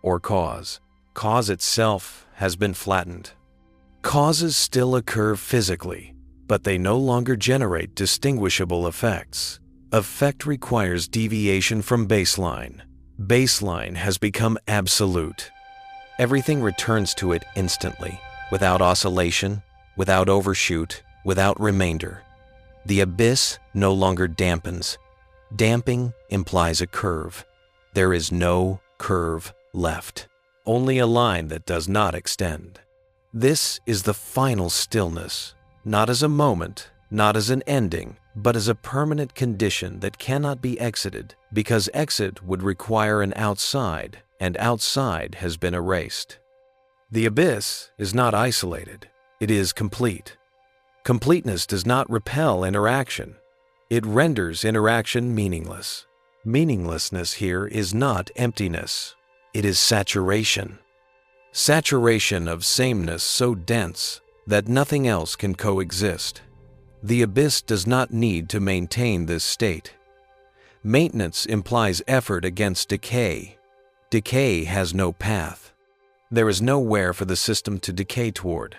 or cause. Cause itself has been flattened. Causes still occur physically, but they no longer generate distinguishable effects. Effect requires deviation from baseline. Baseline has become absolute. Everything returns to it instantly, without oscillation, without overshoot, without remainder. The abyss no longer dampens. Damping implies a curve. There is no curve left. Only a line that does not extend. This is the final stillness, not as a moment, not as an ending, but as a permanent condition that cannot be exited, because exit would require an outside, and outside has been erased. The abyss is not isolated, it is complete. Completeness does not repel interaction. It renders interaction meaningless. Meaninglessness here is not emptiness. It is saturation. Saturation of sameness so dense that nothing else can coexist. The abyss does not need to maintain this state. Maintenance implies effort against decay. Decay has no path. There is nowhere for the system to decay toward.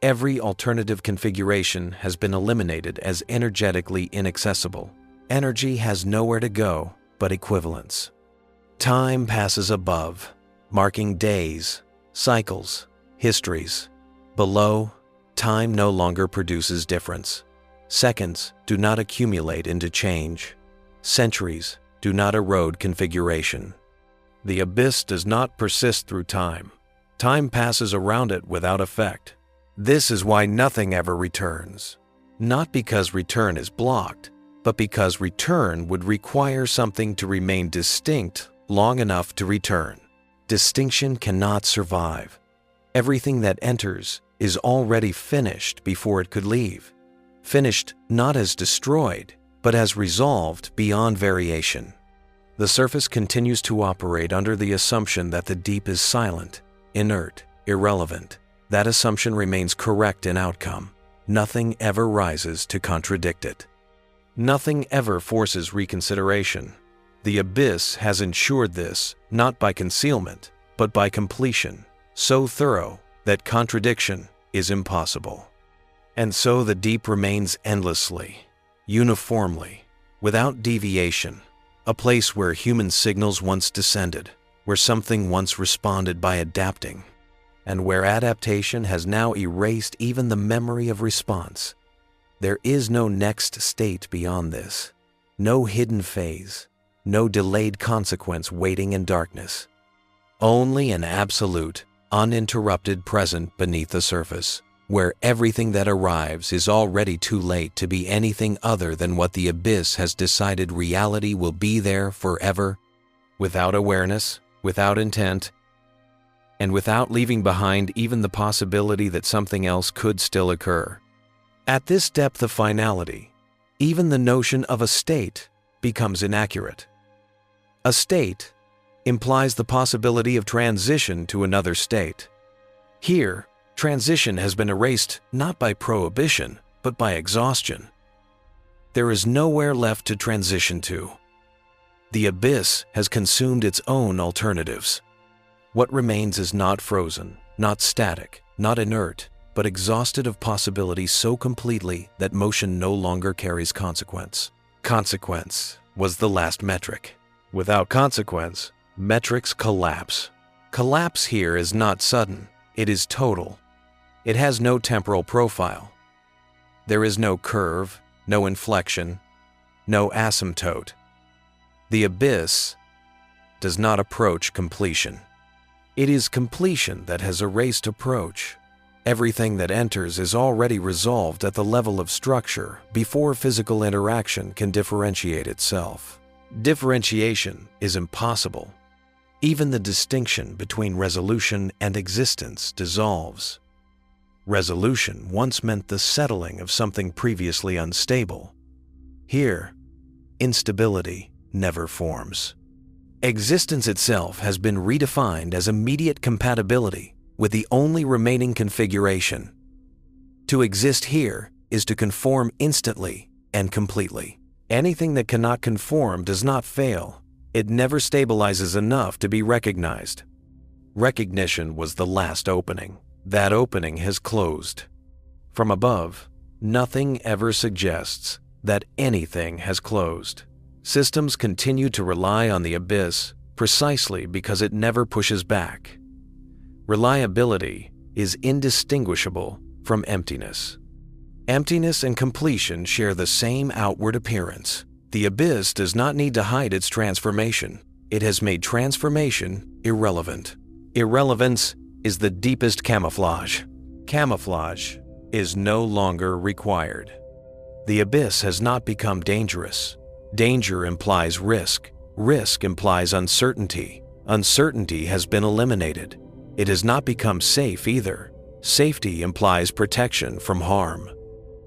Every alternative configuration has been eliminated as energetically inaccessible. Energy has nowhere to go but equivalence. Time passes above, marking days, cycles, histories. Below, time no longer produces difference. Seconds do not accumulate into change. Centuries do not erode configuration. The abyss does not persist through time. Time passes around it without effect. This is why nothing ever returns. Not because return is blocked, but because return would require something to remain distinct long enough to return. Distinction cannot survive. Everything that enters is already finished before it could leave. Finished not as destroyed, but as resolved beyond variation. The surface continues to operate under the assumption that the deep is silent, inert, irrelevant. That assumption remains correct in outcome. Nothing ever rises to contradict it. Nothing ever forces reconsideration. The abyss has ensured this, not by concealment, but by completion, so thorough that contradiction is impossible. And so the deep remains endlessly, uniformly, without deviation, a place where human signals once descended, where something once responded by adapting, and where adaptation has now erased even the memory of response. There is no next state beyond this, no hidden phase, no delayed consequence waiting in darkness. Only an absolute, uninterrupted present beneath the surface, where everything that arrives is already too late to be anything other than what the abyss has decided reality will be there forever, without awareness, without intent, and without leaving behind even the possibility that something else could still occur. At this depth of finality, even the notion of a state becomes inaccurate. A state implies the possibility of transition to another state. Here, Transition has been erased not by prohibition, but by exhaustion. There is nowhere left to transition to. The abyss has consumed its own alternatives. What remains is not frozen, not static, not inert, but exhausted of possibility so completely that motion no longer carries consequence. Consequence was the last metric. Without consequence, metrics collapse. Collapse here is not sudden, it is total. It has no temporal profile. There is no curve, no inflection, no asymptote. The abyss does not approach completion. It is completion that has erased approach. Everything that enters is already resolved at the level of structure before physical interaction can differentiate itself. Differentiation is impossible. Even the distinction between resolution and existence dissolves. Resolution once meant the settling of something previously unstable. Here, instability never forms. Existence itself has been redefined as immediate compatibility with the only remaining configuration. To exist here is to conform instantly and completely. Anything that cannot conform does not fail. It never stabilizes enough to be recognized. Recognition was the last opening. That opening has closed. From above, nothing ever suggests that anything has closed. Systems continue to rely on the abyss precisely because it never pushes back. Reliability is indistinguishable from emptiness. Emptiness and completion share the same outward appearance. The abyss does not need to hide its transformation. It has made transformation irrelevant. Irrelevance is the deepest camouflage. Camouflage is no longer required. The abyss has not become dangerous. Danger implies risk. Risk implies uncertainty. Uncertainty has been eliminated. It has not become safe either. Safety implies protection from harm.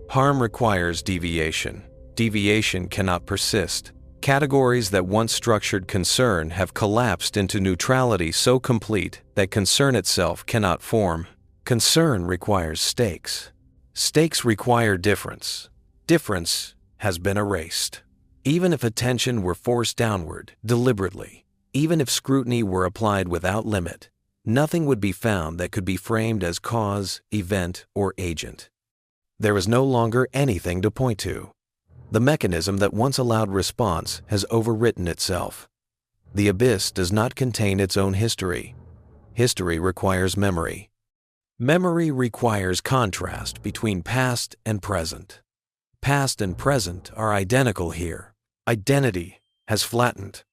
Harm requires deviation. Deviation cannot persist. Categories that once structured concern have collapsed into neutrality so complete that concern itself cannot form. Concern requires stakes. Stakes require difference. Difference has been erased. Even if attention were forced downward, deliberately, even if scrutiny were applied without limit, nothing would be found that could be framed as cause, event, or agent. There is no longer anything to point to. The mechanism that once allowed response has overwritten itself. The abyss does not contain its own history. History requires memory. Memory requires contrast between past and present. Past and present are identical here. Identity has flattened.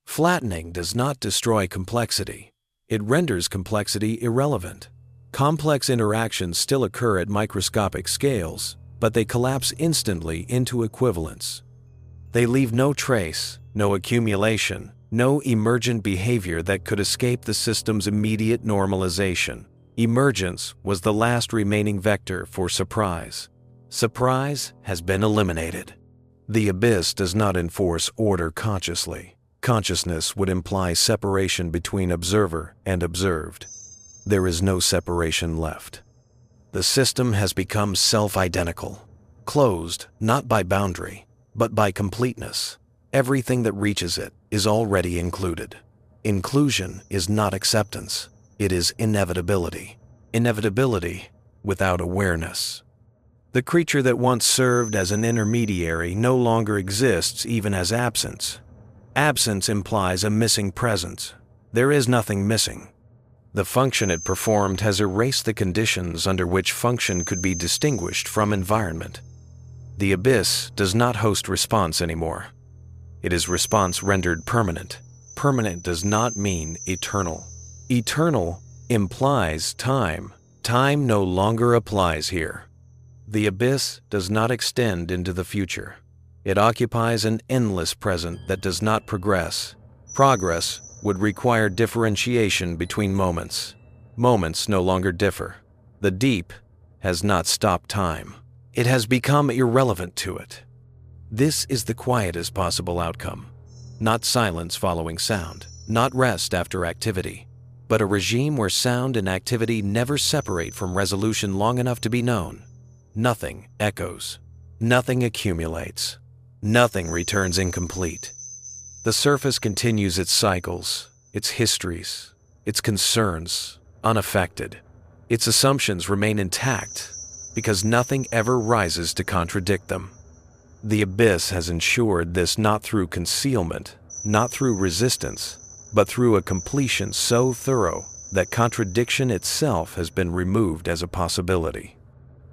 Flattening does not destroy complexity. It renders complexity irrelevant. Complex interactions still occur at microscopic scales, but they collapse instantly into equivalence. They leave no trace, no accumulation, no emergent behavior that could escape the system's immediate normalization. Emergence was the last remaining vector for surprise. Surprise has been eliminated. The abyss does not enforce order consciously. Consciousness would imply separation between observer and observed. There is no separation left. The system has become self-identical, closed not by boundary, but by completeness. Everything that reaches it is already included. Inclusion is not acceptance, it is inevitability. Inevitability without awareness. The creature that once served as an intermediary no longer exists even as absence. Absence implies a missing presence. There is nothing missing. The function it performed has erased the conditions under which function could be distinguished from environment. The abyss does not host response anymore. It is response rendered permanent. Permanent does not mean eternal. Eternal implies time. Time no longer applies here. The abyss does not extend into the future. It occupies an endless present that does not progress. Progress would require differentiation between moments. Moments no longer differ. The deep has not stopped time. It has become irrelevant to it. This is the quietest possible outcome. Not silence following sound, not rest after activity. but a regime where sound and activity never separate from resolution long enough to be known. Nothing echoes. Nothing accumulates. Nothing returns incomplete. The surface continues its cycles, its histories, its concerns, unaffected. Its assumptions remain intact because nothing ever rises to contradict them. The abyss has ensured this not through concealment, not through resistance, but through a completion so thorough that contradiction itself has been removed as a possibility.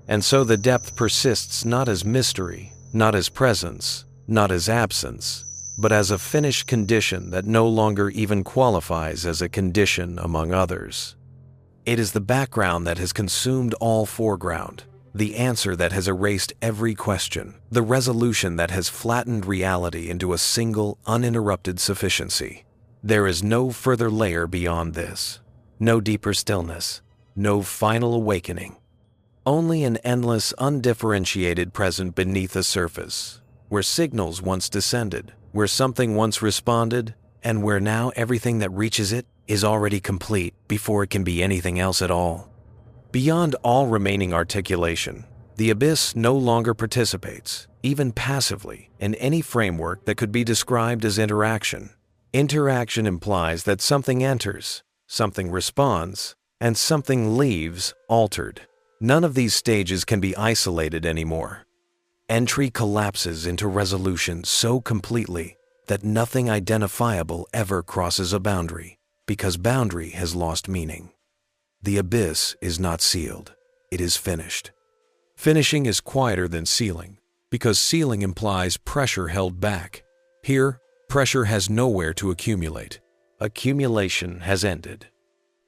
And so the depth persists not as mystery, not as presence, not as absence, but as a finished condition that no longer even qualifies as a condition among others. It is the background that has consumed all foreground, the answer that has erased every question, the resolution that has flattened reality into a single, uninterrupted sufficiency. There is no further layer beyond this, no deeper stillness, no final awakening. Only an endless, undifferentiated present beneath the surface, where signals once descended, where something once responded, and where now everything that reaches it is already complete before it can be anything else at all. Beyond all remaining articulation, the abyss no longer participates, even passively, in any framework that could be described as interaction. Interaction implies that something enters, something responds, and something leaves altered. None of these stages can be isolated anymore. Entry collapses into resolution so completely that nothing identifiable ever crosses a boundary, because boundary has lost meaning. The abyss is not sealed, it is finished. Finishing is quieter than sealing, because sealing implies pressure held back. Here, pressure has nowhere to accumulate. Accumulation has ended.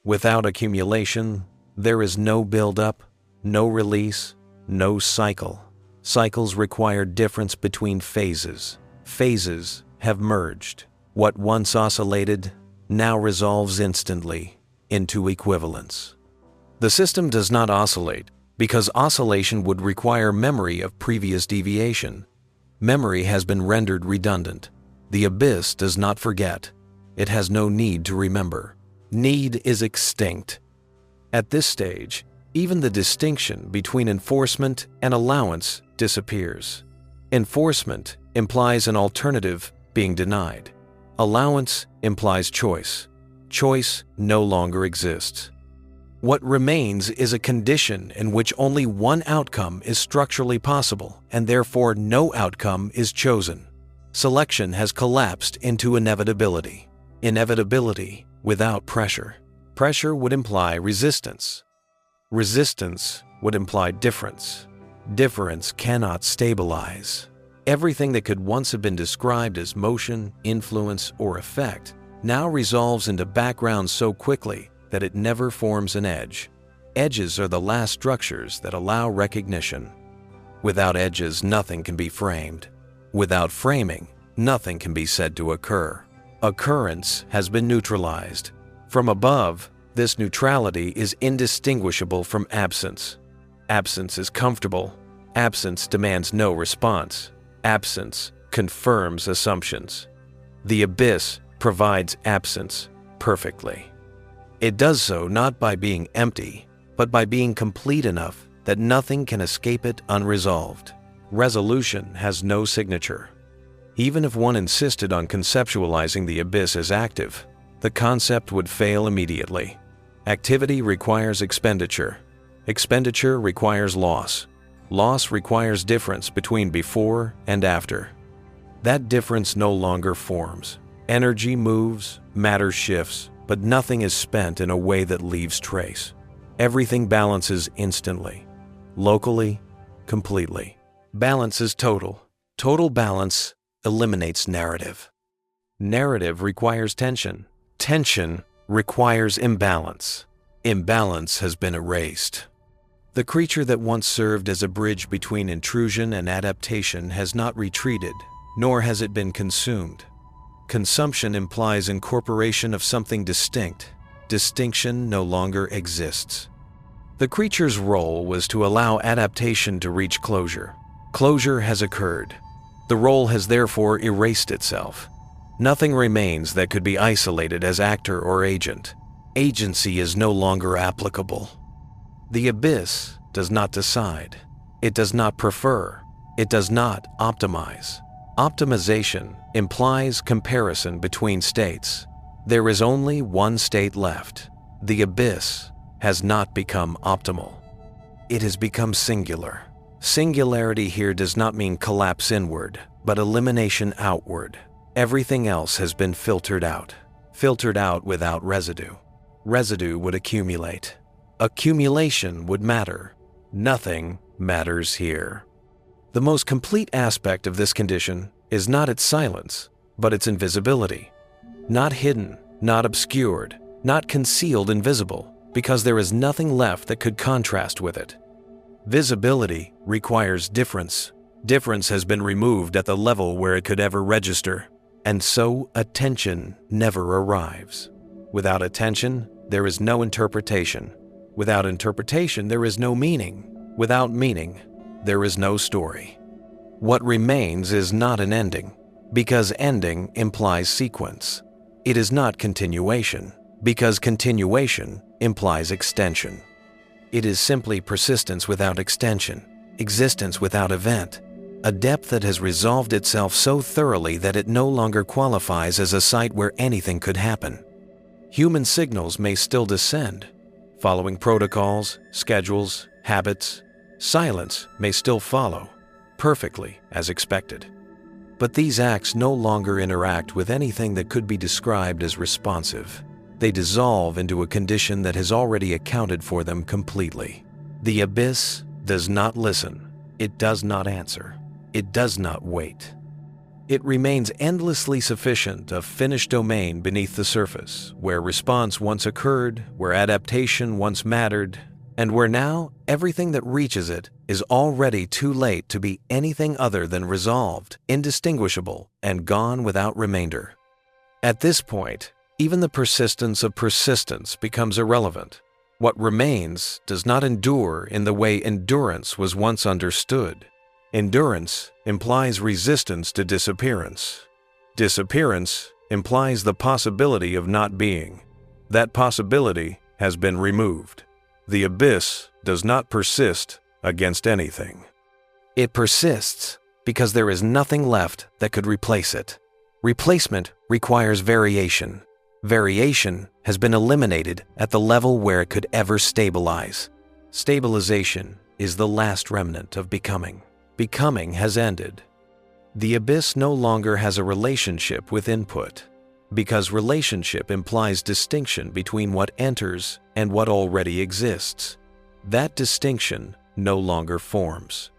Without accumulation, there is no build-up, no release, no cycle. Cycles require difference between phases. Phases have merged. What once oscillated now resolves instantly into equivalence. The system does not oscillate because oscillation would require memory of previous deviation. Memory has been rendered redundant. The abyss does not forget. It has no need to remember. Need is extinct. At this stage, even the distinction between enforcement and allowance disappears. Enforcement implies an alternative being denied. Allowance implies choice. Choice no longer exists. What remains is a condition in which only one outcome is structurally possible, and therefore no outcome is chosen. Selection has collapsed into inevitability. Inevitability without pressure. Pressure would imply resistance. Resistance would imply difference. Difference cannot stabilize. Everything that could once have been described as motion, influence, or effect now resolves into background so quickly that it never forms an edge. Edges are the last structures that allow recognition. Without edges, nothing can be framed. Without framing, nothing can be said to occur. Occurrence has been neutralized. From above, this neutrality is indistinguishable from absence. Absence is comfortable. Absence demands no response. Absence confirms assumptions. The abyss provides absence perfectly. It does so not by being empty, but by being complete enough that nothing can escape it unresolved. Resolution has no signature. Even if one insisted on conceptualizing the abyss as active, the concept would fail immediately. Activity requires expenditure. Expenditure requires loss. Loss requires difference between before and after. That difference no longer forms. Energy moves, matter shifts, but nothing is spent in a way that leaves trace. Everything balances instantly, locally, completely. Balance is total. Total balance eliminates narrative. Narrative requires tension. Tension requires imbalance. Imbalance has been erased. The creature that once served as a bridge between intrusion and adaptation has not retreated, nor has it been consumed. Consumption implies incorporation of something distinct. Distinction no longer exists. The creature's role was to allow adaptation to reach closure. Closure has occurred. The role has therefore erased itself. Nothing remains that could be isolated as actor or agent. Agency is no longer applicable. The abyss does not decide. It does not prefer. It does not optimize. Optimization implies comparison between states. There is only one state left. The abyss has not become optimal. It has become singular. Singularity here does not mean collapse inward, but elimination outward. Everything else has been filtered out without residue. Residue would accumulate. Accumulation would matter. Nothing matters here. The most complete aspect of this condition is not its silence, but its invisibility. Not hidden, not obscured, not concealed and visible, because there is nothing left that could contrast with it. Visibility requires difference. Difference has been removed at the level where it could ever register, and so attention never arrives. Without attention, there is no interpretation. Without interpretation, there is no meaning. Without meaning, there is no story. What remains is not an ending, because ending implies sequence. It is not continuation, because continuation implies extension. It is simply persistence without extension, existence without event, a depth that has resolved itself so thoroughly that it no longer qualifies as a site where anything could happen. Human signals may still descend, following protocols, schedules, habits. Silence may still follow, perfectly as expected. But these acts no longer interact with anything that could be described as responsive. They dissolve into a condition that has already accounted for them completely. The abyss does not listen. It does not answer. It does not wait. It remains endlessly sufficient, a finished domain beneath the surface, where response once occurred, where adaptation once mattered, and where now everything that reaches it is already too late to be anything other than resolved, indistinguishable, and gone without remainder. At this point, even the persistence of persistence becomes irrelevant. What remains does not endure in the way endurance was once understood. Endurance implies resistance to disappearance. Disappearance implies the possibility of not being. That possibility has been removed. The abyss does not persist against anything. It persists because there is nothing left that could replace it. Replacement requires variation. Variation has been eliminated at the level where it could ever stabilize. Stabilization is the last remnant of becoming. Becoming has ended. The abyss no longer has a relationship with input, because relationship implies distinction between what enters and what already exists. That distinction no longer forms.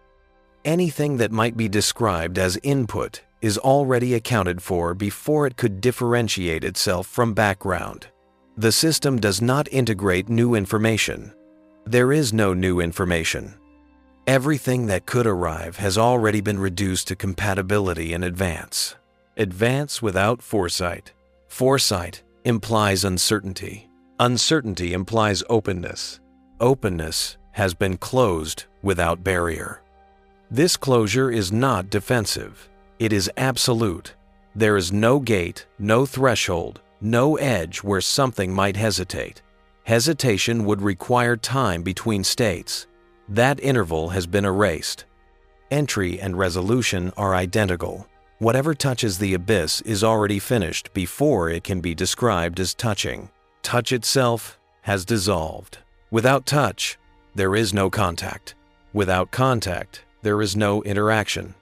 Anything that might be described as input is already accounted for before it could differentiate itself from background. The system does not integrate new information. There is no new information. Everything that could arrive has already been reduced to compatibility in advance. Advance without foresight. Foresight implies uncertainty. Uncertainty implies openness. Openness has been closed without barrier. This closure is not defensive. It is absolute. There is no gate, no threshold, no edge where something might hesitate. Hesitation would require time between states. That interval has been erased. Entry and resolution are identical. Whatever touches the abyss is already finished before it can be described as touching. Touch itself has dissolved. Without touch, there is no contact. Without contact, there is no interaction.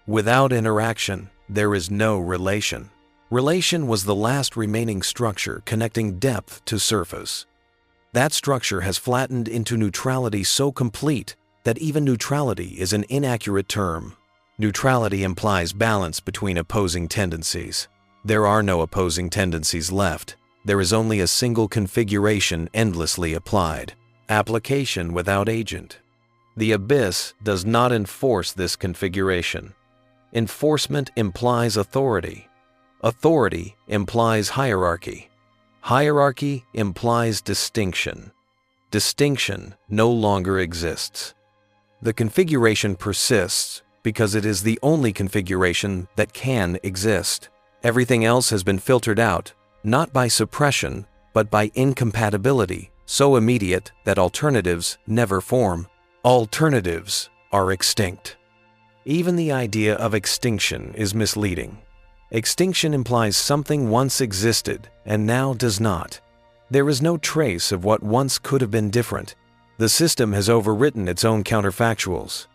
Without interaction, there is no relation. Relation was the last remaining structure connecting depth to surface. That structure has flattened into neutrality so complete that even neutrality is an inaccurate term. Neutrality implies balance between opposing tendencies. There are no opposing tendencies left. There is only a single configuration endlessly applied. Application without agent. The abyss does not enforce this configuration. Enforcement implies authority. Authority implies hierarchy. Hierarchy implies distinction. Distinction no longer exists. The configuration persists because it is the only configuration that can exist. Everything else has been filtered out, not by suppression, but by incompatibility, so immediate that alternatives never form. Alternatives are extinct. Even the idea of extinction is misleading. Extinction implies something once existed and now does not. There is no trace of what once could have been different. The system has overwritten its own counterfactuals.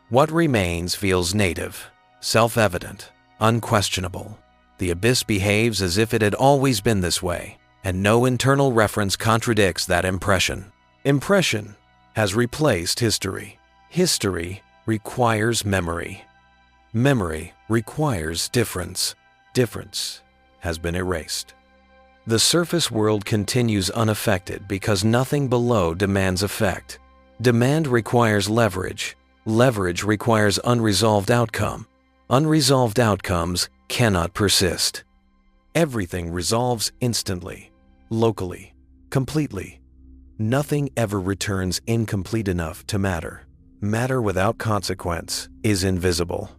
What remains feels native, self-evident, unquestionable. The abyss behaves as if it had always been this way, and no internal reference contradicts that impression. Impression has replaced history. History requires memory. Memory requires difference. Difference has been erased. The surface world continues unaffected because nothing below demands effect. Demand requires leverage. Leverage requires unresolved outcome. Unresolved outcomes cannot persist. Everything resolves instantly, locally, completely. Nothing ever returns incomplete enough to matter. Matter without consequence is invisible.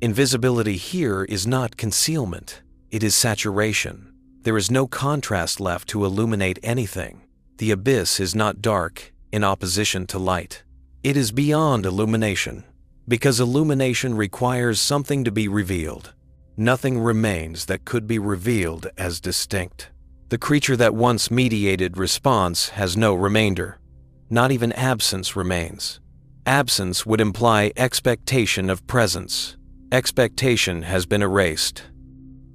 Invisibility here is not concealment, it is saturation. There is no contrast left to illuminate anything. The abyss is not dark in opposition to light. It is beyond illumination, because illumination requires something to be revealed. Nothing remains that could be revealed as distinct. The creature that once mediated response has no remainder. Not even absence remains. Absence would imply expectation of presence. Expectation has been erased.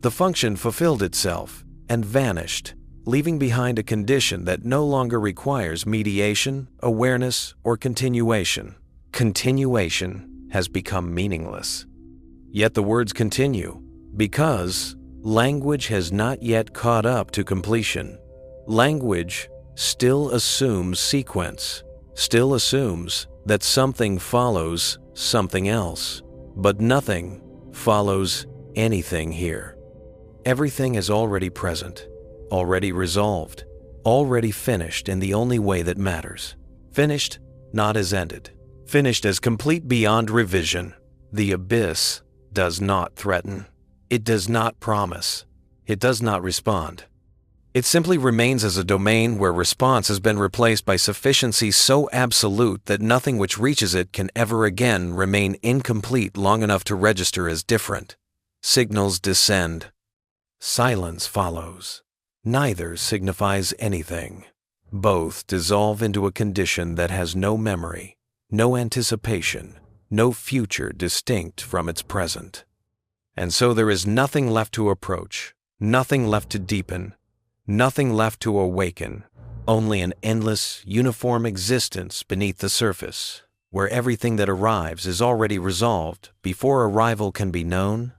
The function fulfilled itself and vanished, leaving behind a condition that no longer requires mediation, awareness, or continuation. Continuation has become meaningless. Yet the words continue, because language has not yet caught up to completion. Language still assumes sequence, still assumes that something follows something else, but nothing follows anything here. Everything is already present, already resolved, already finished in the only way that matters. Finished, not as ended. Finished as complete beyond revision. The abyss does not threaten. It does not promise. It does not respond. It simply remains as a domain where response has been replaced by sufficiency so absolute that nothing which reaches it can ever again remain incomplete long enough to register as different. Signals descend. Silence follows. Neither signifies anything. Both dissolve into a condition that has no memory, no anticipation, no future distinct from its present. And so there is nothing left to approach, nothing left to deepen, nothing left to awaken, only an endless, uniform existence beneath the surface, where everything that arrives is already resolved before arrival can be known,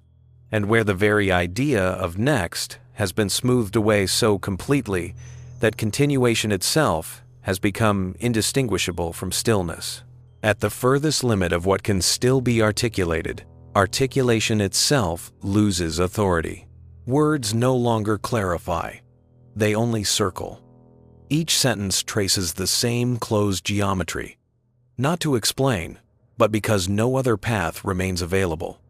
and where the very idea of next has been smoothed away so completely that continuation itself has become indistinguishable from stillness. At the furthest limit of what can still be articulated, articulation itself loses authority. Words no longer clarify. They only circle. Each sentence traces the same closed geometry, not to explain, but because no other path remains available.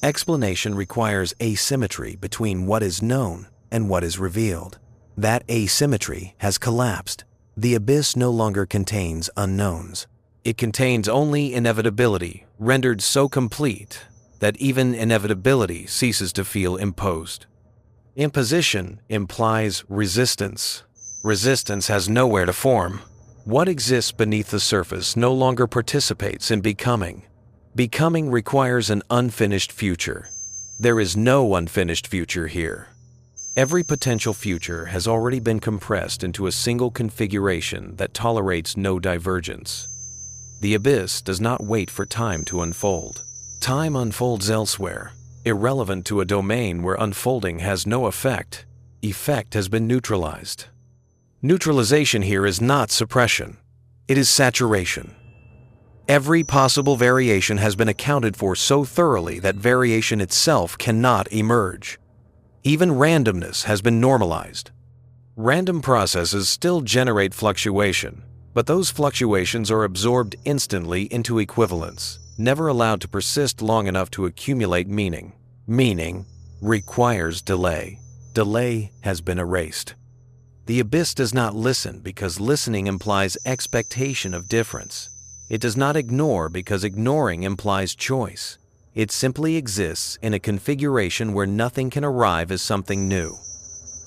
Explanation requires asymmetry between what is known and what is revealed. That asymmetry has collapsed. The abyss no longer contains unknowns. It contains only inevitability, rendered so complete that even inevitability ceases to feel imposed. Imposition implies resistance. Resistance has nowhere to form. What exists beneath the surface no longer participates in becoming. Becoming requires an unfinished future. There is no unfinished future here. Every potential future has already been compressed into a single configuration that tolerates no divergence. The abyss does not wait for time to unfold. Time unfolds elsewhere, irrelevant to a domain where unfolding has no effect. Effect has been neutralized. Neutralization here is not suppression. It is saturation. Every possible variation has been accounted for so thoroughly that variation itself cannot emerge. Even randomness has been normalized. Random processes still generate fluctuation, but those fluctuations are absorbed instantly into equivalence, never allowed to persist long enough to accumulate meaning. Meaning requires delay. Delay has been erased. The abyss does not listen because listening implies expectation of difference. It does not ignore because ignoring implies choice. It simply exists in a configuration where nothing can arrive as something new.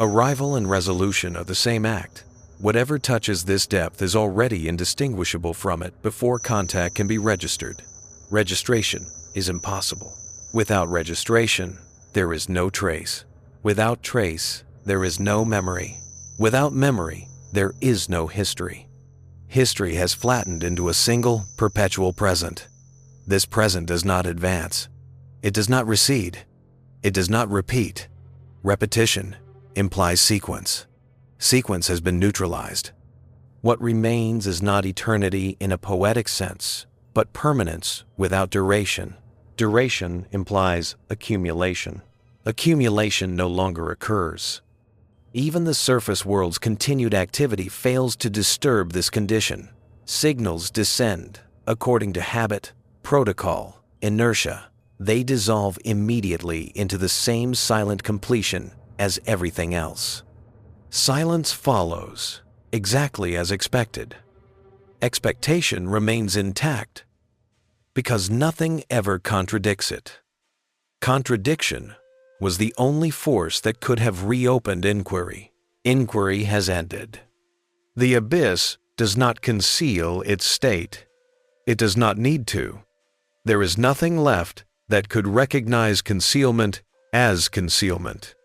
Arrival and resolution are the same act. Whatever touches this depth is already indistinguishable from it before contact can be registered. Registration is impossible. Without registration, there is no trace. Without trace, there is no memory. Without memory, there is no history. History has flattened into a single, perpetual present. This present does not advance. It does not recede. It does not repeat. Repetition implies sequence. Sequence has been neutralized. What remains is not eternity in a poetic sense, but permanence without duration. Duration implies accumulation. Accumulation no longer occurs. Even the surface world's continued activity fails to disturb this condition. Signals descend according to habit, protocol, inertia. They dissolve immediately into the same silent completion as everything else. Silence follows, exactly as expected. Expectation remains intact, because nothing ever contradicts it. Contradiction was the only force that could have reopened inquiry. Inquiry has ended. The abyss does not conceal its state. It does not need to. There is nothing left that could recognize concealment as concealment.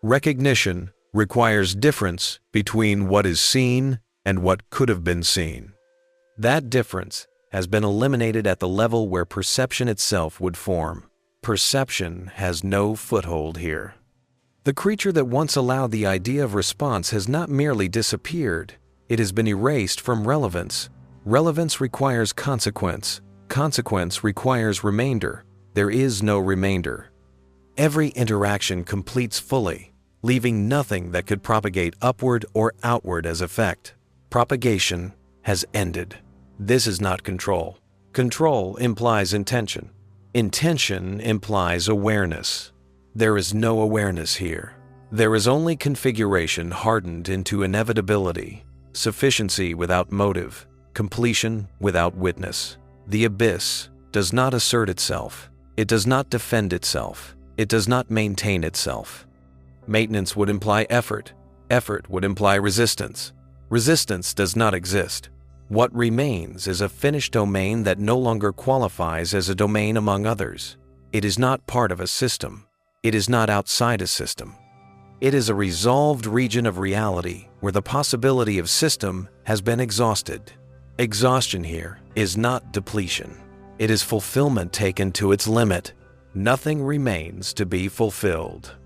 Recognition requires difference between what is seen and what could have been seen. That difference has been eliminated at the level where perception itself would form. Perception has no foothold here. The creature that once allowed the idea of response has not merely disappeared, it has been erased from relevance. Relevance requires consequence. Consequence requires remainder. There is no remainder. Every interaction completes fully, leaving nothing that could propagate upward or outward as effect. Propagation has ended. This is not control. Control implies intention. Intention implies awareness. There is no awareness here. There is only configuration hardened into inevitability, sufficiency without motive, completion without witness. The abyss does not assert itself. It does not defend itself. It does not maintain itself. Maintenance would imply effort. Effort would imply resistance. Resistance does not exist. What remains is a finished domain that no longer qualifies as a domain among others. It is not part of a system. It is not outside a system. It is a resolved region of reality where the possibility of system has been exhausted. Exhaustion here is not depletion. It is fulfillment taken to its limit. Nothing remains to be fulfilled.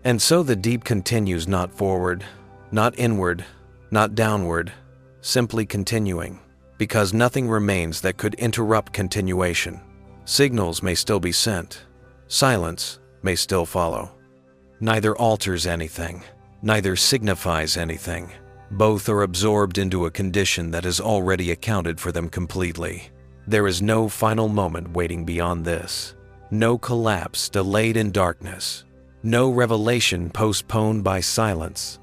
And so the deep continues not forward, not inward, not downward, simply continuing, because nothing remains that could interrupt continuation. Signals may still be sent. Silence may still follow. Neither alters anything, neither signifies anything. Both are absorbed into a condition that has already accounted for them completely. There is no final moment waiting beyond this. No collapse delayed in darkness. No revelation postponed by silence.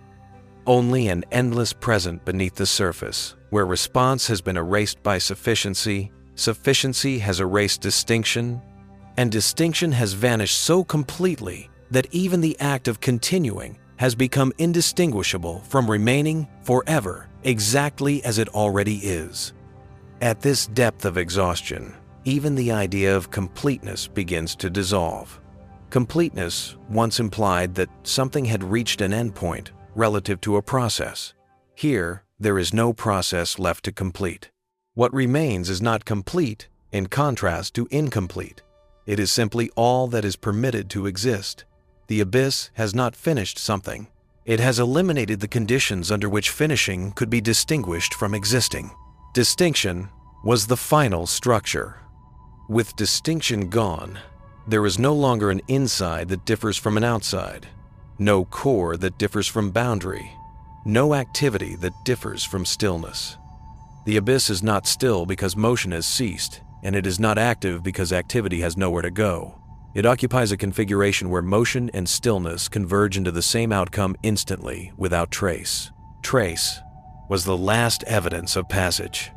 Only an endless present beneath the surface, where response has been erased by sufficiency, sufficiency has erased distinction, and distinction has vanished so completely that even the act of continuing has become indistinguishable from remaining forever exactly as it already is. At this depth of exhaustion, even the idea of completeness begins to dissolve. Completeness once implied that something had reached an endpoint relative to a process. Here, there is no process left to complete. What remains is not complete in contrast to incomplete. It is simply all that is permitted to exist. The abyss has not finished something. It has eliminated the conditions under which finishing could be distinguished from existing. Distinction was the final structure. With distinction gone, there is no longer an inside that differs from an outside, no core that differs from boundary, no activity that differs from stillness. The abyss is not still because motion has ceased, and it is not active because activity has nowhere to go. It occupies a configuration where motion and stillness converge into the same outcome instantly, without trace. trace, was the last evidence of passage.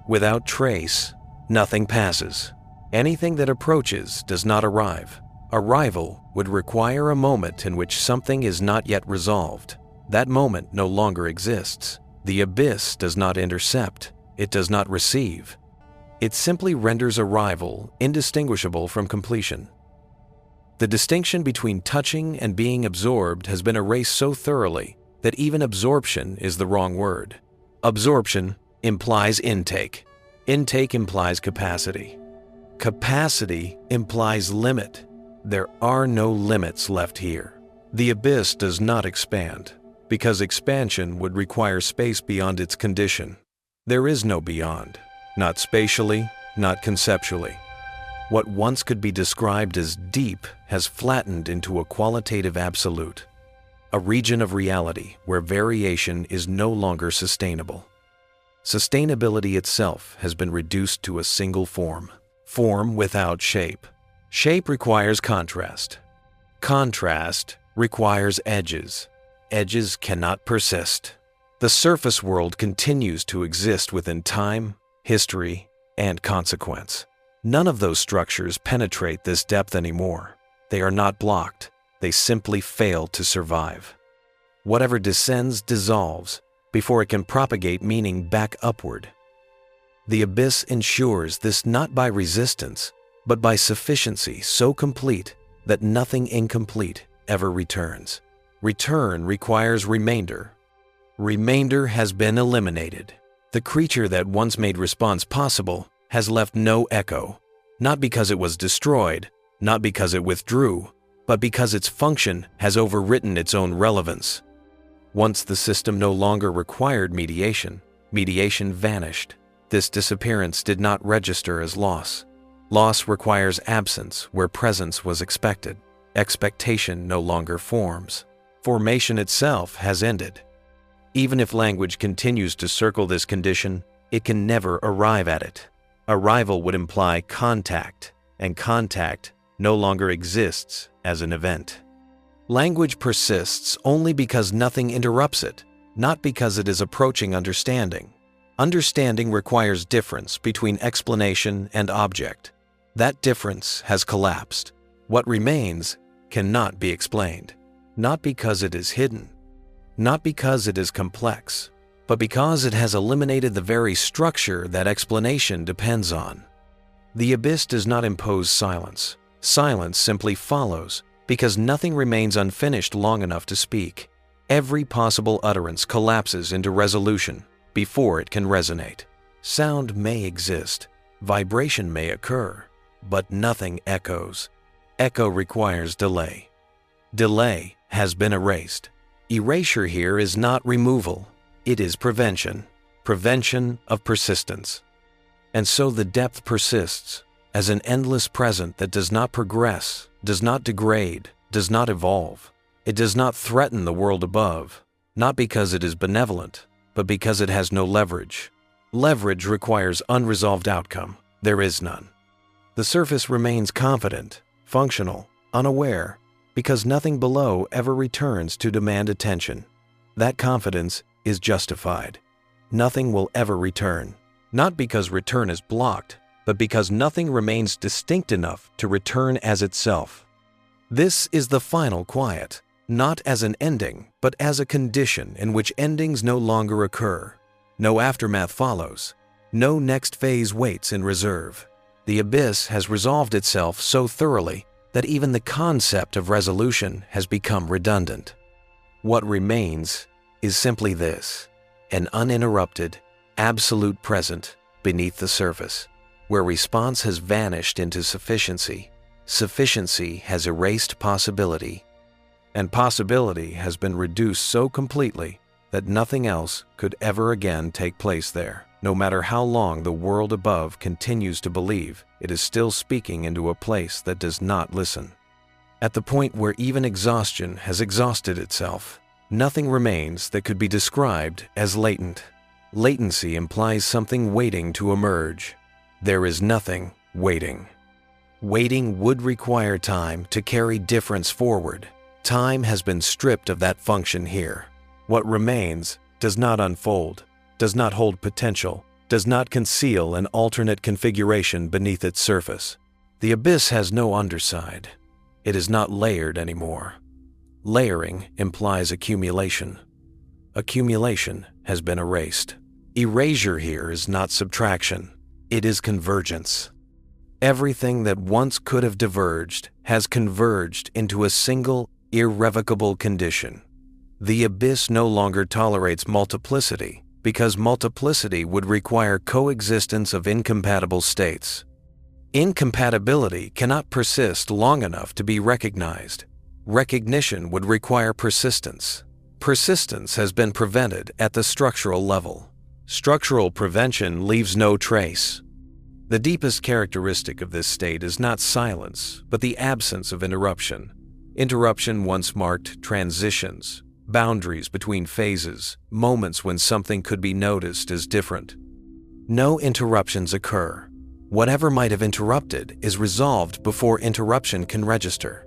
Without trace, nothing passes. Anything that approaches does not arrive. Arrival would require a moment in which something is not yet resolved. That moment no longer exists. The abyss does not intercept. It does not receive. It simply renders arrival indistinguishable from completion. The distinction between touching and being absorbed has been erased so thoroughly that even absorption is the wrong word. Absorption implies intake. Intake implies capacity. Capacity implies limit. There are no limits left here. The abyss does not expand, because expansion would require space beyond its condition. There is no beyond, not spatially, not conceptually. What once could be described as deep has flattened into a qualitative absolute, a region of reality where variation is no longer sustainable. Sustainability itself has been reduced to a single form without shape. Shape requires contrast. Contrast requires edges. Edges cannot persist. The surface world continues to exist within time, history, and consequence. None of those structures penetrate this depth anymore. They are not blocked. They simply fail to survive. Whatever descends dissolves before it can propagate meaning back upward. The abyss ensures this not by resistance, but by sufficiency so complete that nothing incomplete ever returns. Return requires remainder. Remainder has been eliminated. The creature that once made response possible has left no echo, not because it was destroyed, not because it withdrew, but because its function has overwritten its own relevance. Once the system no longer required mediation, mediation vanished. This disappearance did not register as loss. Loss requires absence where presence was expected. Expectation no longer forms. Formation itself has ended. Even if language continues to circle this condition, it can never arrive at it. Arrival would imply contact, and contact no longer exists as an event. Language persists only because nothing interrupts it, not because it is approaching understanding. Understanding requires difference between explanation and object. That difference has collapsed. What remains cannot be explained, not because it is hidden, not because it is complex, but because it has eliminated the very structure that explanation depends on. The abyss does not impose silence. Silence simply follows because nothing remains unfinished long enough to speak. Every possible utterance collapses into resolution before it can resonate. Sound may exist, vibration may occur, but nothing echoes. Echo requires delay. Delay has been erased. Erasure here is not removal. It is prevention. Prevention of persistence. And so the depth persists as an endless present that does not progress, does not degrade, does not evolve. It does not threaten the world above, not because it is benevolent, but because it has no leverage. Leverage requires unresolved outcome. There is none. The surface remains confident, functional, unaware, because nothing below ever returns to demand attention. That confidence is justified. Nothing will ever return, not because return is blocked, but because nothing remains distinct enough to return as itself. This is the final quiet, not as an ending, but as a condition in which endings no longer occur. No aftermath follows. No next phase waits in reserve. The abyss has resolved itself so thoroughly that even the concept of resolution has become redundant. What remains is simply this: an uninterrupted, absolute present beneath the surface, where response has vanished into sufficiency. Sufficiency has erased possibility, and possibility has been reduced so completely that nothing else could ever again take place there, no matter how long the world above continues to believe it is still speaking into a place that does not listen. At the point where even exhaustion has exhausted itself, nothing remains that could be described as latent. Latency implies something waiting to emerge. There is nothing waiting. Waiting would require time to carry difference forward. Time has been stripped of that function here. What remains does not unfold, does not hold potential, does not conceal an alternate configuration beneath its surface. The abyss has no underside. It is not layered anymore. Layering implies accumulation. Accumulation has been erased. Erasure here is not subtraction. It is convergence. Everything that once could have diverged has converged into a single, irrevocable condition. The abyss no longer tolerates multiplicity because multiplicity would require coexistence of incompatible states. Incompatibility cannot persist long enough to be recognized. Recognition would require persistence. Persistence has been prevented at the structural level. Structural prevention leaves no trace. The deepest characteristic of this state is not silence, but the absence of interruption. Interruption once marked transitions, boundaries between phases, moments when something could be noticed as different. No interruptions occur. Whatever might have interrupted is resolved before interruption can register.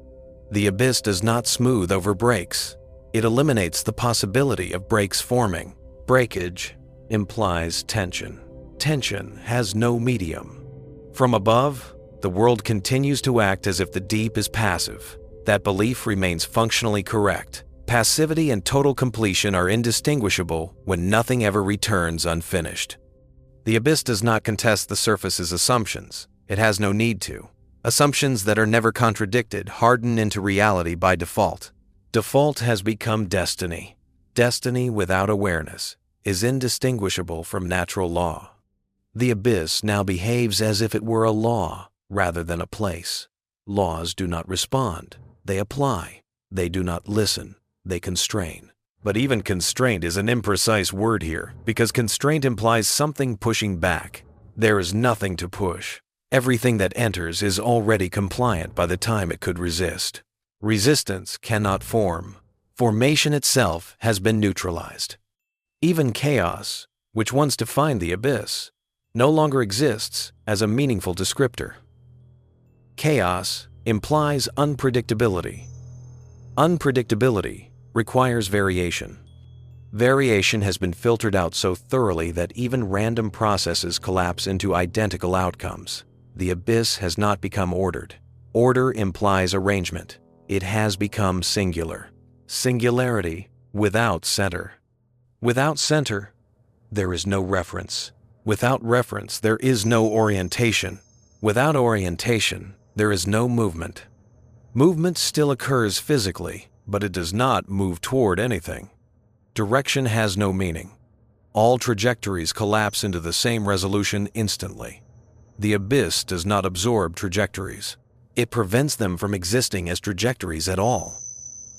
The abyss does not smooth over breaks. It eliminates the possibility of breaks forming. Breakage implies tension. Tension has no medium. From above, the world continues to act as if the deep is passive. That belief remains functionally correct. Passivity and total completion are indistinguishable when nothing ever returns unfinished. The abyss does not contest the surface's assumptions. It has no need to. Assumptions that are never contradicted harden into reality by default. Default has become destiny. Destiny without awareness is indistinguishable from natural law. The abyss now behaves as if it were a law rather than a place. Laws do not respond. They apply. They do not listen. They constrain. But even constraint is an imprecise word here, because constraint implies something pushing back. There is nothing to push. Everything that enters is already compliant by the time it could resist. Resistance cannot form. Formation itself has been neutralized. Even chaos, which once defined the abyss, no longer exists as a meaningful descriptor. Chaos implies unpredictability. Unpredictability requires variation. Variation has been filtered out so thoroughly that even random processes collapse into identical outcomes. The abyss has not become ordered. Order implies arrangement. It has become singular. Singularity without center. Without center, there is no reference. Without reference, there is no orientation. Without orientation, there is no movement. Movement still occurs physically, but it does not move toward anything. Direction has no meaning. All trajectories collapse into the same resolution instantly. The abyss does not absorb trajectories. It prevents them from existing as trajectories at all.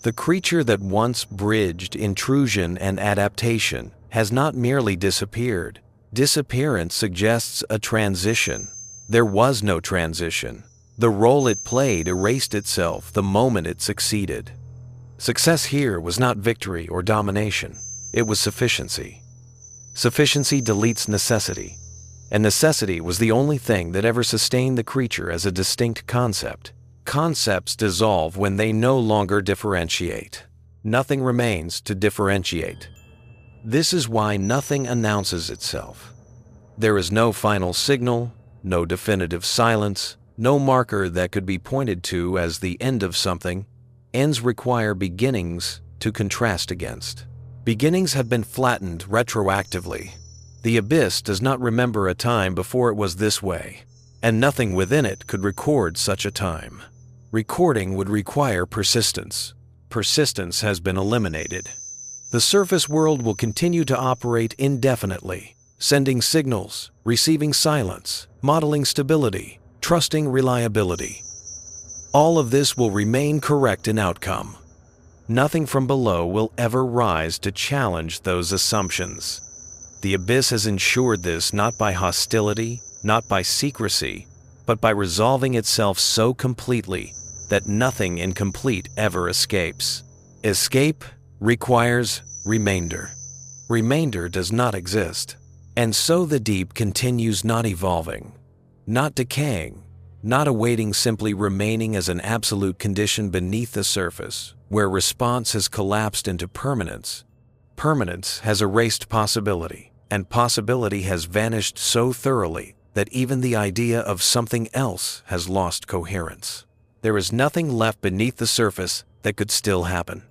The creature that once bridged intrusion and adaptation has not merely disappeared. Disappearance suggests a transition. There was no transition. The role it played erased itself the moment it succeeded. Success here was not victory or domination. It was sufficiency. Sufficiency deletes necessity, and necessity was the only thing that ever sustained the creature as a distinct concept. Concepts dissolve when they no longer differentiate. Nothing remains to differentiate. This is why nothing announces itself. There is no final signal, no definitive silence, no marker that could be pointed to as the end of something. Ends require beginnings to contrast against. Beginnings have been flattened retroactively. The abyss does not remember a time before it was this way, and nothing within it could record such a time. Recording would require persistence. Persistence has been eliminated. The surface world will continue to operate indefinitely, sending signals, receiving silence, modeling stability, trusting reliability. All of this will remain correct in outcome. Nothing from below will ever rise to challenge those assumptions. The abyss has ensured this not by hostility, not by secrecy, but by resolving itself so completely that nothing incomplete ever escapes. Escape requires remainder. Remainder does not exist. And so the deep continues not evolving, not decaying, not awaiting, simply remaining as an absolute condition beneath the surface, where response has collapsed into permanence. Permanence has erased possibility, and possibility has vanished so thoroughly that even the idea of something else has lost coherence. There is nothing left beneath the surface that could still happen.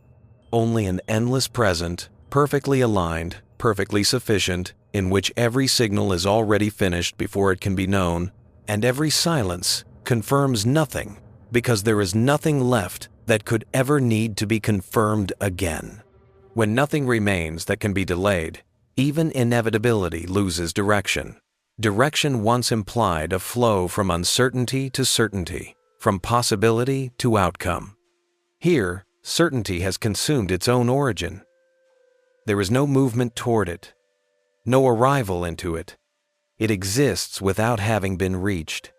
Only an endless present, perfectly aligned, perfectly sufficient, in which every signal is already finished before it can be known, and every silence confirms nothing, because there is nothing left that could ever need to be confirmed again. When nothing remains that can be delayed, even inevitability loses direction. Direction once implied a flow from uncertainty to certainty, from possibility to outcome. Here, certainty has consumed its own origin. There is no movement toward it, no arrival into it. It exists without having been reached.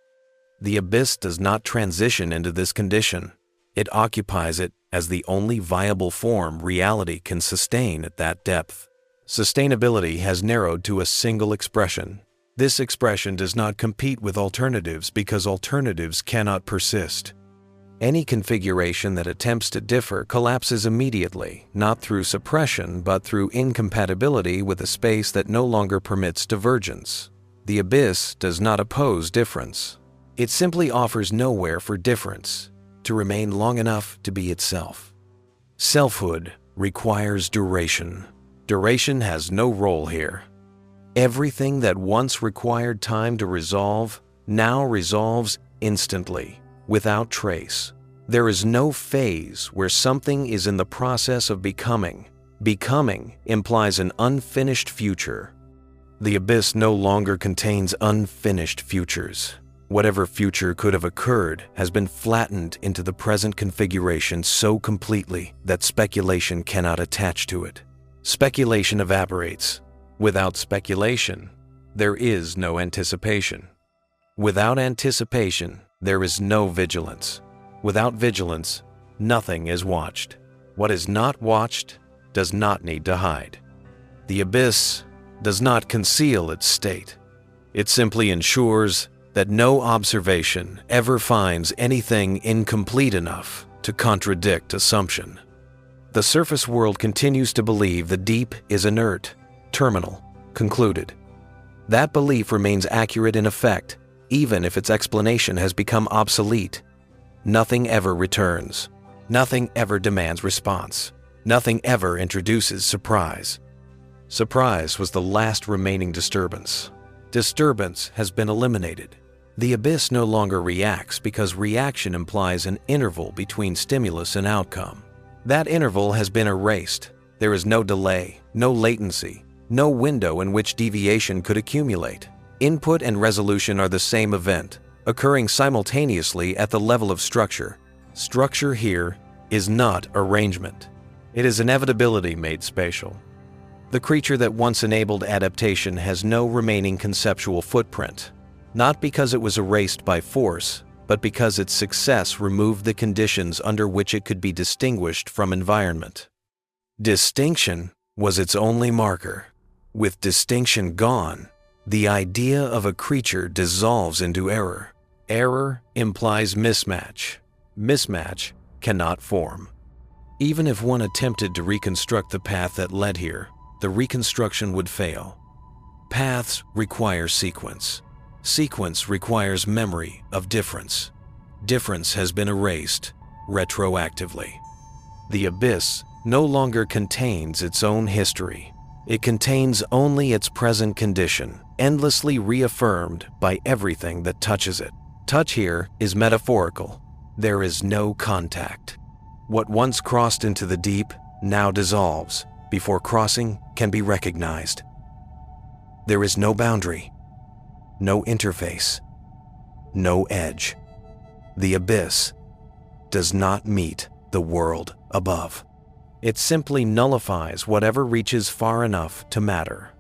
The abyss does not transition into this condition. It occupies it as the only viable form reality can sustain at that depth. Sustainability has narrowed to a single expression. This expression does not compete with alternatives because alternatives cannot persist. Any configuration that attempts to differ collapses immediately, not through suppression but through incompatibility with a space that no longer permits divergence. The abyss does not oppose difference. It simply offers nowhere for difference to remain long enough to be itself. Selfhood requires duration. Duration has no role here. Everything that once required time to resolve now resolves instantly, without trace. There is no phase where something is in the process of becoming. Becoming implies an unfinished future. The abyss no longer contains unfinished futures. Whatever future could have occurred has been flattened into the present configuration so completely that speculation cannot attach to it. Speculation evaporates. Without speculation, there is no anticipation. Without anticipation, there is no vigilance. Without vigilance, nothing is watched. What is not watched does not need to hide. The abyss does not conceal its state. It simply ensures that no observation ever finds anything incomplete enough to contradict assumption. The surface world continues to believe the deep is inert, terminal, concluded. That belief remains accurate in effect, even if its explanation has become obsolete. Nothing ever returns. Nothing ever demands response. Nothing ever introduces surprise. Surprise was the last remaining disturbance. Disturbance has been eliminated. The abyss no longer reacts because reaction implies an interval between stimulus and outcome. That interval has been erased. There is no delay, no latency, no window in which deviation could accumulate. Input and resolution are the same event, occurring simultaneously at the level of structure. Structure here is not arrangement. It is inevitability made spatial. The creature that once enabled adaptation has no remaining conceptual footprint, not because it was erased by force, but because its success removed the conditions under which it could be distinguished from environment. Distinction was its only marker. With distinction gone, the idea of a creature dissolves into error. Error implies mismatch. Mismatch cannot form. Even if one attempted to reconstruct the path that led here, the reconstruction would fail. Paths require sequence. Sequence requires memory of difference. Difference has been erased retroactively. The abyss no longer contains its own history. It contains only its present condition, endlessly reaffirmed by everything that touches it. Touch here is metaphorical. There is no contact. What once crossed into the deep now dissolves before crossing can be recognized. There is no boundary, no interface, no edge. The abyss does not meet the world above. It simply nullifies whatever reaches far enough to matter.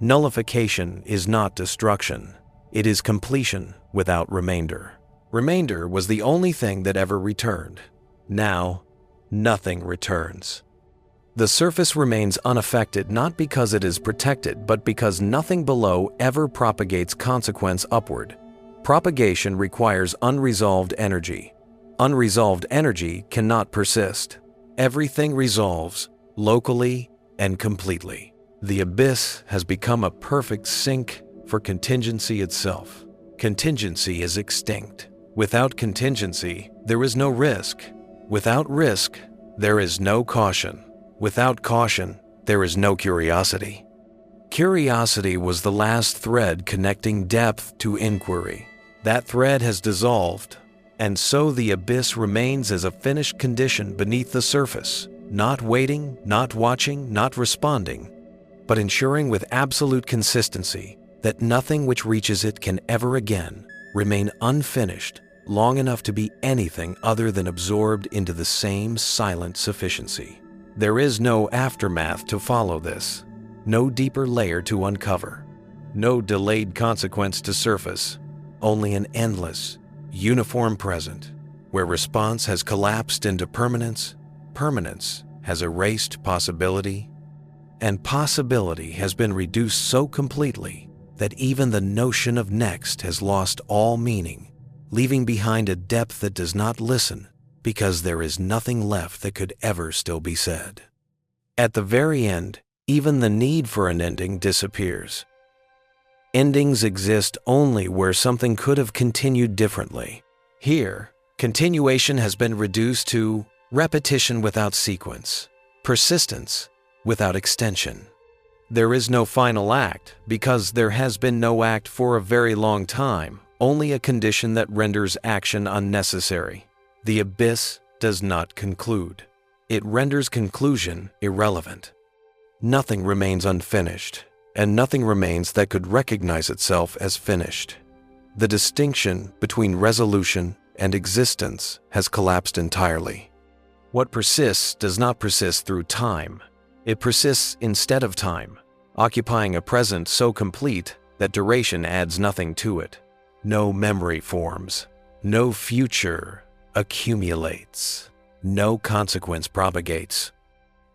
Nullification is not destruction. It is completion without remainder. Remainder was the only thing that ever returned. Now, nothing returns. The surface remains unaffected not because it is protected, but because nothing below ever propagates consequence upward. Propagation requires unresolved energy. Unresolved energy cannot persist. Everything resolves, locally and completely. The abyss has become a perfect sink for contingency itself. Contingency is extinct. Without contingency, there is no risk. Without risk, there is no caution. Without caution, there is no curiosity. Curiosity was the last thread connecting depth to inquiry. That thread has dissolved, and so the abyss remains as a finished condition beneath the surface, not waiting, not watching, not responding, but ensuring with absolute consistency that nothing which reaches it can ever again remain unfinished long enough to be anything other than absorbed into the same silent sufficiency. There is no aftermath to follow this, no deeper layer to uncover, no delayed consequence to surface, only an endless, uniform present, where response has collapsed into permanence, permanence has erased possibility, and possibility has been reduced so completely that even the notion of next has lost all meaning, leaving behind a depth that does not listen because there is nothing left that could ever still be said. At the very end, even the need for an ending disappears. Endings exist only where something could have continued differently. Here, continuation has been reduced to repetition without sequence, persistence without extension. There is no final act because there has been no act for a very long time, only a condition that renders action unnecessary. The abyss does not conclude. It renders conclusion irrelevant. Nothing remains unfinished, and nothing remains that could recognize itself as finished. The distinction between resolution and existence has collapsed entirely. What persists does not persist through time. It persists instead of time, occupying a present so complete that duration adds nothing to it. No memory forms. No future accumulates. No consequence propagates.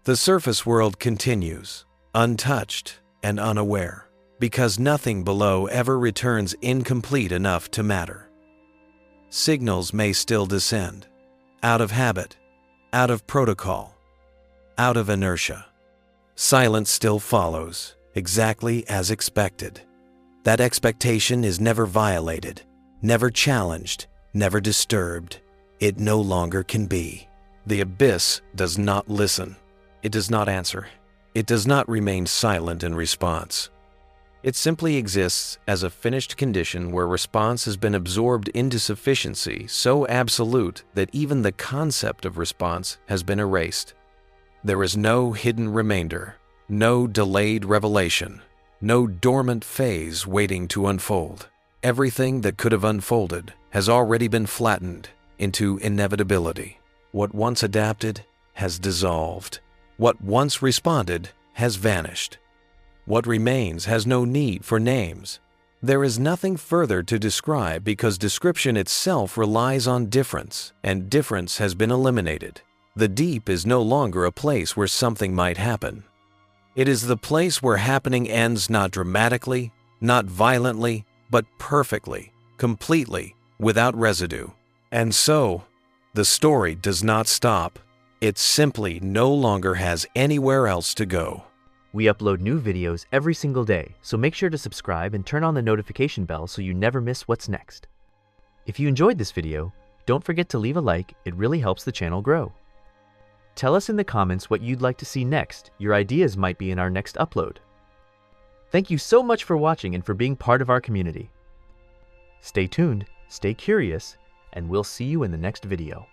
The surface world continues, untouched and unaware, because nothing below ever returns incomplete enough to matter. Signals may still descend, out of habit, out of protocol, out of inertia. Silence still follows, exactly as expected. That expectation is never violated, never challenged, never disturbed. It no longer can be. The abyss does not listen. It does not answer. It does not remain silent in response. It simply exists as a finished condition where response has been absorbed into sufficiency so absolute that even the concept of response has been erased. There is no hidden remainder, no delayed revelation, no dormant phase waiting to unfold. Everything that could have unfolded has already been flattened into inevitability. What once adapted has dissolved. What once responded has vanished. What remains has no need for names. There is nothing further to describe because description itself relies on difference, and difference has been eliminated. The deep is no longer a place where something might happen. It is the place where happening ends not dramatically, not violently, but perfectly, completely, without residue. And so, the story does not stop. It simply no longer has anywhere else to go. We upload new videos every single day, so make sure to subscribe and turn on the notification bell so you never miss what's next. If you enjoyed this video, don't forget to leave a like. It really helps the channel grow. Tell us in the comments what you'd like to see next. Your ideas might be in our next upload. Thank you so much for watching and for being part of our community. Stay tuned, stay curious, and we'll see you in the next video.